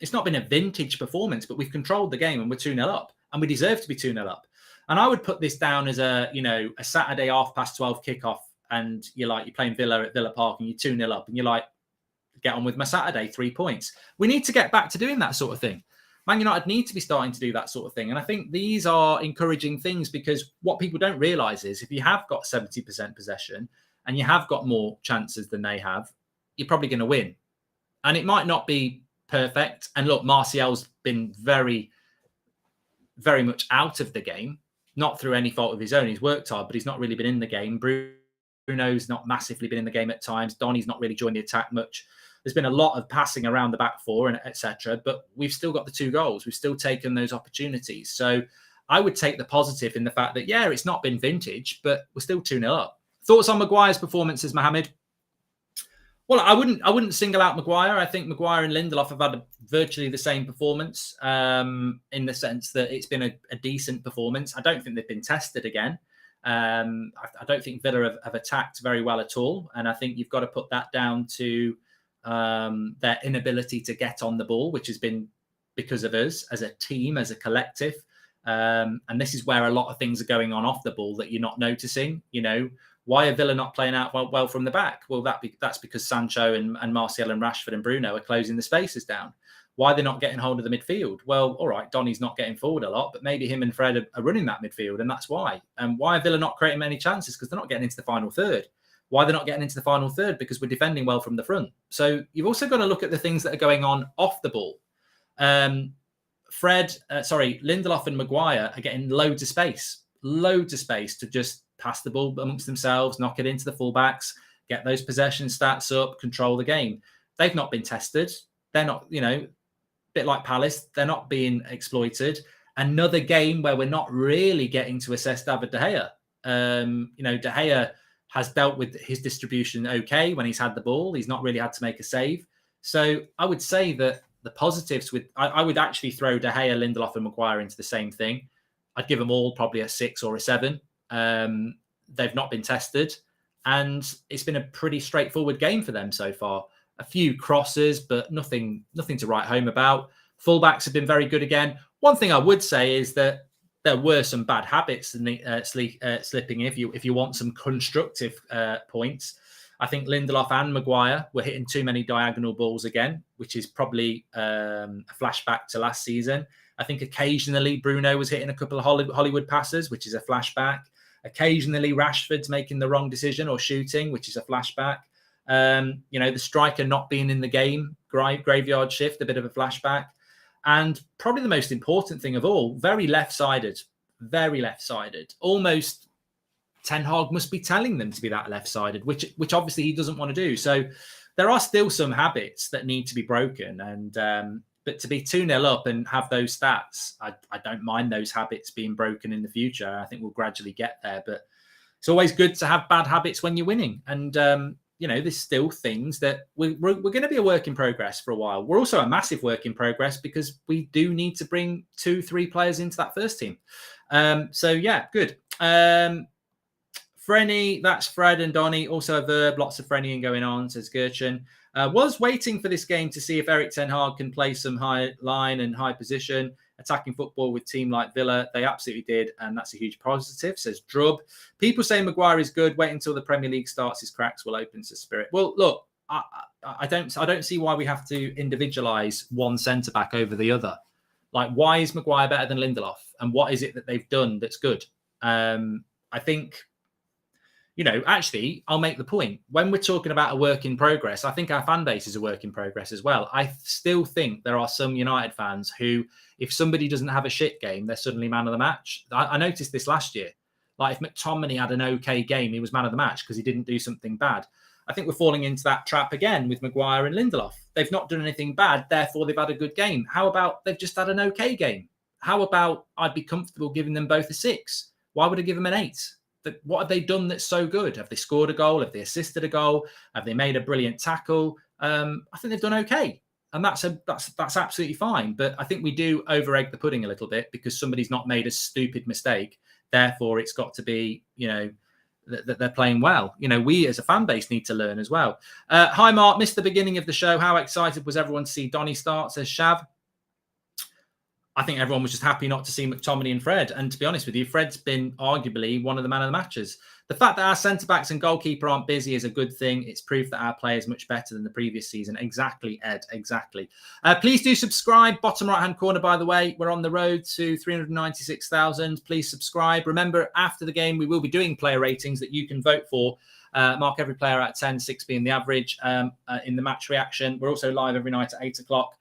It's not been a vintage performance, but we've controlled the game and we're 2-0 up, and we deserve to be 2-0 up. And I would put this down as a Saturday 12:30 kickoff, and you're playing Villa at Villa Park and you're 2-0 up, and you're like, get on with my Saturday, 3 points. We need to get back to doing that sort of thing. Man United need to be starting to do that sort of thing. And I think these are encouraging things, because what people don't realise is if you have got 70% possession and you have got more chances than they have, you're probably going to win. And it might not be perfect. And look, Martial's been very, very much out of the game, not through any fault of his own. He's worked hard, but he's not really been in the game. Bruno's not massively been in the game at times. Donny's not really joined the attack much. There's been a lot of passing around the back four and etc. But we've still got the 2 goals. We've still taken those opportunities. So I would take the positive in the fact that, yeah, it's not been vintage, but we're still 2-0 up. Thoughts on Maguire's performances, Mohammed? Well, I wouldn't single out Maguire. I think Maguire and Lindelof have had virtually the same performance, in the sense that it's been a decent performance. I don't think they've been tested again. I don't think Villa have attacked very well at all. And I think you've got to put that down to their inability to get on the ball, which has been because of us as a team, as a collective. And this is where a lot of things are going on off the ball that you're not noticing. Why are Villa not playing out well from the back? Well, that's because Sancho and Martial and Rashford and Bruno are closing the spaces down. Why are they not getting hold of the midfield? Well, all right, Donny's not getting forward a lot, but maybe him and Fred are running that midfield, and that's why. And why are Villa not creating many chances? Because they're not getting into the final third. Why they're not getting into the final third? Because we're defending well from the front. So you've also got to look at the things that are going on off the ball. Lindelof and Maguire are getting loads of space to just pass the ball amongst themselves, knock it into the fullbacks, get those possession stats up, control the game. They've not been tested. They're not, a bit like Palace, they're not being exploited. Another game where we're not really getting to assess David De Gea. De Gea has dealt with his distribution okay when he's had the ball. He's not really had to make a save. So I would say that the positives I would actually throw De Gea, Lindelof and Maguire into the same thing. I'd give them all probably a 6 or a 7. They've not been tested, and it's been a pretty straightforward game for them so far. A few crosses, but nothing to write home about. Fullbacks have been very good again. One thing I would say is that there were some bad habits slipping. If you want some constructive points, I think Lindelof and Maguire were hitting too many diagonal balls again, which is probably a flashback to last season. I think occasionally Bruno was hitting a couple of Hollywood passes, which is a flashback. Occasionally Rashford's making the wrong decision or shooting, which is a flashback. The striker not being in the game, graveyard shift, a bit of a flashback. And probably the most important thing of all, very left-sided. Almost Ten Hag must be telling them to be that left-sided, which obviously he doesn't want to do. So there are still some habits that need to be broken. And but to be 2-0 up and have those stats, I don't mind those habits being broken in the future. I think we'll gradually get there. But it's always good to have bad habits when you're winning. And there's still things that we're going to be a work in progress for a while. We're also a massive work in progress because we do need to bring 2-3 players into that first team. Good. Frenny, that's Fred and Donny. Also a verb, lots of Frennying going on, says Gertchen. Was waiting for this game to see if Erik ten Hag can play some high line and high position, attacking football with team like Villa. They absolutely did, and that's a huge positive, says Drub. People say Maguire is good. Wait until the Premier League starts. His cracks will open to Spirit. Well, look, I don't see why we have to individualise one centre-back over the other. Like, why is Maguire better than Lindelof? And what is it that they've done that's good? I think... actually, I'll make the point. When we're talking about a work in progress, I think our fan base is a work in progress as well. I still think there are some United fans who, if somebody doesn't have a shit game, they're suddenly man of the match. I noticed this last year. Like, if McTominay had an okay game, he was man of the match because he didn't do something bad. I think we're falling into that trap again with Maguire and Lindelof. They've not done anything bad, therefore they've had a good game. How about they've just had an okay game? How about I'd be comfortable giving them both a 6? Why would I give them an 8? what have they done that's so good? Have they scored a goal? Have they assisted a goal? Have they made a brilliant tackle? I think they've done okay. And that's absolutely fine. But I think we do over-egg the pudding a little bit because somebody's not made a stupid mistake. Therefore, it's got to be, that they're playing well. We as a fan base need to learn as well. Hi, Mark. Missed the beginning of the show. How excited was everyone to see Donny start, says Shav. I think everyone was just happy not to see McTominay and Fred. And to be honest with you, Fred's been arguably one of the man of the matches. The fact that our centre-backs and goalkeeper aren't busy is a good thing. It's proof that our play is much better than the previous season. Exactly, Ed, exactly. Please do subscribe. Bottom right-hand corner, by the way. We're on the road to 396,000. Please subscribe. Remember, after the game, we will be doing player ratings that you can vote for. Mark every player at 10, 6 being the average in the match reaction. We're also live every night at 8 o'clock.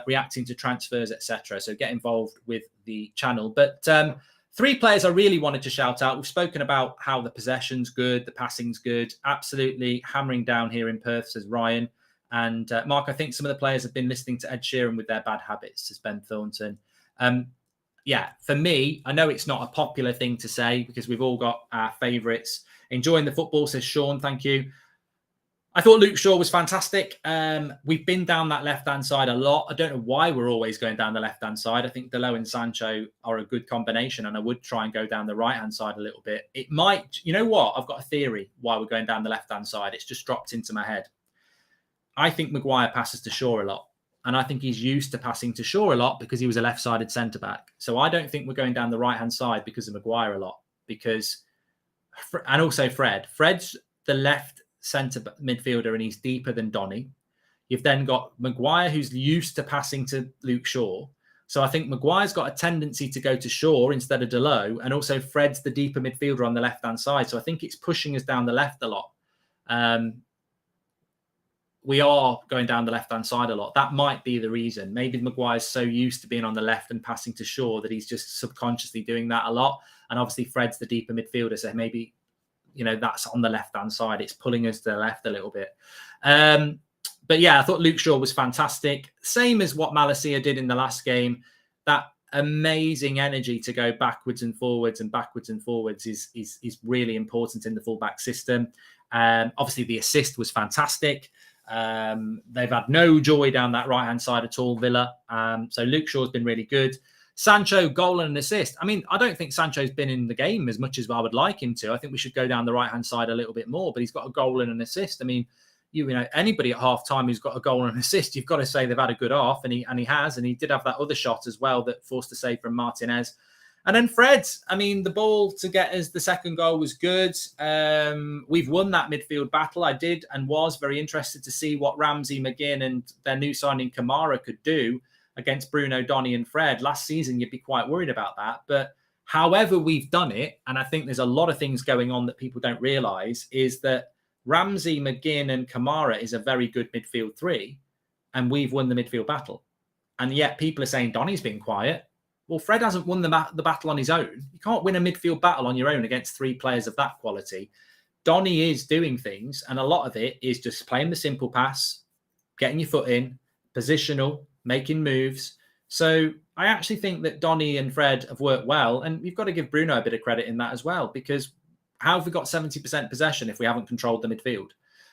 Reacting to transfers, etc. So get involved with the channel. But 3 players I really wanted to shout out. We've spoken about how the possession's good, the passing's good. Absolutely hammering down here in Perth, says Ryan. And Mark, I think some of the players have been listening to Ed Sheeran with their bad habits, says Ben Thornton. For me, I know it's not a popular thing to say because we've all got our favourites. Enjoying the football, says Sean. Thank you. I thought Luke Shaw was fantastic. We've been down that left-hand side a lot. I don't know why we're always going down the left-hand side. I think Delo and Sancho are a good combination, and I would try and go down the right-hand side a little bit. It might, you know what? I've got a theory why we're going down the left-hand side. It's just dropped into my head. I think Maguire passes to Shaw a lot, and I think he's used to passing to Shaw a lot because he was a left-sided centre-back. So I don't think we're going down the right-hand side because of Maguire a lot. And also Fred's the left centre midfielder and he's deeper than Donny. You've then got Maguire who's used to passing to Luke Shaw. So I think Maguire's got a tendency to go to Shaw instead of Delo, and also Fred's the deeper midfielder on the left-hand side. So I think it's pushing us down the left a lot. We are going down the left-hand side a lot. That might be the reason. Maybe Maguire's so used to being on the left and passing to Shaw that he's just subconsciously doing that a lot. And obviously Fred's the deeper midfielder, so maybe that's on the left-hand side. It's pulling us to the left a little bit. But yeah, I thought Luke Shaw was fantastic. Same as what Malacia did in the last game. That amazing energy to go backwards and forwards is really important in the fullback system. Obviously, the assist was fantastic. They've had no joy down that right-hand side at all, Villa. So Luke Shaw's been really good. Sancho, goal and an assist. I mean, I don't think Sancho's been in the game as much as I would like him to. I think we should go down the right-hand side a little bit more, but he's got a goal and an assist. I mean, anybody at half-time who's got a goal and an assist, you've got to say they've had a good half, and he has, and he did have that other shot as well that forced a save from Martinez. And then Fred, I mean, the ball to get us the second goal was good. We've won that midfield battle. I did and was very interested to see what Ramsey, McGinn and their new signing Kamara could do against Bruno, Donny and Fred. Last season, you'd be quite worried about that. But however we've done it, and I think there's a lot of things going on that people don't realise, is that Ramsey, McGinn and Kamara is a very good midfield 3, and we've won the midfield battle. And yet people are saying Donny's been quiet. Well, Fred hasn't won the battle on his own. You can't win a midfield battle on your own against 3 players of that quality. Donny is doing things, and a lot of it is just playing the simple pass, getting your foot in, positional, making moves. So I actually think that Donny and Fred have worked well, and you've got to give Bruno a bit of credit in that as well, because how have we got 70% possession if we haven't controlled the midfield?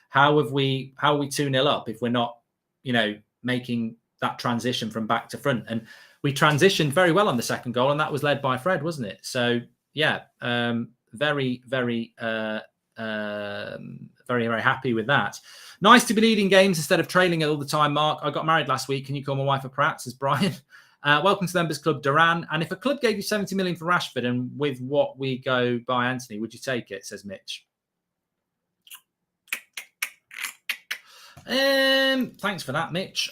How are we 2-0 up if we're not, making that transition from back to front? And we transitioned very well on the second goal, and that was led by Fred, wasn't it? So yeah, very, very, very, very happy with that. Nice to be leading games instead of trailing it all the time, Mark. I got married last week. Can you call my wife a prat, says Brian. Welcome to the Members Club, Duran. And if a club gave you 70 million for Rashford and with what we go by Anthony, would you take it, says Mitch? Thanks for that, Mitch.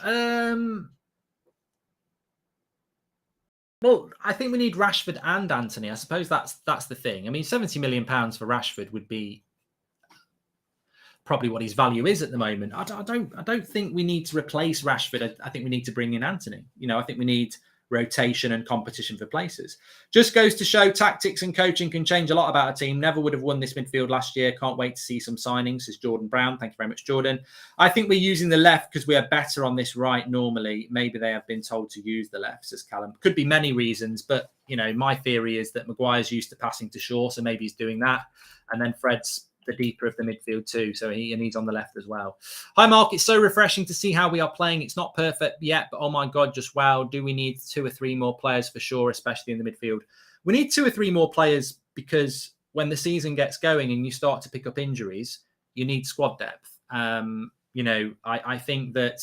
Well, I think we need Rashford and Anthony. I suppose that's the thing. I mean, 70 million pounds for Rashford would be probably what his value is at the moment. I don't think we need to replace Rashford. I think we need to bring in Anthony. I think we need rotation and competition for places. Just goes to show tactics and coaching can change a lot about a team. Never would have won this midfield last year. Can't wait to see some signings, says Jordan Brown. Thank you very much, Jordan. I think we're using the left because we are better on this right normally. Maybe they have been told to use the left, says Callum. Could be many reasons, but, you know, my theory is that Maguire's used to passing to Shaw, so maybe he's doing that. And then Fred's the deeper of the midfield too, so he's on the left as well. Hi Mark, it's so refreshing to see how we are playing. It's not perfect yet, but oh my god, just wow. Do we need 2 or 3 more players for sure, especially in the midfield? We need 2 or 3 more players because when the season gets going and you start to pick up injuries, you need squad depth. You know, I think that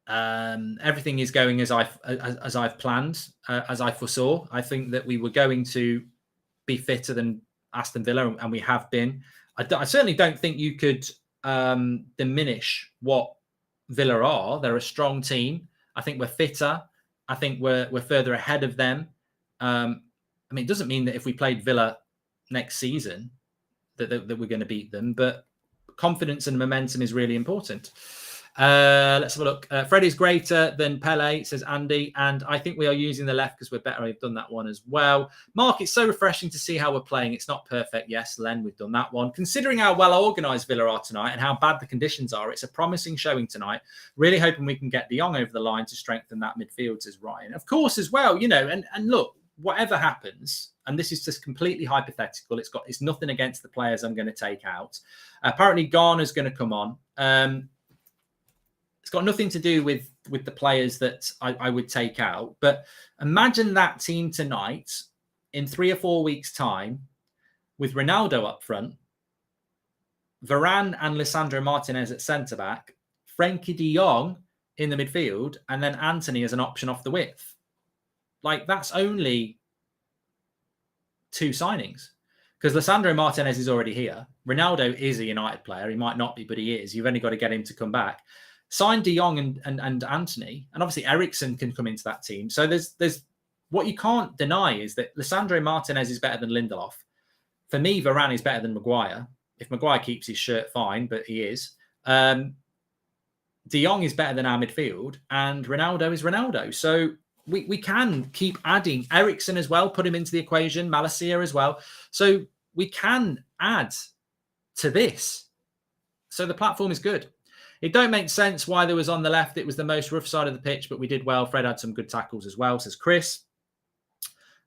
everything is going as I've planned, as I foresaw. I think that we were going to be fitter than Aston Villa, and we have been. I certainly don't think you could diminish what Villa are. They're a strong team. I think we're fitter. I think we're further ahead of them. I mean, it doesn't mean that if we played Villa next season that we're going to beat them, but confidence and momentum is really important. Let's have a look. Fred is greater than Pele, says Andy, and I think we are using the left because we're better. We've done that one as well. Mark, it's so refreshing to see how we're playing. It's not perfect. Yes, Len, we've done that one. Considering how well organised Villa are tonight and how bad the conditions are, it's a promising showing tonight. Really hoping we can get De Jong over the line to strengthen that midfield, says Ryan. Of course, as well, you know, and look, whatever happens, and this is just completely hypothetical, it's nothing against the players I'm going to take out. Apparently, Garner's going to come on. It's got nothing to do with the players that I would take out. But imagine that team tonight in 3 or 4 weeks' time with Ronaldo up front, Varane and Lisandro Martinez at centre-back, Frenkie de Jong in the midfield, and then Antony as an option off the width. Like, that's only 2 signings. Because Lisandro Martinez is already here. Ronaldo is a United player. He might not be, but he is. You've only got to get him to come back. Sign De Jong and Antony, and obviously Eriksen can come into that team. So there's what you can't deny is that Lisandro Martinez is better than Lindelof. For me, Varane is better than Maguire. If Maguire keeps his shirt, fine, but he is. De Jong is better than our midfield, and Ronaldo is Ronaldo. So we can keep adding Eriksen as well, put him into the equation, Malacia as well. So we can add to this. So the platform is good. It don't make sense why there was on the left. It was the most rough side of the pitch, but we did well. Fred had some good tackles as well, says Chris.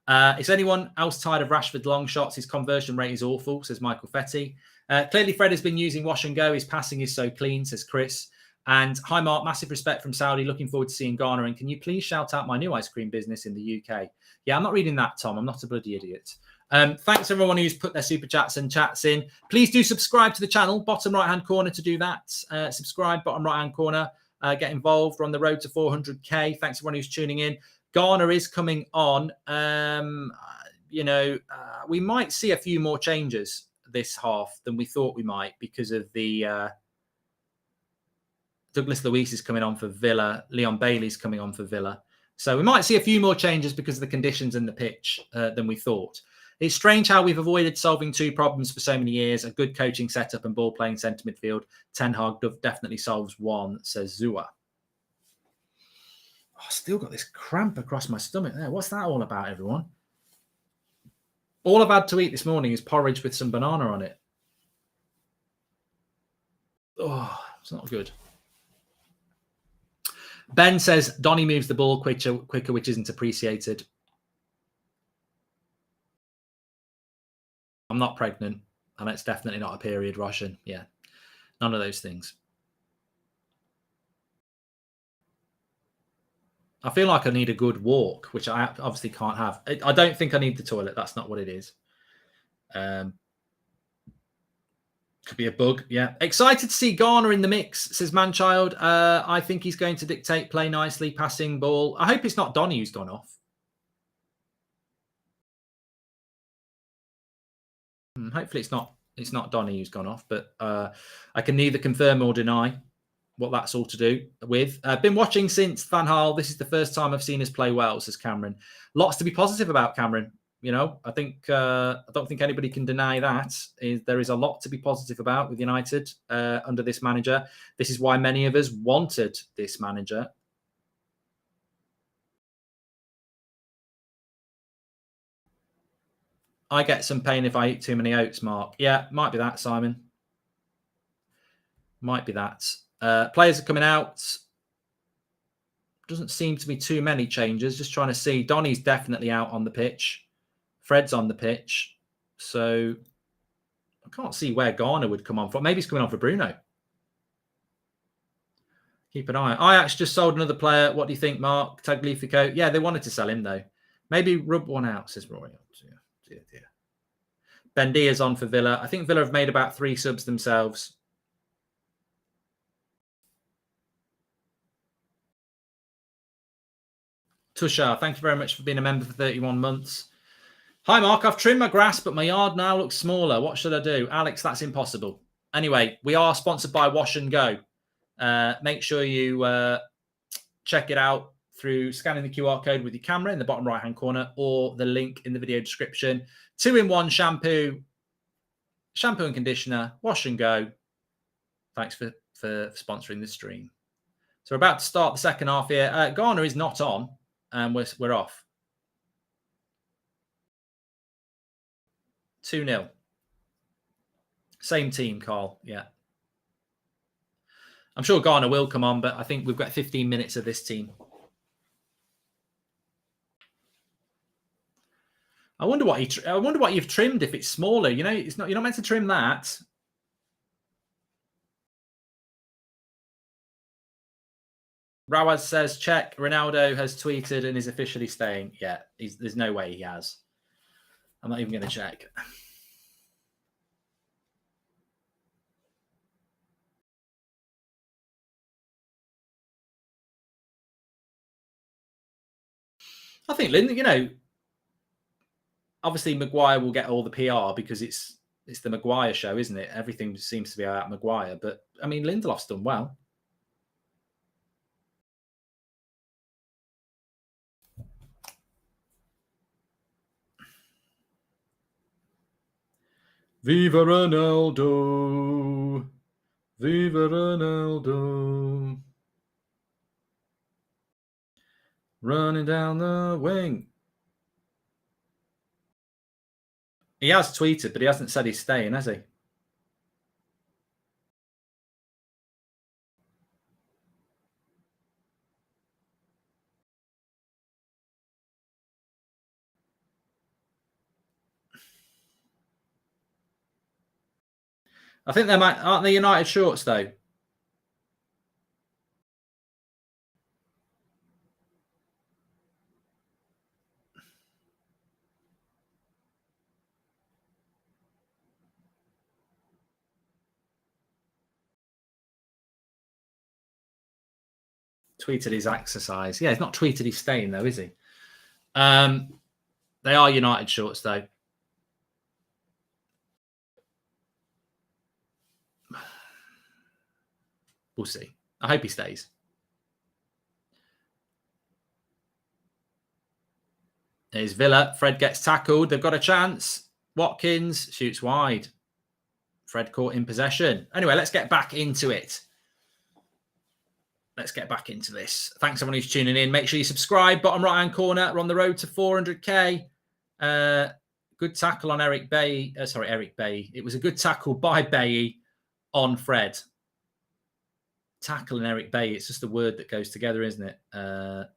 Is anyone else tired of Rashford's long shots? His conversion rate is awful, says Michael Fetty. Clearly, Fred has been using wash and go. His passing is so clean, says Chris. And hi, Mark. Massive respect from Saudi. Looking forward to seeing Ghana. And can you please shout out my new ice cream business in the UK? Yeah, I'm not reading that, Tom. I'm not a bloody idiot. Thanks everyone who's put their super chats and chats in. Please do subscribe to the channel, bottom right hand corner to do that. Subscribe, bottom right hand corner. Get involved. We're on the road to 400k. Thanks everyone who's tuning in. Ghana is coming on. We might see a few more changes this half than we thought we might because of the Douglas Luiz is coming on for Villa. Leon Bailey's coming on for Villa. So we might see a few more changes because of the conditions in the pitch than we thought. It's strange how we've avoided solving 2 problems for so many years. A good coaching setup and ball-playing centre midfield. Ten Hag definitely solves 1, says Zua. Oh, I still got this cramp across my stomach there. What's that all about, everyone? All I've had to eat this morning is porridge with some banana on it. Oh, it's not good. Ben says, Donny moves the ball quicker, which isn't appreciated. I'm not pregnant, and it's definitely not a period Russian. Yeah, none of those things. I feel like I need a good walk, which I obviously can't have. I don't think I need the toilet. That's not what it is. Could be a bug. Yeah. Excited to see Garner in the mix, says Manchild. I think he's going to dictate play nicely, passing ball. I hope it's not Donny who's gone off. Hopefully it's not Donny who's gone off, but I can neither confirm or deny what that's all to do with. I've been watching since Van Gaal. This is the first time I've seen us play well, says Cameron. Lots to be positive about, Cameron. You know, I don't think anybody can deny that. There is a lot to be positive about with United under this manager. This is why many of us wanted this manager. I get some pain if I eat too many oats, Mark. Yeah, might be that, Simon. Might be that. Players are coming out. Doesn't seem to be too many changes. Just trying to see. Donny's definitely out on the pitch. Fred's on the pitch. So I can't see where Garner would come on for. Maybe he's coming on for Bruno. Keep an eye. Ajax just sold another player. What do you think, Mark? Tagliafico? Yeah, they wanted to sell him, though. Maybe rub one out, says Roy. Dear. Ben Diaz on for Villa. I think Villa have made about 3 subs themselves. Tushar, thank you very much for being a member for 31 months. Hi, Mark. I've trimmed my grass, but my yard now looks smaller. What should I do? Alex, that's impossible. Anyway, we are sponsored by Wash and Go. Make sure you check it out through scanning the QR code with your camera in the bottom right-hand corner or the link in the video description. 2-in-1 shampoo and conditioner, Wash and Go. Thanks for sponsoring the stream. So we're about to start the second half here. Garner is not on, and we're off. 2-0. Same team, Carl. Yeah. I'm sure Garner will come on, but I think we've got 15 minutes of this team. I wonder what you've trimmed if it's smaller. You know, you're not meant to trim that. Rawaz says, check. Ronaldo has tweeted and is officially staying. Yeah, there's no way he has. I'm not even going to check. I think, Lynn, you know, obviously Maguire will get all the PR because it's the Maguire show, isn't it? Everything seems to be about Maguire. But, I mean, Lindelof's done well. Viva Ronaldo. Viva Ronaldo. Running down the wing. He has tweeted, but he hasn't said he's staying, has he? I think they might, aren't they United shorts though? Tweeted his exercise. Yeah, he's not tweeted he's staying though, is he? They are United shorts though. We'll see. I hope he stays. There's Villa. Fred gets tackled. They've got a chance. Watkins shoots wide. Fred caught in possession. Anyway, let's get back into it. Let's get back into this. Thanks everyone who's tuning in. Make sure you subscribe. Bottom right-hand corner. We're on the road to 400k. Good tackle on Eric Bailly. Eric Bailly. It was a good tackle by Bailly on Fred. Tackle and Eric Bailly. It's just a word that goes together, isn't it? The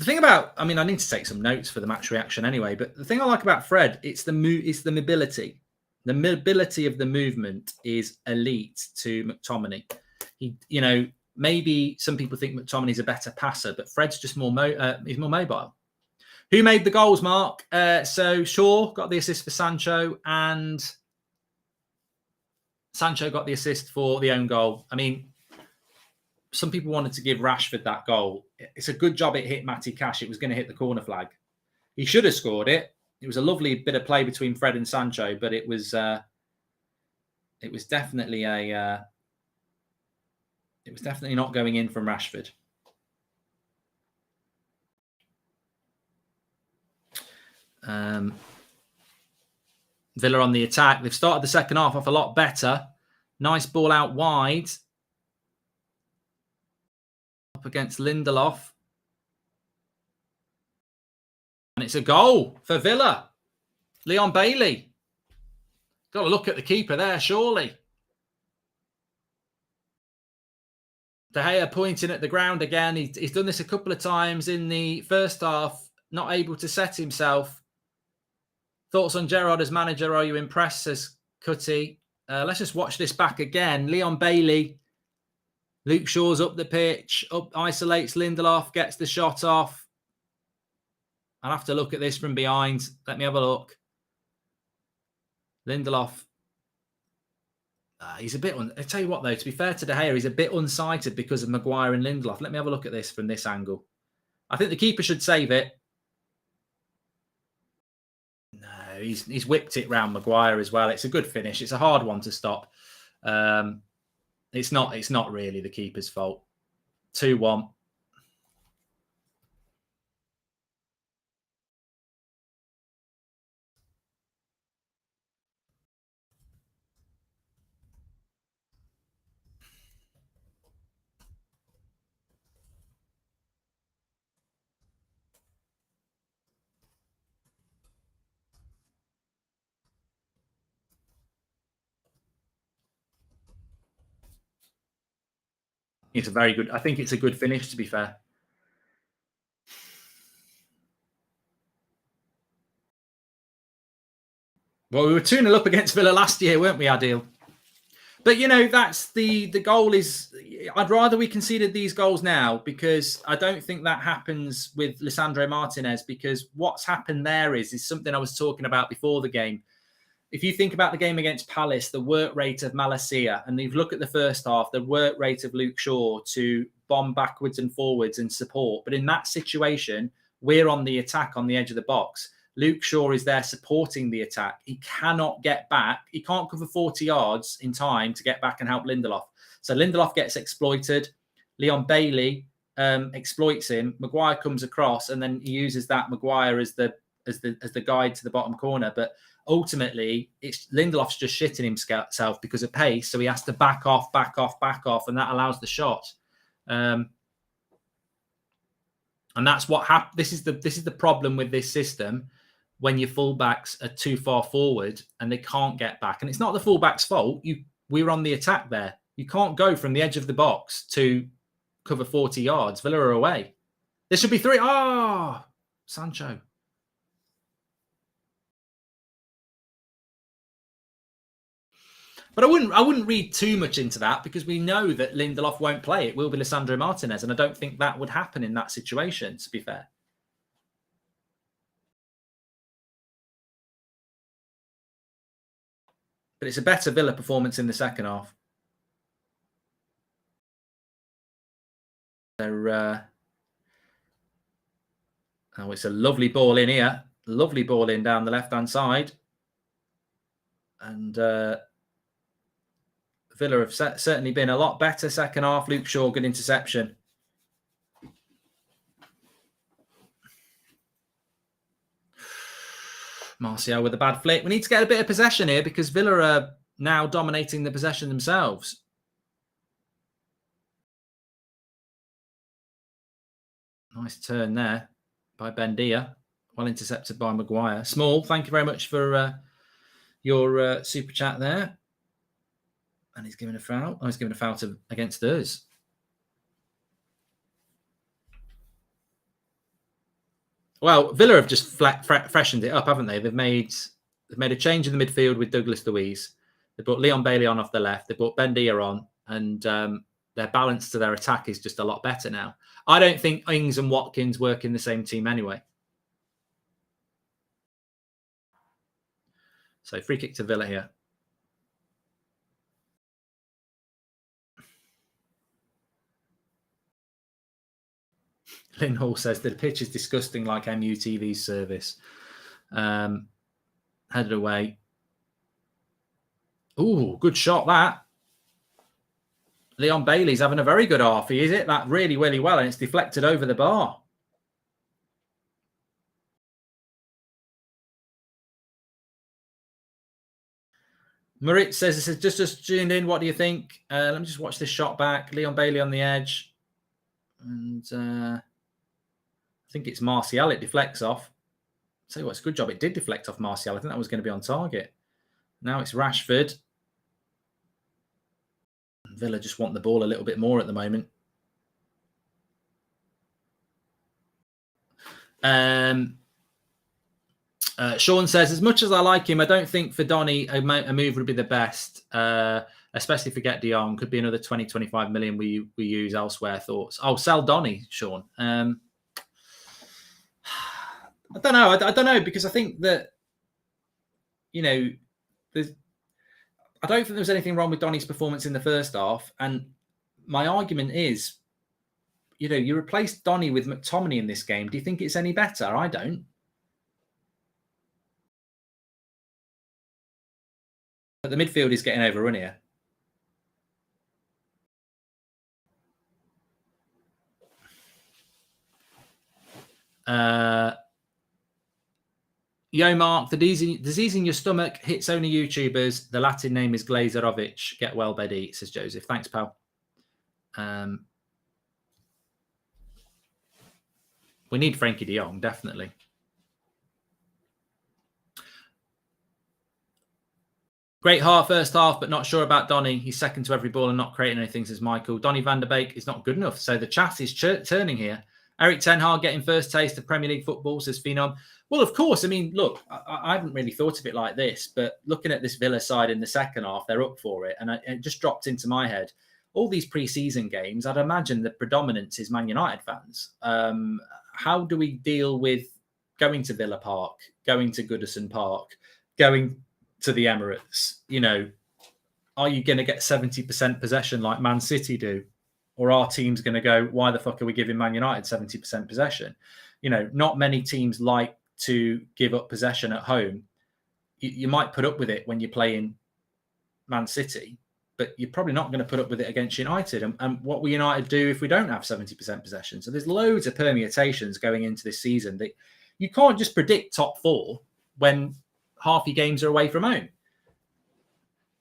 thing about, I mean, I need to take some notes for the match reaction anyway, but the thing I like about Fred, it's the mobility. The mobility of the movement is elite to McTominay. He, you know, maybe some people think McTominay's a better passer, but Fred's just he's more mobile. Who made the goals, Mark? So Shaw got the assist for Sancho, and Sancho got the assist for the own goal. I mean, some people wanted to give Rashford that goal. It's a good job it hit Matty Cash. It was going to hit the corner flag. He should have scored it. It was a lovely bit of play between Fred and Sancho, but it was definitely not going in from Rashford. Villa on the attack. They've started the second half off a lot better. Nice ball out wide. up against Lindelof. And it's a goal for Villa. Leon Bailey. Got to look at the keeper there, surely. De Gea pointing at the ground again. He's done this a couple of times in the first half, not able to set himself. Thoughts on Gerrard as manager? Are you impressed, says Cutty? Let's just watch this back again. Leon Bailey. Luke Shaw's up the pitch, isolates Lindelof, gets the shot off. I'll have to look at this from behind. Let me have a look. Lindelof. He's a bit... I tell you what, though, to be fair to De Gea, he's a bit unsighted because of Maguire and Lindelof. Let me have a look at this from this angle. I think the keeper should save it. No, he's whipped it round Maguire as well. It's a good finish. It's a hard one to stop. It's not really the keeper's fault. 2-1. It's a very good... I think it's a good finish, to be fair. Well, we were 2-0 up against Villa last year, weren't we, Adil? But, you know, that's the goal is... I'd rather we conceded these goals now because I don't think that happens with Lisandro Martinez, because what's happened there is something I was talking about before the game. If you think about the game against Palace, the work rate of Malacia, and you look at the first half, the work rate of Luke Shaw to bomb backwards and forwards and support. But in that situation, we're on the attack on the edge of the box. Luke Shaw is there supporting the attack. He cannot get back. He can't cover 40 yards in time to get back and help Lindelof. So Lindelof gets exploited. Leon Bailey exploits him. Maguire comes across, and then he uses that Maguire as the guide to the bottom corner. But ultimately, it's Lindelof's just shitting himself because of pace, so he has to back off, and that allows the shot. And that's what happened. This is the problem with this system when your fullbacks are too far forward and they can't get back. And it's not the fullback's fault. We're on the attack there. You can't go from the edge of the box to cover 40 yards. Villa are away. There should be 3. Sancho. But I wouldn't read too much into that because we know that Lindelof won't play. It will be Lisandro Martinez, and I don't think that would happen in that situation, to be fair. But it's a better Villa performance in the second half. It's a lovely ball in here. Lovely ball in down the left-hand side. And Villa have certainly been a lot better second half. Luke Shaw, good interception. Martial with a bad flick. We need to get a bit of possession here because Villa are now dominating the possession themselves. Nice turn there by Bendia. Well intercepted by Maguire. Small, thank you very much for your super chat there. And he's given a foul. He's given a foul against us. Well, Villa have just freshened it up, haven't they? They've made a change in the midfield with Douglas Luiz. They brought Leon Bailey on off the left. They brought Bendia on, and their balance to their attack is just a lot better now. I don't think Ings and Watkins work in the same team anyway. So free kick to Villa here. Lynn Hall says that the pitch is disgusting like MUTV's service. Headed away. Ooh, good shot that. Leon Bailey's having a very good half. He hit that really, really well, and it's deflected over the bar. Marit says, this is just tuned in. What do you think? Let me just watch this shot back. Leon Bailey on the edge. And I think it's Martial it deflects off. Tell you what, it's a good job it did deflect off Martial. I think that was going to be on target. Now it's Rashford. Villa just want the ball a little bit more at the moment. Sean says, as much as I like him, I don't think for Donny a move would be the best, especially if we get De Jong. Could be another 20, 25 million we use elsewhere. Thoughts? Oh, sell Donny, Sean. I don't know. I don't know, because I think that, you know, I don't think there was anything wrong with Donny's performance in the first half. And my argument is, you know, you replaced Donny with McTominay in this game. Do you think it's any better? I don't. But the midfield is getting overrun here. Yo, Mark, the disease in your stomach hits only YouTubers. The Latin name is Glazerovic. Get well, Betty, says Joseph. Thanks, pal. We need Frankie de Jong, definitely. Great first half, but not sure about Donny. He's second to every ball and not creating anything, says Michael. Donny van der Beek is not good enough. So the chat is turning here. Eric Ten Hag getting first taste of Premier League football, says Phenom. Well, of course. I mean, look, I haven't really thought of it like this, but looking at this Villa side in the second half, they're up for it. And it just dropped into my head. All these pre-season games, I'd imagine the predominance is Man United fans. How do we deal with going to Villa Park, going to Goodison Park, going to the Emirates? You know, are you going to get 70% possession like Man City do? Or our team's going to go, why the fuck are we giving Man United 70% possession? You know, not many teams like to give up possession at home. You might put up with it when you're playing Man City, but you're probably not going to put up with it against United. And what will United do if we don't have 70% possession? So there's loads of permutations going into this season that you can't just predict top four when half your games are away from home.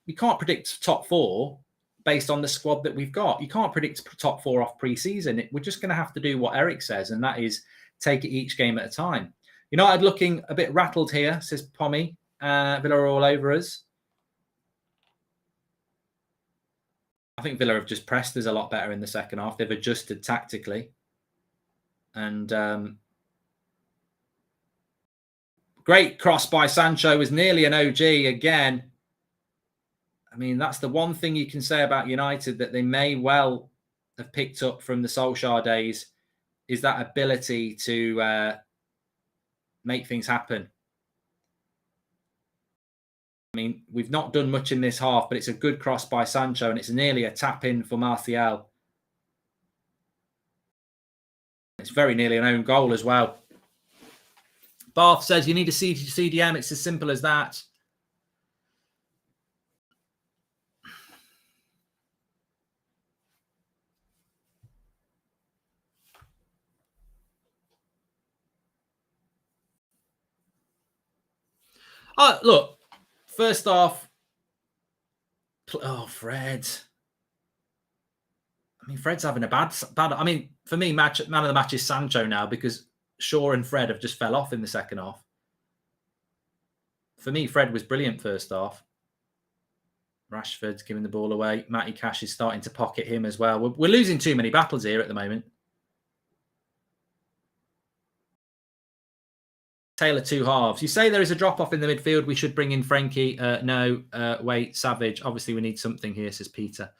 You can't predict top four based on the squad that we've got. You can't predict top four off pre-season. We're just going to have to do what Eric says, and that is take it each game at a time. United looking a bit rattled here, says Pommy. Villa are all over us. I think Villa have just pressed us a lot better in the second half. They've adjusted tactically. And great cross by Sancho, was nearly an OG again. I mean, that's the one thing you can say about United that they may well have picked up from the Solskjaer days, is that ability to make things happen. I mean, we've not done much in this half, but it's a good cross by Sancho, and it's nearly a tap-in for Martial. It's very nearly an own goal as well. Bath says you need a CDM. It's as simple as that. Oh, look, first off, Fred. I mean, Fred's having a bad. I mean, for me, man of the match is Sancho now, because Shaw and Fred have just fell off in the second half. For me, Fred was brilliant first half. Rashford's giving the ball away. Matty Cash is starting to pocket him as well. We're losing too many battles here at the moment. Taylor, two halves. You say there is a drop-off in the midfield. We should bring in Frankie. No, wait, Savage. Obviously, we need something here, says Peter.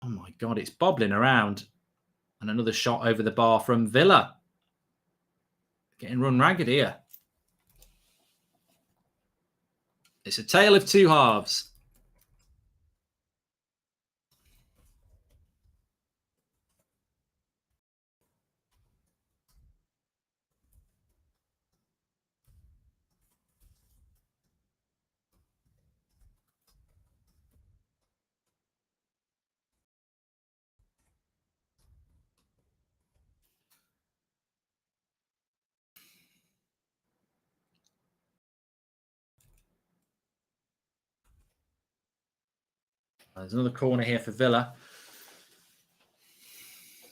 Oh, my God, it's bobbling around. And another shot over the bar from Villa. Getting run ragged here. It's a tale of two halves. There's another corner here for Villa.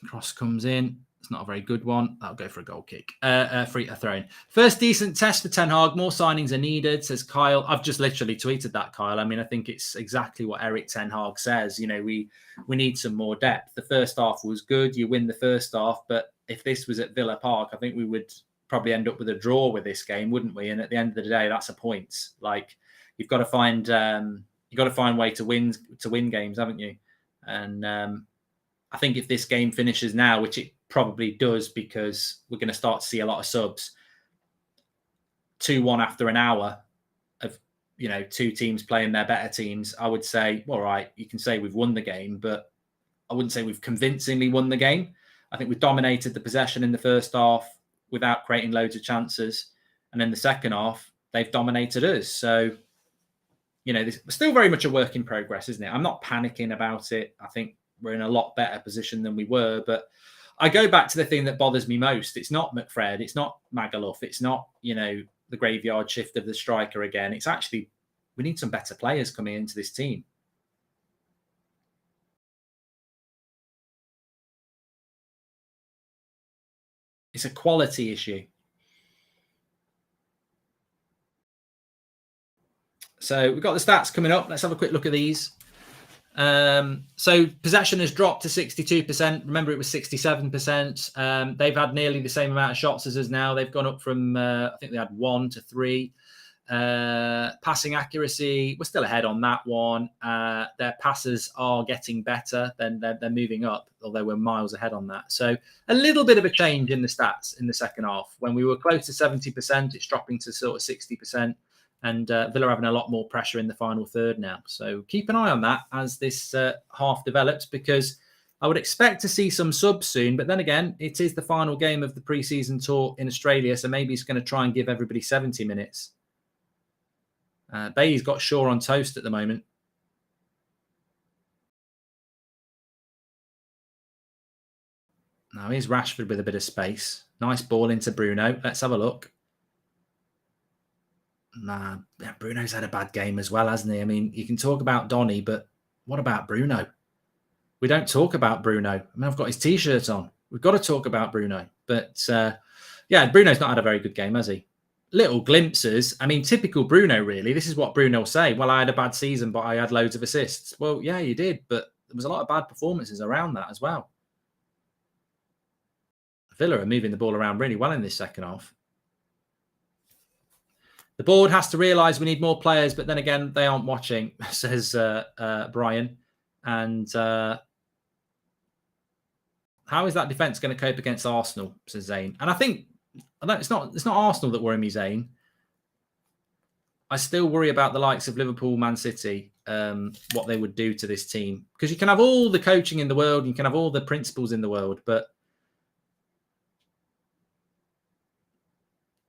Cross comes in. It's not a very good one. That'll go for a goal kick. A throw in. First decent test for Ten Hag. More signings are needed, says Kyle. I've just literally tweeted that, Kyle. I mean, I think it's exactly what Eric Ten Hag says. You know, we need some more depth. The first half was good. You win the first half, but if this was at Villa Park, I think we would probably end up with a draw with this game, wouldn't we? And at the end of the day, that's a point. Like, you've got to find way to win games, haven't you? And I think if this game finishes now, which it probably does, because we're going to start to see a lot of subs, 2-1 after an hour of, you know, two teams playing their better teams, I would say, all right, you can say we've won the game, but I wouldn't say we've convincingly won the game. I think we've dominated the possession in the first half without creating loads of chances. And in the second half, they've dominated us. So, you know, this still very much a work in progress, isn't it? I'm not panicking about it. I think we're in a lot better position than we were. But I go back to the thing that bothers me most. It's not McFred. It's not Magaluf. It's not, you know, the graveyard shift of the striker again. It's actually, we need some better players coming into this team. It's a quality issue. So we've got the stats coming up. Let's have a quick look at these. So possession has dropped to 62%. Remember, it was 67%. They've had nearly the same amount of shots as us now. They've gone up from, I think they had 1 to 3. Passing accuracy, we're still ahead on that one. Their passes are getting better. Then they're moving up, although we're miles ahead on that. So a little bit of a change in the stats in the second half. When we were close to 70%, it's dropping to sort of 60%. And Villa having a lot more pressure in the final third now. So keep an eye on that as this half develops, because I would expect to see some subs soon. But then again, it is the final game of the pre-season tour in Australia, so maybe he's going to try and give everybody 70 minutes. Bailey's got Shaw on toast at the moment. Now here's Rashford with a bit of space. Nice ball into Bruno. Let's have a look. Nah, Bruno's had a bad game as well, hasn't he? I mean, you can talk about Donny, but what about Bruno? We don't talk about Bruno. I mean, I've got his T-shirt on. We've got to talk about Bruno. But, yeah, Bruno's not had a very good game, has he? Little glimpses. I mean, typical Bruno, really. This is what Bruno will say. Well, I had a bad season, but I had loads of assists. Well, yeah, you did, but there was a lot of bad performances around that as well. Villa are moving the ball around really well in this second half. The board has to realise we need more players, but then again, they aren't watching, says Brian. And how is that defence going to cope against Arsenal, says Zane. And I think it's not Arsenal that worry me, Zane. I still worry about the likes of Liverpool, Man City, what they would do to this team. Because you can have all the coaching in the world, you can have all the principles in the world, but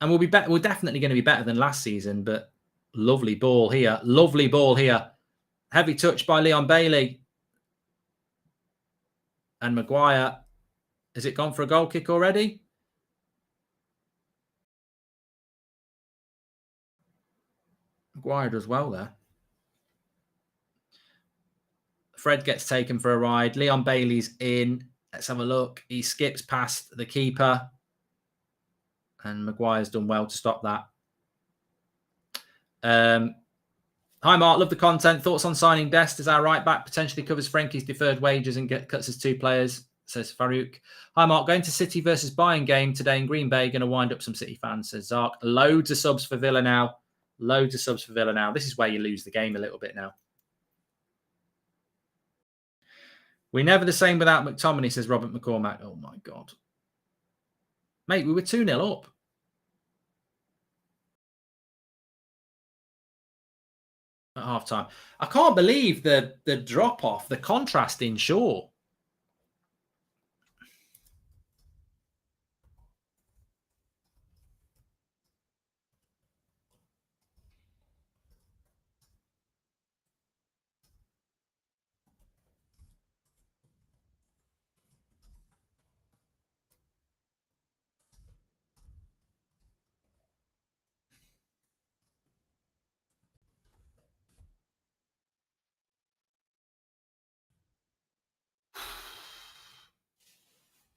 and we're definitely going to be better than last season, but lovely ball here. Lovely ball here. Heavy touch by Leon Bailey. And Maguire. Has it gone for a goal kick already? Maguire does well there. Fred gets taken for a ride. Leon Bailey's in. Let's have a look. He skips past the keeper. And Maguire's done well to stop that. Hi, Mark. Love the content. Thoughts on signing Dest as our right back? Potentially covers Frankie's deferred wages and cuts his 2 players, says Farouk. Hi, Mark. Going to City versus Bayern game today in Green Bay. Going to wind up some City fans, says Zark. Loads of subs for Villa now. Loads of subs for Villa now. This is where you lose the game a little bit now. We're never the same without McTominay, says Robert McCormack. Oh, my God. Mate, we were 2-0 up. At half time. I can't believe the drop off, the contrast in Shaw.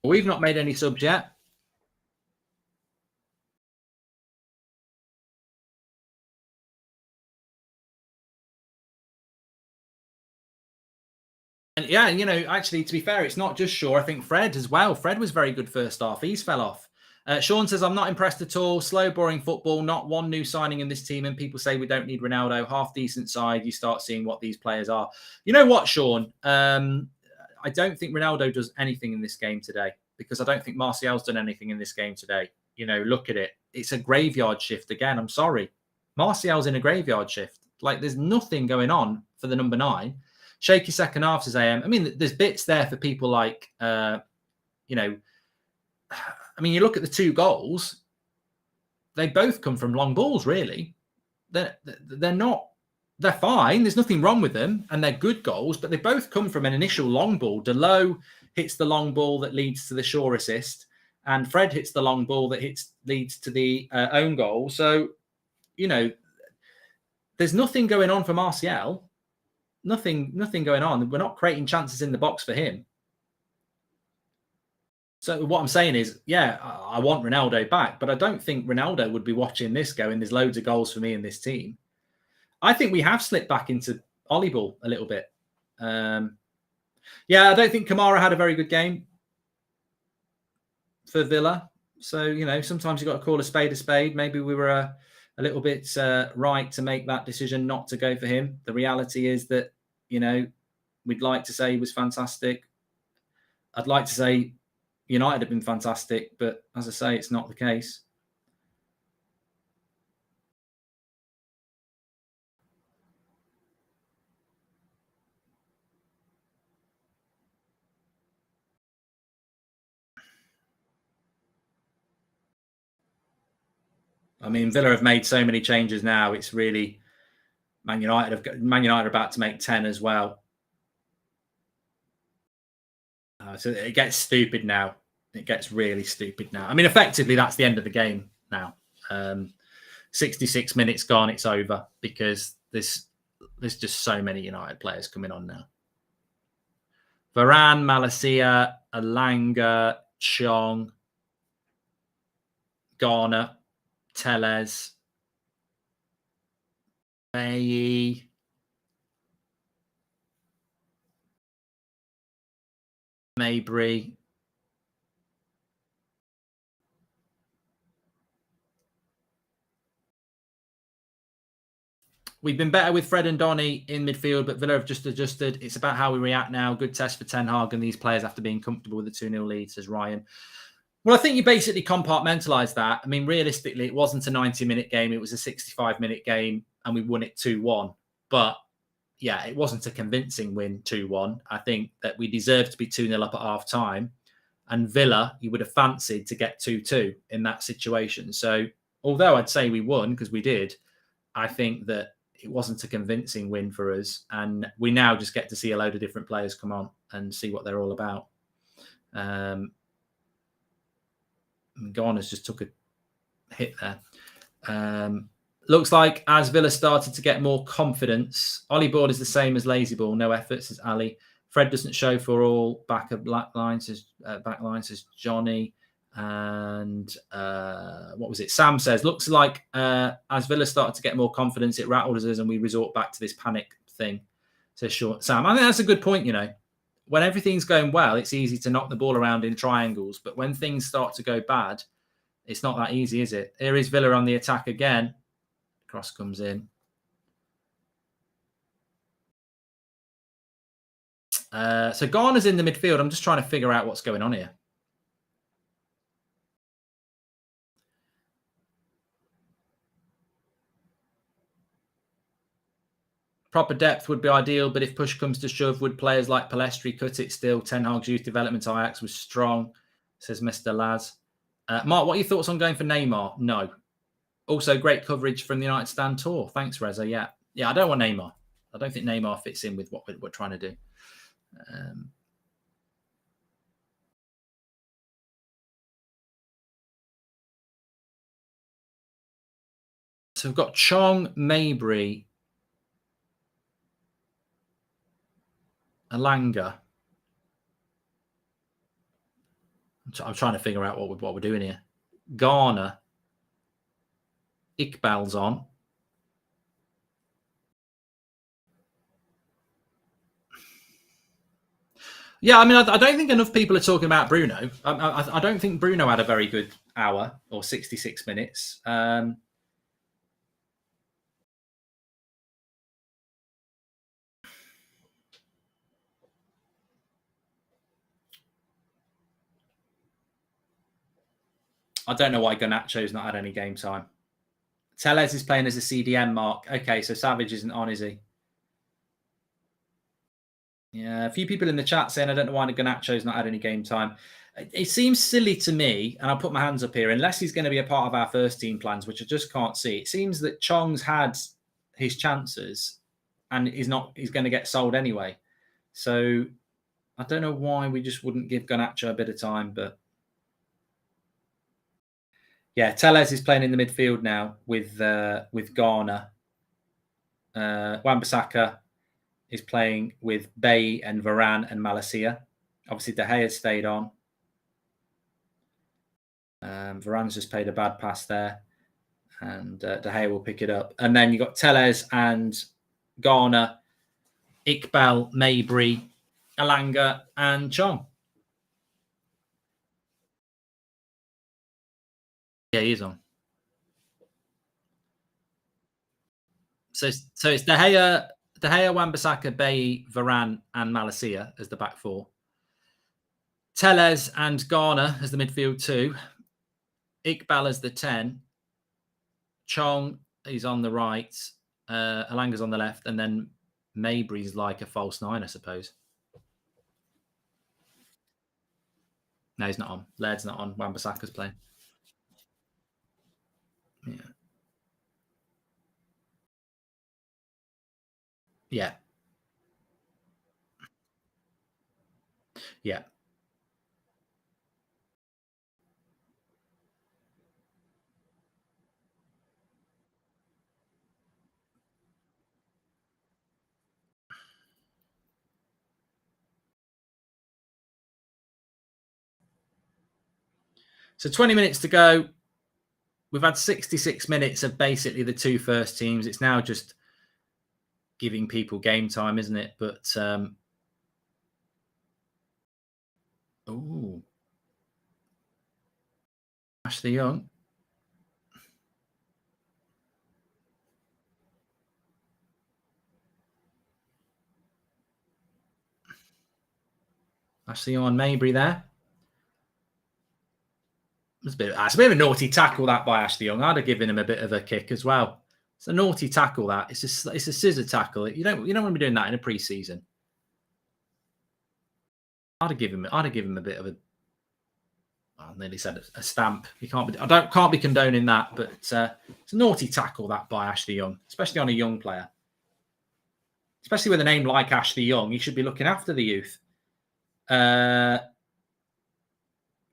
We've not made any subs yet. And yeah, you know, actually, to be fair, it's not just Shaw. I think Fred as well. Fred was very good first half. He's fell off. Sean says, I'm not impressed at all. Slow, boring football. Not one new signing in this team. And people say we don't need Ronaldo. Half decent side. You start seeing what these players are. You know what, Sean? I don't think Ronaldo does anything in this game today, because I don't think Martial's done anything in this game today. You know, look at it. It's a graveyard shift again. I'm sorry. Martial's in a graveyard shift. Like, there's nothing going on for the number 9. Shaky second half, says AM. I mean, there's bits there for people like, you know, I mean, you look at the 2 goals, they both come from long balls, really. They're not, they're fine. There's nothing wrong with them, and they're good goals, but they both come from an initial long ball. Delo hits the long ball that leads to the Shaw assist, and Fred hits the long ball that leads to the own goal. So, you know, there's nothing going on for Martial. Nothing going on. We're not creating chances in the box for him. So what I'm saying is, yeah, I want Ronaldo back, but I don't think Ronaldo would be watching this going, there's loads of goals for me in this team. I think we have slipped back into Ollie ball a little bit. Yeah, I don't think Kamara had a very good game for Villa. So, you know, sometimes you've got to call a spade a spade. Maybe we were a little bit right to make that decision not to go for him. The reality is that, you know, we'd like to say he was fantastic. I'd like to say United have been fantastic, but as I say, it's not the case. I mean, Villa have made so many changes now. It's really Man United are about to make 10 as well. So it gets stupid now. It gets really stupid now. I mean, effectively, that's the end of the game now. 66 minutes gone, it's over, because there's just so many United players coming on now. Varane, Malacia, Alanga, Chong, Garner, Tellez, Bailly, Mabry. We've been better with Fred and Donny in midfield, but Villa have just adjusted. It's about how we react now. Good test for Ten Hag and these players after being comfortable with the 2-0 lead, says Ryan. Well, I think you basically compartmentalise that. I mean, realistically, it wasn't a 90-minute game. It was a 65-minute game, and we won it 2-1. But, yeah, it wasn't a convincing win 2-1. I think that we deserved to be 2-0 up at half-time. And Villa, you would have fancied to get 2-2 in that situation. So, although I'd say we won, because we did, I think that it wasn't a convincing win for us. And we now just get to see a load of different players come on and see what they're all about. Garner's just took a hit there. Looks like as Villa started to get more confidence, Ollie Board is the same as Lazy Ball. No effort, says Ali. Fred doesn't show for all. Back line, says Johnny. And what was it? Sam says, looks like as Villa started to get more confidence, it rattles us and we resort back to this panic thing, says short Sam. I think that's a good point, you know. When everything's going well, it's easy to knock the ball around in triangles. But when things start to go bad, it's not that easy, is it? Here is Villa on the attack again. Cross comes in. So Garner's in the midfield. I'm just trying to figure out what's going on here. Proper depth would be ideal, but if push comes to shove, would players like Palestri cut it still? Ten Hag's youth development Ajax was strong, says Mr. Laz. Mark, what are your thoughts on going for Neymar? No. Also, great coverage from the United Stand tour. Thanks, Reza. Yeah, I don't want Neymar. I don't think Neymar fits in with what we're trying to do. So we've got Chong, Mabry, Alanga. I'm trying to figure out what we're doing here. Garner. Iqbal's on. Yeah, I mean, I don't think enough people are talking about Bruno. I don't think Bruno had a very good hour or 66 minutes. I don't know why Garnacho's not had any game time. Tellez is playing as a CDM, Mark. Okay, so Savage isn't on, is he? Yeah, a few people in the chat saying, I don't know why Garnacho's not had any game time. It seems silly to me, and I'll put my hands up here, unless he's going to be a part of our first team plans, which I just can't see. It seems that Chong's had his chances and he's going to get sold anyway. So I don't know why we just wouldn't give Garnacho a bit of time, but yeah, Tellez is playing in the midfield now with Garner. Wan-Bissaka is playing with Bay and Varane and Malacia. Obviously, De Gea stayed on. Varane's just played a bad pass there, and De Gea will pick it up. And then you got Tellez and Garner, Iqbal, Mabry, Alanga, and Chong. Yeah, he is on. So it's De Gea, Wan-Bissaka, Bay, Varane, and Malacia as the back four. Tellez and Garner as the midfield two. Iqbal as the 10. Chong is on the right. Alanga's on the left. And then Mabry's like a false 9, I suppose. No, he's not on. Laird's not on. Wan-Bissaka's playing. Yeah. Yeah. Yeah. So 20 minutes to go. We've had 66 minutes of basically the two first teams. It's now just giving people game time, isn't it? But Ashley Young. Ashley Young on Mabry there. It's a bit of a naughty tackle that by Ashley Young. I'd have given him a bit of a kick as well. It's a naughty tackle that. It's a scissor tackle. You don't want to be doing that in a pre-season. I'd have given him a bit of a. I nearly said a stamp. You can't be condoning that, but it's a naughty tackle that by Ashley Young, especially on a young player. Especially with a name like Ashley Young, you should be looking after the youth.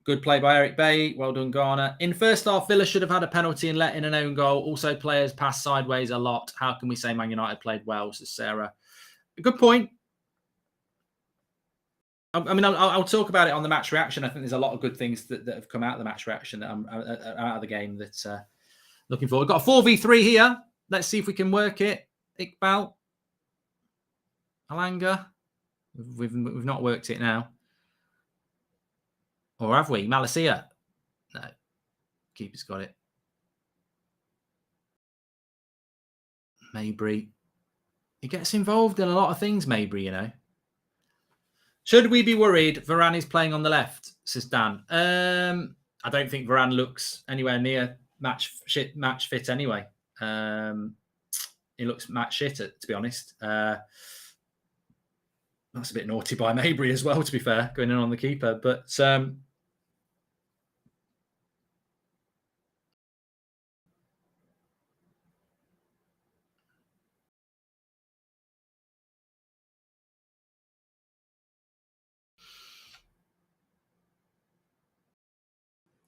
Good play by Eric Bay. Well done, Garner. In first half, Villa should have had a penalty and let in an own goal. Also, players pass sideways a lot. How can we say Man United played well? Says Sarah. Good point. I mean, I'll talk about it on the match reaction. I think there's a lot of good things that have come out of the match reaction, out of the game that's looking forward. We've got a 4v3 here. Let's see if we can work it. Iqbal. Alanga. We've not worked it now. Or have we? Malacia? No. Keeper's got it. Mabry. He gets involved in a lot of things, Mabry, you know. Should we be worried Varane is playing on the left, says Dan? I don't think Varane looks anywhere near match fit anyway. He looks match shit, to be honest. That's a bit naughty by Mabry as well, to be fair, going in on the keeper. But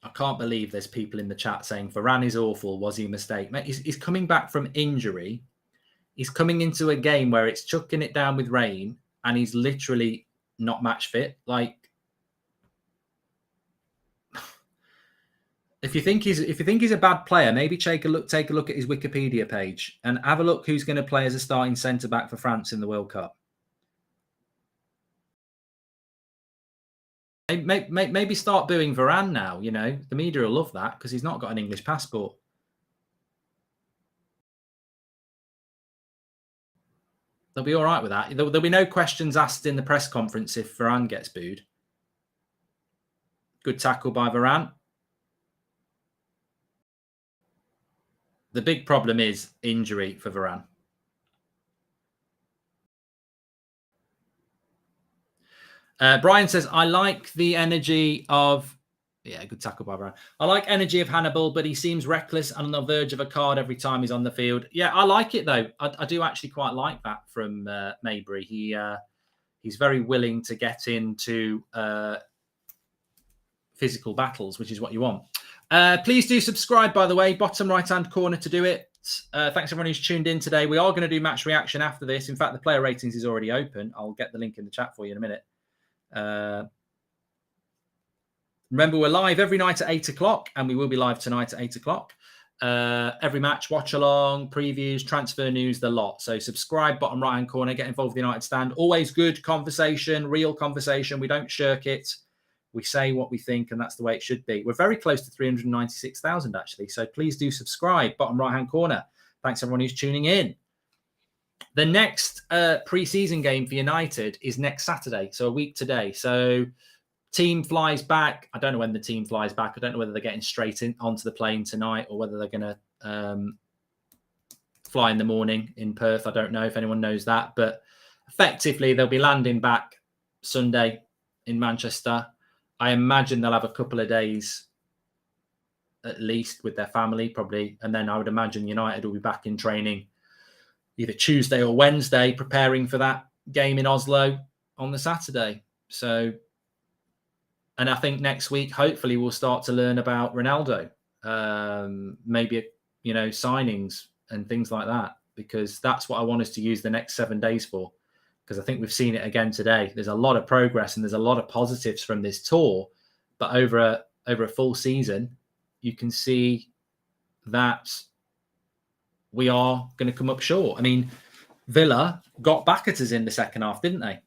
I can't believe there's people in the chat saying Varane is awful. Was he a mistake? Mate, he's coming back from injury. He's coming into a game where it's chucking it down with rain and he's literally not match fit. Like, If you think he's a bad player, maybe take a look at his Wikipedia page and have a look who's going to play as a starting centre back for France in the World Cup. Maybe start booing Varane now. You know, the media will love that because he's not got an English passport. They'll be all right with that. There'll be no questions asked in the press conference if Varane gets booed. Good tackle by Varane. The big problem is injury for Varane. Brian says, I like the energy of... Yeah, good tackle by Varane. I like energy of Hannibal, but he seems reckless and on the verge of a card every time he's on the field. Yeah, I like it, though. I do actually quite like that from Maybury. He's very willing to get into physical battles, which is what you want. Please do subscribe, by the way. Bottom right-hand corner to do it. Thanks, everyone who's tuned in today. We are going to do match reaction after this. In fact, the player ratings is already open. I'll get the link in the chat for you in a minute. Remember, we're live every night at 8 o'clock, and we will be live tonight at 8 o'clock. Every match, watch along, previews, transfer news, the lot. So subscribe, bottom right-hand corner, get involved with the United Stand. Always good conversation, real conversation. We don't shirk it. We say what we think, and that's the way it should be. We're very close to 396,000, actually. So please do subscribe, bottom right-hand corner. Thanks, everyone who's tuning in. The next pre-season game for United is next Saturday, so a week today. So team flies back. I don't know when the team flies back. I don't know whether they're getting straight onto the plane tonight or whether they're going to fly in the morning in Perth. I don't know if anyone knows that. But effectively, they'll be landing back Sunday in Manchester. I imagine they'll have a couple of days at least with their family, probably. And then I would imagine United will be back in training either Tuesday or Wednesday, preparing for that game in Oslo on the Saturday. So, and I think next week, hopefully, we'll start to learn about Ronaldo, maybe, you know, signings and things like that, because that's what I want us to use the next 7 days for. Because I think we've seen it again today. There's a lot of progress and there's a lot of positives from this tour, but over a full season, you can see that we are going to come up short. I mean, Villa got back at us in the second half, didn't they?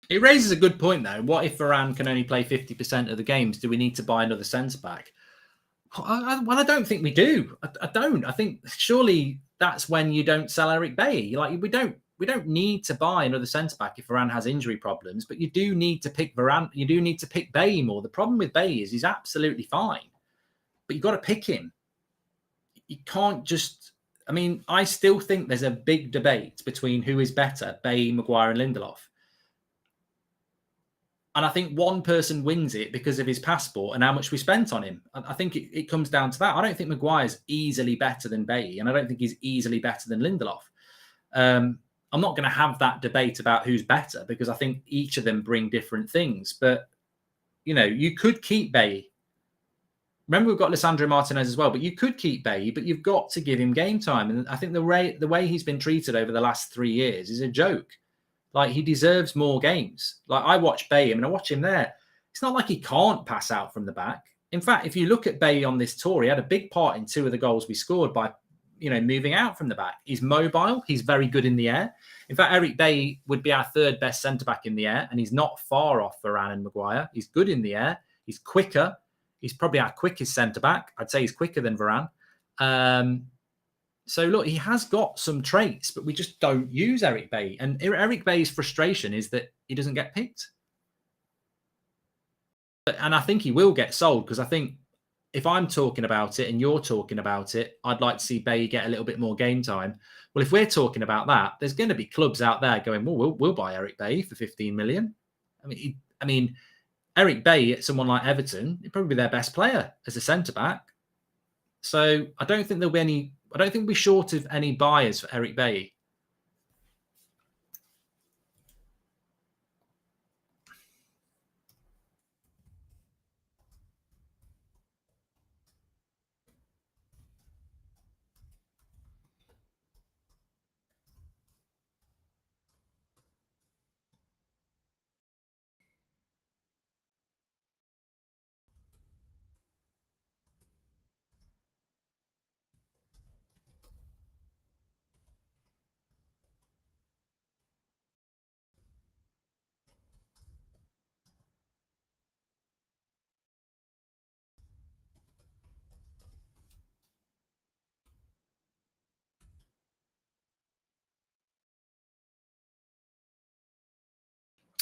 It raises a good point, though. What if Varane can only play 50% of the games? Do we need to buy another centre-back? Well, I don't think we do. I don't. I think surely that's when you don't sell Eric Bailly. Like, we don't need to buy another centre-back if Varane has injury problems, but you do need to pick Varane. You do need to pick Bailly more. The problem with Bailly is he's absolutely fine, but you've got to pick him. You can't just... I mean, I still think there's a big debate between who is better, Bailly, Maguire and Lindelof. And I think one person wins it because of his passport and how much we spent on him. I think it comes down to that. I don't think Maguire's easily better than Bailly, and I don't think he's easily better than Lindelof. I'm not going to have that debate about who's better because I think each of them bring different things. But, you know, you could keep Bailly. Remember, we've got Lisandro Martinez as well, but you could keep Bailly, but you've got to give him game time. And I think the way he's been treated over the last 3 years is a joke. Like, he deserves more games. Like, I watch Bailly, I mean, I watch him there. It's not like he can't pass out from the back. In fact, if you look at Bailly on this tour, he had a big part in 2 of the goals we scored by, you know, moving out from the back. He's mobile. He's very good in the air. In fact, Eric Bailly would be our 3rd best centre-back in the air, and he's not far off Varane and Maguire. He's good in the air. He's quicker. He's probably our quickest centre-back. I'd say he's quicker than Varane. So, look, he has got some traits, but we just don't use Eric Bailly. And Eric Bailly's frustration is that he doesn't get picked. And I think he will get sold because I think if I'm talking about it and you're talking about it, I'd like to see Bailly get a little bit more game time. Well, if we're talking about that, there's going to be clubs out there going, well, we'll buy Eric Bailly for 15 million. I mean, Eric Bailly at someone like Everton, he'd probably be their best player as a centre-back. So I don't think there'll be any. I don't think we'll be short of any buyers for Eric Bailly.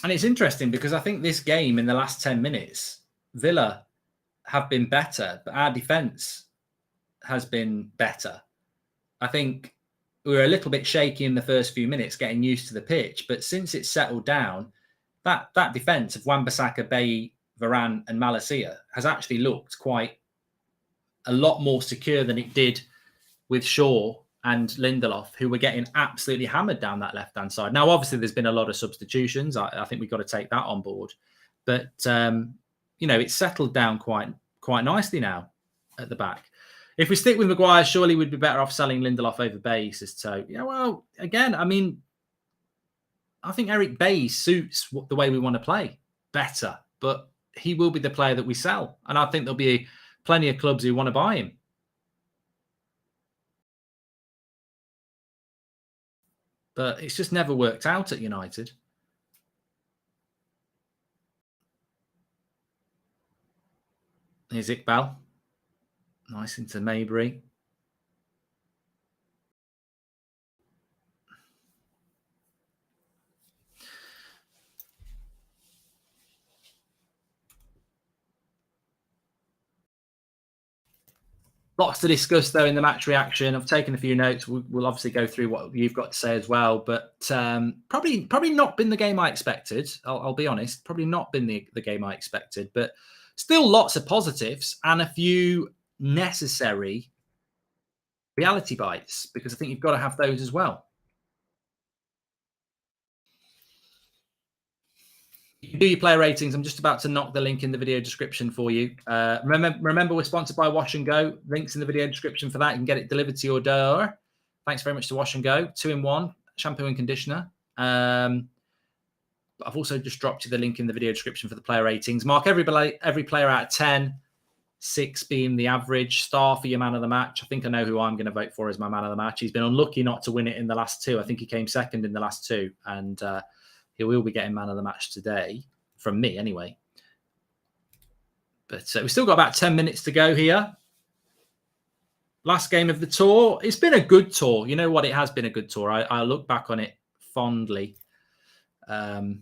And it's interesting because I think this game in the last 10 minutes, Villa have been better, but our defence has been better. I think we were a little bit shaky in the first few minutes, getting used to the pitch. But since it's settled down, that defence of Wan-Bissaka, Bailly, Varane and Malacia has actually looked quite a lot more secure than it did with Shaw and Lindelof, who were getting absolutely hammered down that left-hand side. Now, obviously, there's been a lot of substitutions. I think we've got to take that on board. But, it's settled down quite nicely now at the back. If we stick with Maguire, surely we'd be better off selling Lindelof over Bailly, says Toe. Yeah, well, again, I mean, I think Eric Bailly suits the way we want to play better, but he will be the player that we sell. And I think there'll be plenty of clubs who want to buy him. But it's just never worked out at United. Here's Iqbal. Nice into Maybury. Lots to discuss, though, in the match reaction. I've taken a few notes. We'll obviously go through what you've got to say as well. But probably not been the game I expected. I'll be honest. Probably not been the game I expected. But still lots of positives and a few necessary reality bites, because I think you've got to have those as well. You can do your player ratings. I'm just about to knock the link in the video description for you. Remember, we're sponsored by Wash and Go. Links in the video description for that. You can get it delivered to your door. Thanks very much to Wash and Go. 2-in-1 shampoo and conditioner. I've also just dropped you the link in the video description for the player ratings. Mark every player out of 10, 6 being the average. Star for your man of the match. I think I know who I'm going to vote for as my man of the match. He's been unlucky not to win it in the last two. I think he came second in the last two. And he will be getting man of the match today, from me anyway. But we've still got about 10 minutes to go here. Last game of the tour. It's been a good tour. You know what? It has been a good tour. I look back on it fondly. I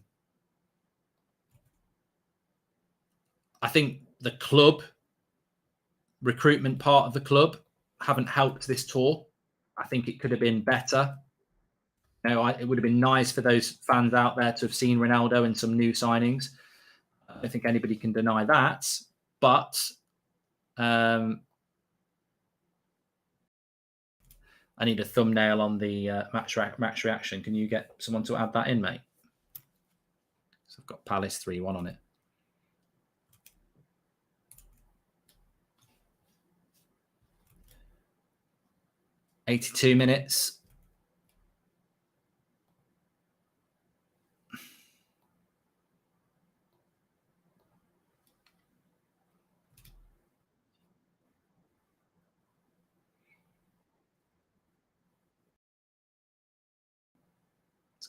think the club, recruitment part of the club, haven't helped this tour. I think it could have been better. It would have been nice for those fans out there to have seen Ronaldo and some new signings. I don't think anybody can deny that. But I need a thumbnail on the match reaction. Can you get someone to add that in, mate? So I've got Palace 3-1 on it. $82 minutes.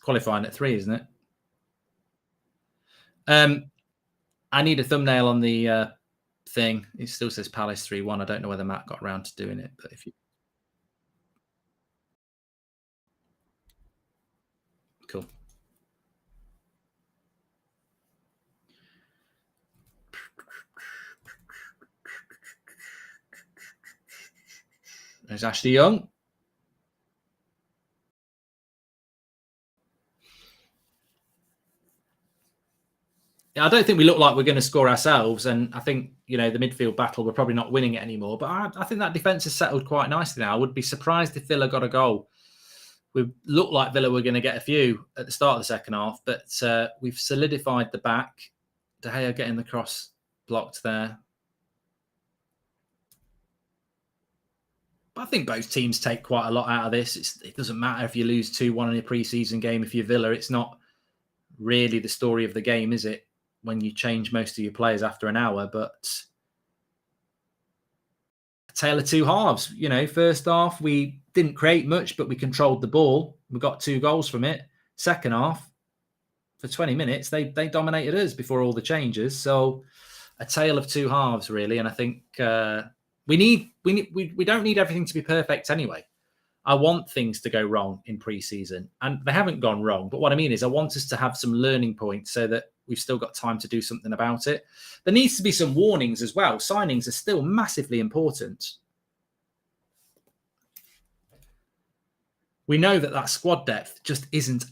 Qualifying at 3, isn't it? I need a thumbnail on the thing. It still says Palace 3-1. I don't know whether Matt got around to doing it, but if you... Cool. There's Ashley Young. I don't think we look like we're going to score ourselves. And I think, the midfield battle, we're probably not winning it anymore. But I think that defence has settled quite nicely now. I would be surprised if Villa got a goal. We looked like Villa were going to get a few at the start of the second half, but we've solidified the back. De Gea getting the cross blocked there. But I think both teams take quite a lot out of this. It doesn't matter if you lose 2-1 in a pre-season game. If you're Villa, it's not really the story of the game, is it? When you change most of your players after an hour, but a tale of two halves. First half, we didn't create much, but we controlled the ball. We got 2 goals from it. Second half, for 20 minutes, they dominated us before all the changes. So a tale of two halves, really. And I think we don't need everything to be perfect anyway. I want things to go wrong in pre-season, and they haven't gone wrong. But what I mean is I want us to have some learning points so that we've still got time to do something about it. There needs to be some warnings as well. Signings are still massively important. We know that squad depth just isn't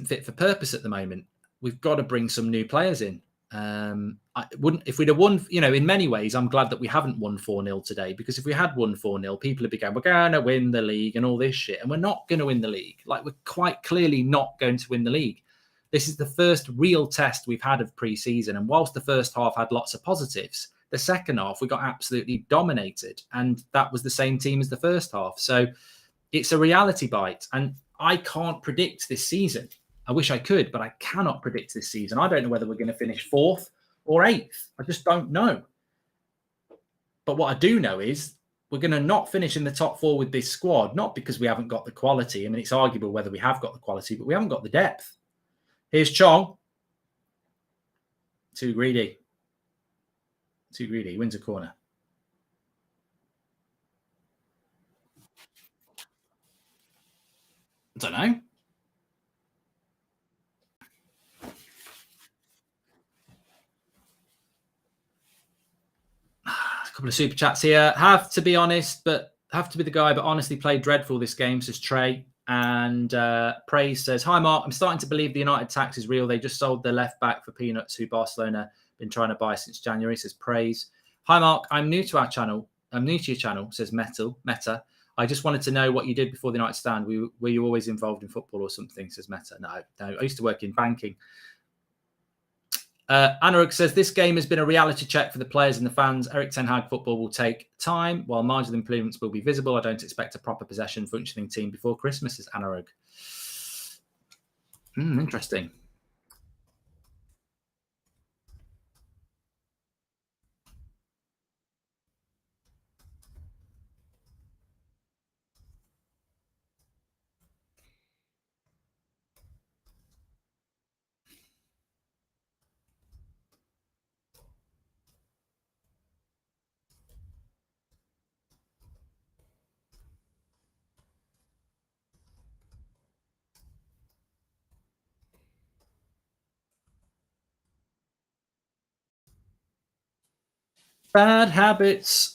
fit for purpose at the moment. We've got to bring some new players in. If we'd have won, in many ways, I'm glad that we haven't won 4-0 today, because if we had won 4-0, people would be going, we're going to win the league and all this shit. And we're not going to win the league. Like, we're quite clearly not going to win the league. This is the first real test we've had of pre-season. And whilst the first half had lots of positives, the second half, we got absolutely dominated. And that was the same team as the first half. So it's a reality bite. And I can't predict this season. I wish I could, but I cannot predict this season. I don't know whether we're going to finish 4th or 8th. I just don't know. But what I do know is we're going to not finish in the top 4 with this squad, not because we haven't got the quality. I mean, it's arguable whether we have got the quality, but we haven't got the depth. Here's Chong. Too greedy. Too greedy. Wins a corner. I don't know. A couple of super chats here. Have to be honest, but have to be the guy, but honestly played dreadful this game, says Trey. And Praise says, hi, Mark. I'm starting to believe the United tax is real. They just sold their left back for peanuts, who Barcelona been trying to buy since January, says Praise. Hi, Mark. I'm new to our channel. I'm new to your channel, says Meta. I just wanted to know what you did before the United stand. Were you always involved in football or something, says Meta? No. I used to work in banking. Anurag says, this game has been a reality check for the players and the fans. Eric Ten Hag football will take time, while marginal improvements will be visible. I don't expect a proper possession functioning team before Christmas, says Anurag. Interesting. Bad habits.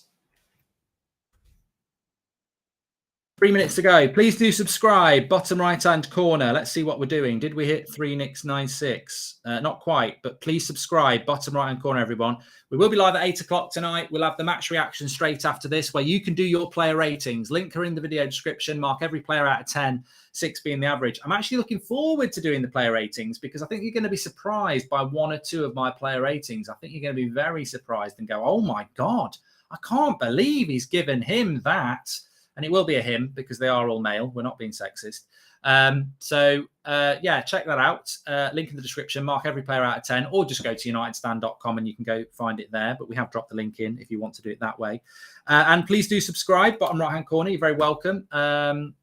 3 minutes to go. Please do subscribe. Bottom right-hand corner. Let's see what we're doing. Did we hit 3nix96? Not quite, but please subscribe. Bottom right-hand corner, everyone. We will be live at 8 o'clock tonight. We'll have the match reaction straight after this, where you can do your player ratings. Link are in the video description. Mark every player out of 10, 6 being the average. I'm actually looking forward to doing the player ratings, because I think you're going to be surprised by 1 or 2 of my player ratings. I think you're going to be very surprised and go, oh my God, I can't believe he's given him that. And it will be a him, because they are all male. We're not being sexist. Yeah, check that out. Link in the description. Mark every player out of 10, or just go to unitedstand.com and you can go find it there. But we have dropped the link in if you want to do it that way. And please do subscribe. Bottom right-hand corner. You're very welcome. I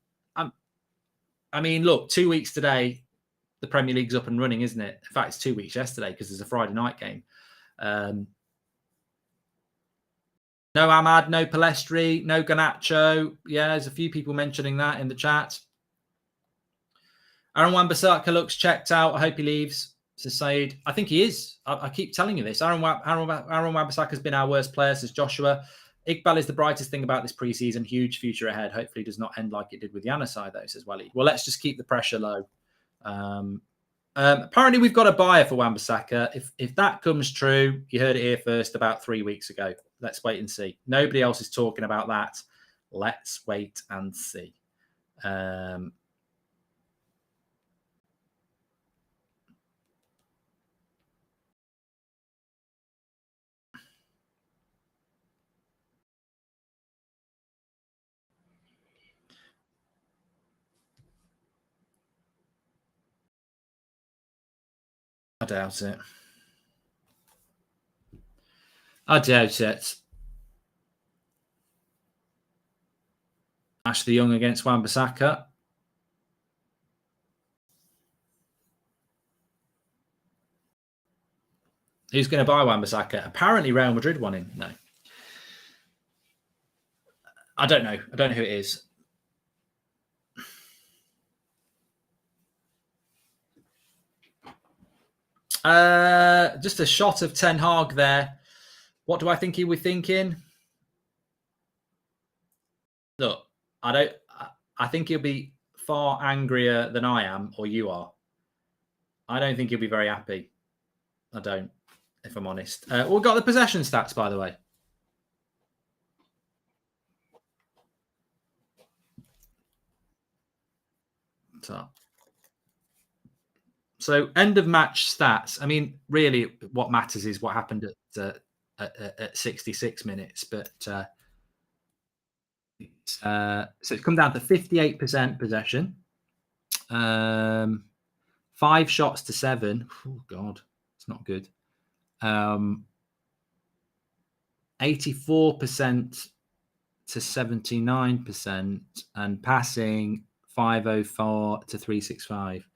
mean, look, 2 weeks today, the Premier League's up and running, isn't it? In fact, it's 2 weeks yesterday, because there's a Friday night game. No Ahmad, no Palestri, no Garnacho. Yeah, there's a few people mentioning that in the chat. Aaron Wan-Bissaka looks checked out. I hope he leaves, says Said. I think he is. I keep telling you this. Aaron Wan-Bissaka has been our worst player, says Joshua. Iqbal is the brightest thing about this preseason. Huge future ahead. Hopefully it does not end like it did with Yannisai, though, says Walid. Well, let's just keep the pressure low. Apparently, we've got a buyer for Wan-Bissaka. If that comes true, you heard it here first about 3 weeks ago. Let's wait and see. Nobody else is talking about that. Let's wait and see. I doubt it. I doubt it. Ashley Young against Wan-Bissaka. Who's going to buy Wan-Bissaka? Apparently Real Madrid want him. No. I don't know. I don't know who it is. Just a shot of Ten Hag there. What do I think he was thinking? Look, I think he'll be far angrier than I am or you are. I don't think he'll be very happy. I don't, if I'm honest. We've got the possession stats, by the way. So end of match stats. I mean, really, what matters is what happened at 66 minutes. But so it's come down to 58% possession, 5 shots to 7. Oh God, it's not good. 84% to 79%, and passing 504 to 365.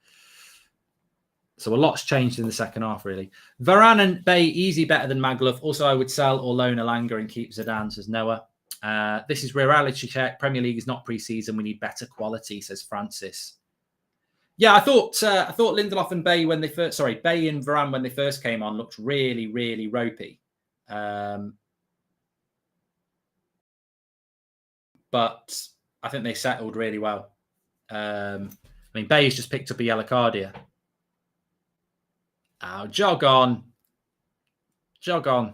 So a lot's changed in the second half, really. Varane and Bay, easy better than Maglov. Also, I would sell or loan Alanga and keep Zidane, says Noah. This is reality check. Premier League is not pre-season. We need better quality, says Francis. Yeah, I thought Lindelof and Bay when they first, Bay and Varane when they first came on looked really, really ropey. But I think they settled really well. I mean, Bay's just picked up a yellow card here. Oh, jog on. Jog on.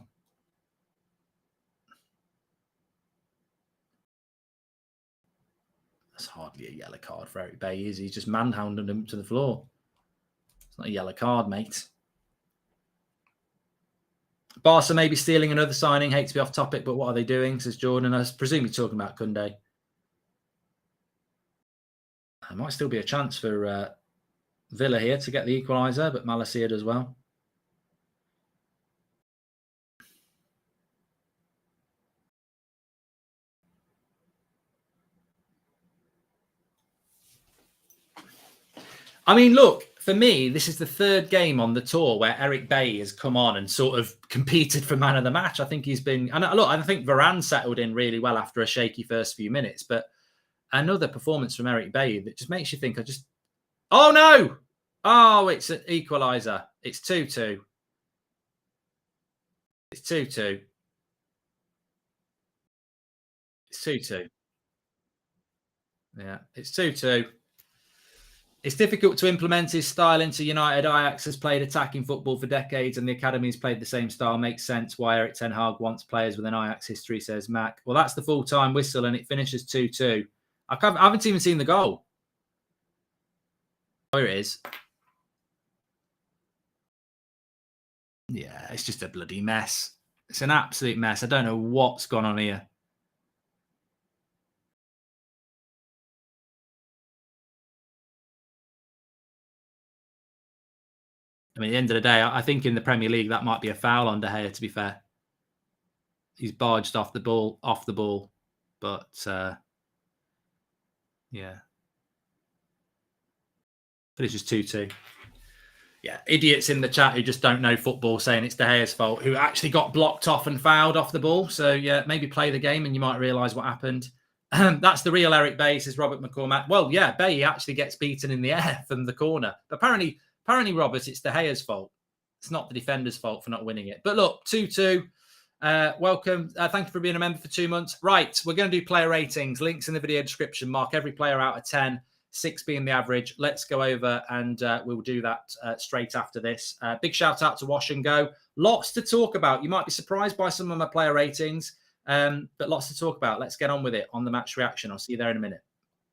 That's hardly a yellow card for Eric Bay, is he? He's just manhandled him to the floor. It's not a yellow card, mate. Barca may be stealing another signing. Hate to be off topic, but what are they doing, says Jordan. I presume you're talking about Koundé. There might still be a chance for Villa here to get the equaliser, but Malacia does well. I mean, look, for me, this is the third game on the tour where Eric Bay has come on and sort of competed for man of the match. I think he's been... And look, I think Varane settled in really well after a shaky first few minutes, but another performance from Eric Bay that just makes you think, oh, no! Oh, it's an equaliser. It's 2-2. It's 2-2. It's 2-2. Yeah, it's 2-2. It's difficult to implement his style into United. Ajax has played attacking football for decades and the academy's played the same style. Makes sense why Erik ten Hag wants players with an Ajax history, says Mac. Well, that's the full-time whistle and it finishes 2-2. I haven't even seen the goal. There it is. Yeah, it's just a bloody mess. It's an absolute mess. I don't know what's gone on here. I mean, at the end of the day, I think in the Premier League, that might be a foul on De Gea, to be fair. He's barged off the ball. But, yeah. But it's just 2-2. Yeah, idiots in the chat who just don't know football saying it's De Gea's fault, who actually got blocked off and fouled off the ball. So, yeah, maybe play the game and you might realise what happened. That's the real Eric Bay, says Robert McCormack. Well, yeah, Bay actually gets beaten in the air from the corner. But apparently, Robert, it's De Gea's fault. It's not the defender's fault for not winning it. But look, 2-2. Welcome. Thank you for being a member for 2 months. Right, we're going to do player ratings. Links in the video description. Mark every player out of 10. 6 being the average. Let's go over and we'll do that straight after this. Big shout out to Wash and Go. Lots to talk about. You might be surprised by some of my player ratings, but lots to talk about. Let's get on with it on the match reaction. I'll see you there in a minute.